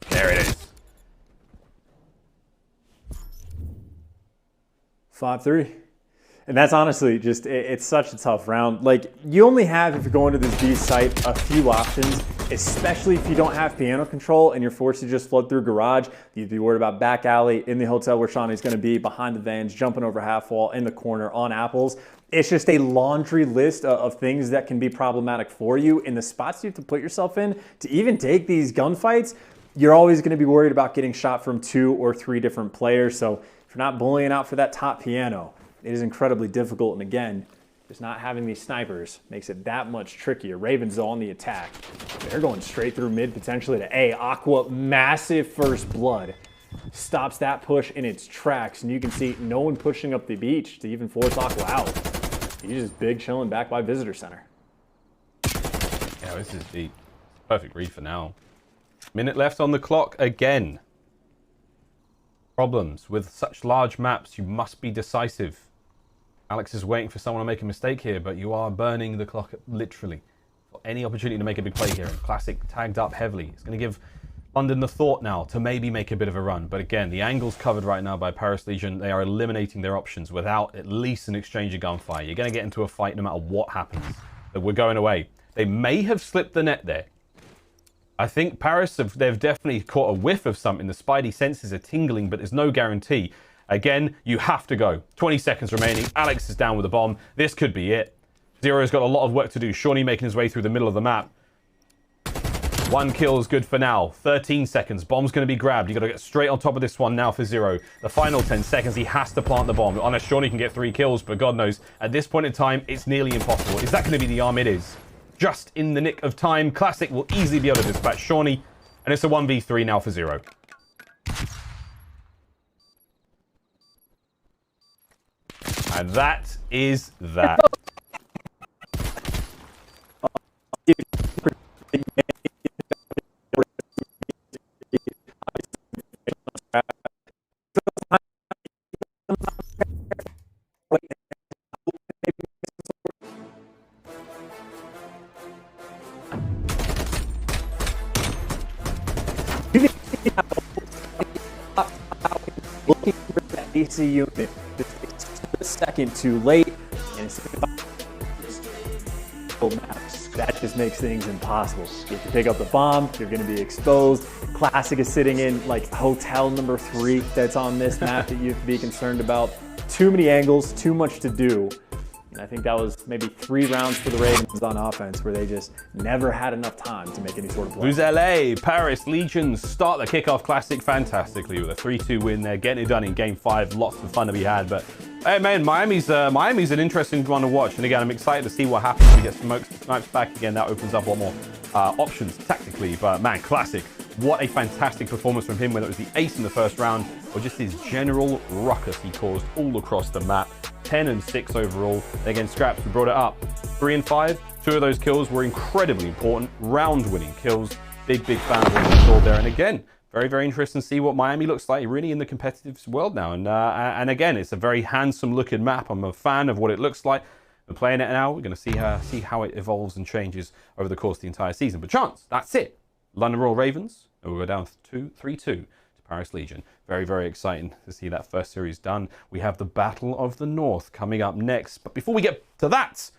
There it is. 5-3. And that's honestly just, it's such a tough round. Like, you only have, if you're going to this B site, a few options, especially if you don't have piano control and you're forced to just flood through garage. You'd be worried about back alley, in the hotel where Shawnee's going to be, behind the vans, jumping over half wall, in the corner, on apples. It's just a laundry list of things that can be problematic for you. In the spots you have to put yourself in to even take these gunfights, you're always going to be worried about getting shot from 2 or 3 different players. So if you're not bullying out for that top piano, it is incredibly difficult. And again, just not having these snipers makes it that much trickier. Ravens on the attack. They're going straight through mid, potentially to A. Aqua, massive first blood. Stops that push in its tracks. And you can see no one pushing up the beach to even force Aqua out. He's just big chilling back by Visitor Center. Yeah, this is the perfect read for now. Minute left on the clock again. Problems with such large maps, you must be decisive. Alex is waiting for someone to make a mistake here, but you are burning the clock literally for any opportunity to make a big play here. And Classic tagged up heavily. It's going to give London the thought now to maybe make a bit of a run. But again, the angle's covered right now by Paris Legion. They are eliminating their options without at least an exchange of gunfire. You're going to get into a fight no matter what happens. That we're going away. They may have slipped the net there. I think Paris, they've definitely caught a whiff of something. The spidey senses are tingling, but there's no guarantee. Again, you have to go. 20 seconds remaining. Alex is down with a bomb. This could be it. Zero's got a lot of work to do. Shawnee making his way through the middle of the map. 1 kill is good for now. 13 seconds. Bomb's going to be grabbed. You've got to get straight on top of this one now for Zero. The final 10 seconds, he has to plant the bomb. Unless Shawnee can get 3 kills, but God knows, at this point in time, it's nearly impossible. Is that going to be the arm? It is. Just in the nick of time, Classic will easily be able to dispatch Shawnee, and it's a 1v3 now for Zero. And that is that. Looking for that AC unit. A second too late, and it's that just makes things impossible. You have to pick up the bomb, you're going to be exposed. Classic is sitting in like hotel number 3 that's on this map that you have to be concerned about. Too many angles, too much to do. And I think that was maybe 3 rounds for the Ravens on offense where they just never had enough time to make any sort of play. Who's LA? Paris Legions start the Kickoff Classic fantastically with a 3-2 win there, getting it done in Game 5. Lots of fun to be had, but hey man, Miami's an interesting one to watch. And again, I'm excited to see what happens. We get snipes back again. That opens up a lot more options tactically. But man, Classic, what a fantastic performance from him, whether it was the ace in the first round or just his general ruckus he caused all across the map. 10 and 6 overall. Again, Scraps, we brought it up. 3 and 5. 2 of those kills were incredibly important. Round-winning kills. Big fan of what we saw there. And again, very interesting to see what Miami looks like really in the competitive world now. And again, it's a very handsome-looking map. I'm a fan of what it looks like. We're playing it now. We're going to see how it evolves and changes over the course of the entire season. But chance, that's it. London Royal Ravens, and we'll go down 3-2 to Paris Legion. Very exciting to see that first series done. We have the Battle of the North coming up next. But before we get to that,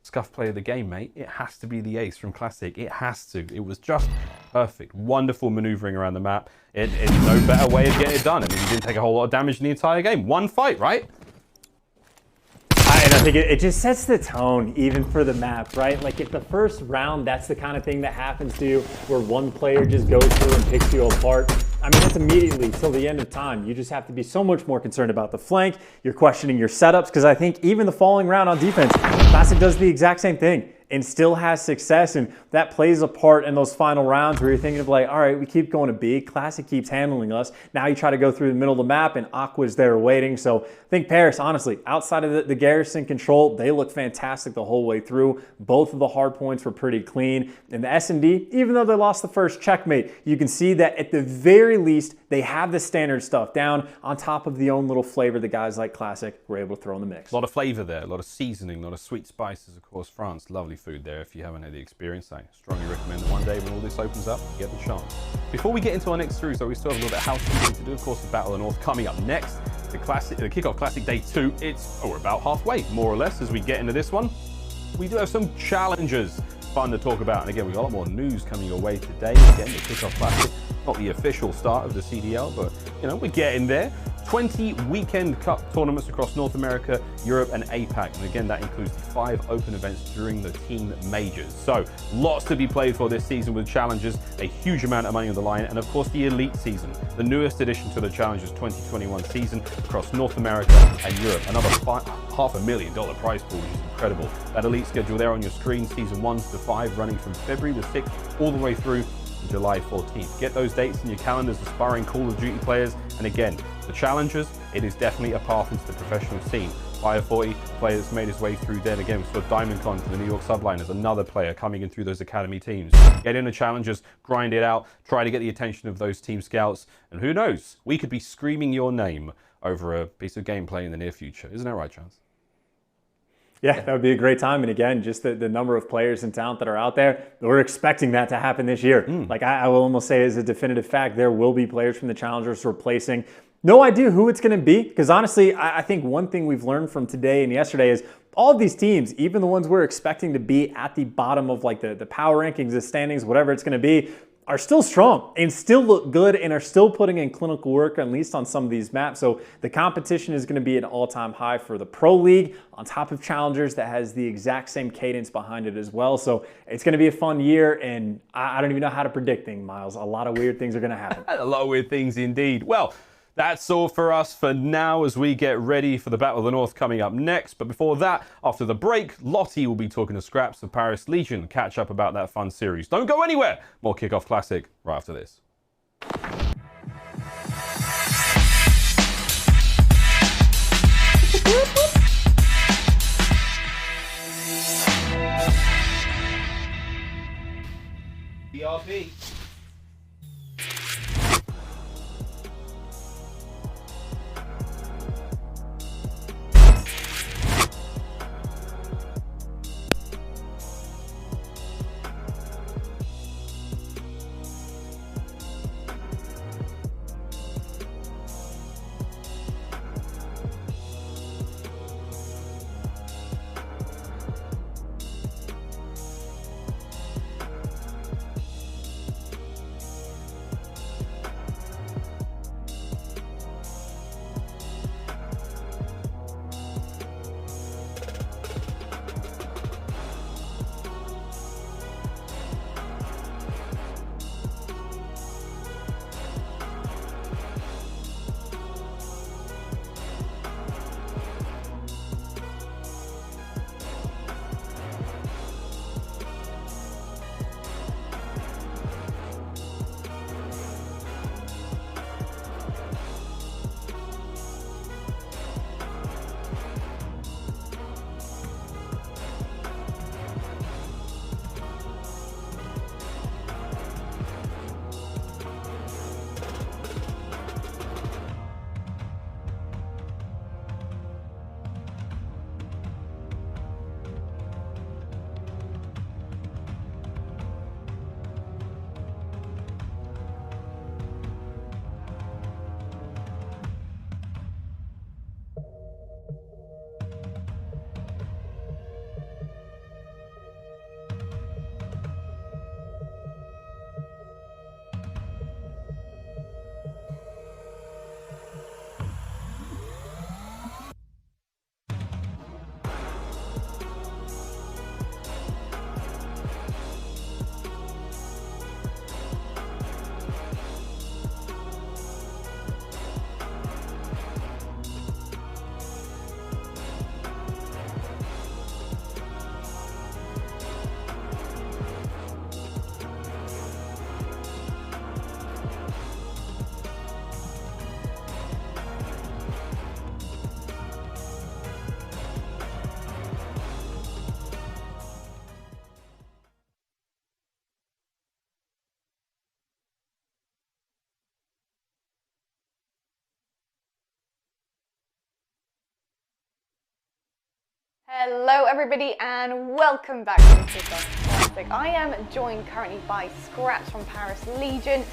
Scuff play of the game, mate. It has to be the ace from Classic. It has to. It was just perfect. Wonderful maneuvering around the map. It's no better way of getting it done. I mean, he didn't take a whole lot of damage in the entire game. 1 fight, right? And I think it just sets the tone even for the map, right? Like if the first round, that's the kind of thing that happens to you where one player just goes through and picks you apart. I mean, it's immediately till the end of time. You just have to be so much more concerned about the flank. You're questioning your setups because I think even the falling round on defense, Classic does the exact same thing. and still has success. And that plays a part in those final rounds where you're thinking of like, all right, we keep going to B. Classic keeps handling us. Now you try to go through the middle of the map and Aqua's there waiting. So I think Paris, honestly, outside of the Garrison control, they look fantastic the whole way through. Both of the hard points were pretty clean. And the S&D, even though they lost the first checkmate, you can see that at the very least, they have the standard stuff down on top of the own little flavor the guys like Classic were able to throw in the mix. A lot of flavor there, a lot of seasoning, a lot of sweet spices. Of course, France, lovely food there. If you haven't had the experience, I strongly recommend that one day when all this opens up, you get the chance. Before we get into our next series, though, we still have a little bit of housekeeping to do. Of course, the Battle of the North coming up next. The Kickoff Classic Day 2, we're about halfway, more or less, as we get into this one. We do have some challenges fun to talk about. And again, we've got a lot more news coming your way today. Again, the Kickoff Classic, not the official start of the CDL, but, you know, we're getting there. 20 weekend cup tournaments across North America, Europe, and APAC. And again, that includes 5 open events during the team majors. So lots to be played for this season with challenges, a huge amount of money on the line, and of course the elite season, the newest addition to the challenges 2021 season across North America and Europe. Another $500,000 prize pool, which is incredible. That elite schedule there on your screen, season 1 to 5, running from February the 6th all the way through July 14th. Get those dates in your calendars, aspiring Call of Duty players. And again, the challenges, it is definitely a path into the professional scene. Fire 40 player that's made his way through there. Again, we saw Diamondcon for the New York Subliners, another player coming in through those academy teams. Get in the challenges, grind it out, try to get the attention of those team scouts. And who knows, we could be screaming your name over a piece of gameplay in the near future. Isn't that right, Chance? Yeah, that would be a great time. And again, just the number of players and talent that are out there, we're expecting that to happen this year. Like I will almost say as a definitive fact, there will be players from the challengers replacing. No idea who it's going to be, because honestly, I think one thing we've learned from today and yesterday is all of these teams, even the ones we're expecting to be at the bottom of like the power rankings, the standings, whatever it's going to be, are still strong and still look good and are still putting in clinical work, at least on some of these maps. So the competition is going to be an all-time high for the Pro League on top of Challengers that has the exact same cadence behind it as well. So it's going to be a fun year, and I don't even know how to predict things, Miles. A lot of weird things are going to happen. A lot of weird things indeed. Well, that's all for us for now as we get ready for the Battle of the North coming up next. But before that, after the break, Lottie will be talking to Scraps of Paris Legion, catch up about that fun series. Don't go anywhere. More Kickoff Classic right after this. BRB. Hello everybody and welcome back to the Kickoff Classic. I am joined currently by Scraps from Paris Legion.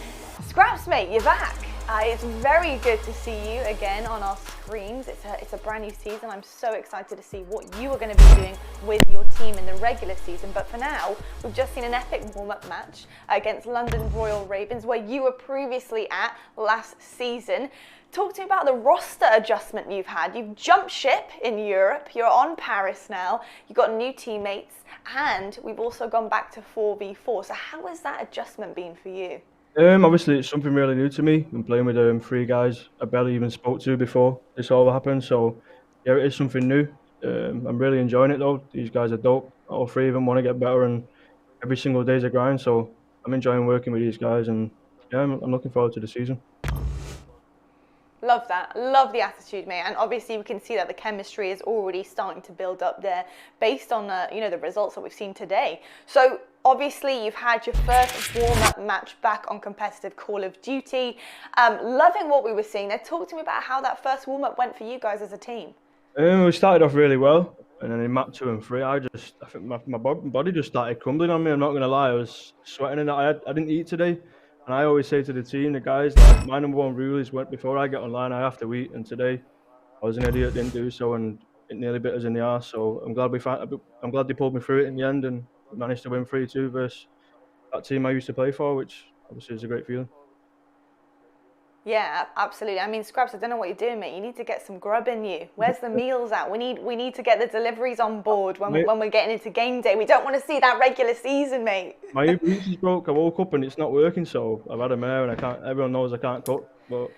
Scraps mate, you're back. It's very good to see you again on our screens. It's a brand new season. I'm so excited to see what you are going to be doing with your team in the regular season. But for now, we've just seen an epic warm-up match against London Royal Ravens where you were previously at last season. Talk to me about the roster adjustment you've had. You've jumped ship in Europe. You're on Paris now. You've got new teammates and we've also gone back to 4v4. So how has that adjustment been for you? Obviously, it's something really new to me. I'm playing with 3 guys I barely even spoke to before this all happened. So, yeah, it is something new. I'm really enjoying it, though. These guys are dope. All 3 of them want to get better, and every single day is a grind. So, I'm enjoying working with these guys, and, yeah, I'm looking forward to the season. Love that. Love the attitude, mate. And obviously, we can see that the chemistry is already starting to build up there based on the results that we've seen today. So, obviously, you've had your first warm-up match back on competitive Call of Duty. Loving what we were seeing there. Talk to me about how that first warm-up went for you guys as a team. We started off really well, and then in map 2 and 3, I think my body just started crumbling on me. I'm not gonna lie, I was sweating, and I didn't eat today. And I always say to the team, the guys, like, my #1 rule is before I get online, I have to eat. And today, I was an idiot, didn't do so, and it nearly bit us in the arse. So I'm glad they pulled me through it in the end, and managed to win 3-2 versus that team I used to play for, which obviously is a great feeling. Yeah, absolutely. I mean, Scraps, I don't know what you're doing, mate. You need to get some grub in you. Where's the meals at? We need to get the deliveries on board when we're getting into game day. We don't want to see that regular season, mate. My Uber Eats is broke. I woke up and it's not working, so I've had a mare and I can't. Everyone knows I can't cook, but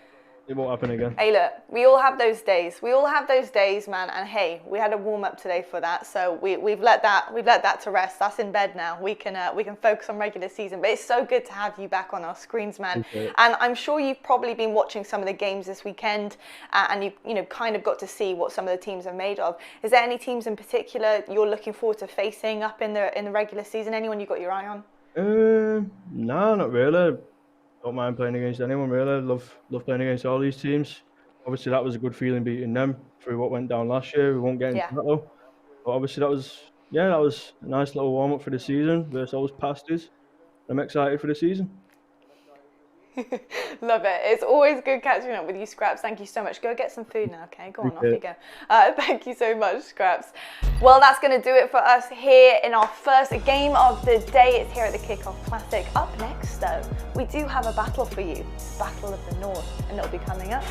it won't happen again. Hey, look, we all have those days. We all have those days, man. And hey, we had a warm up today for that, so we've let that to rest. That's in bed now. We can focus on regular season. But it's so good to have you back on our screens, man. And I'm sure you've probably been watching some of the games this weekend, and you kind of got to see what some of the teams are made of. Is there any teams in particular you're looking forward to facing up in the regular season? Anyone you got your eye on? No, not really. Don't mind playing against anyone, really. Love playing against all these teams. Obviously, that was a good feeling beating them through what went down last year. We won't get into that though. But obviously, that was a nice little warm up for the season versus those pasties. I'm excited for the season. Love it. It's always good catching up with you, Scraps. Thank you so much. Go get some food now, okay? Go on, off you go. Thank you so much, Scraps. Well, that's going to do it for us here in our first game of the day. It's here at the Kickoff Classic. Up next, though, we do have a battle for you. It's Battle of the North, and it'll be coming up.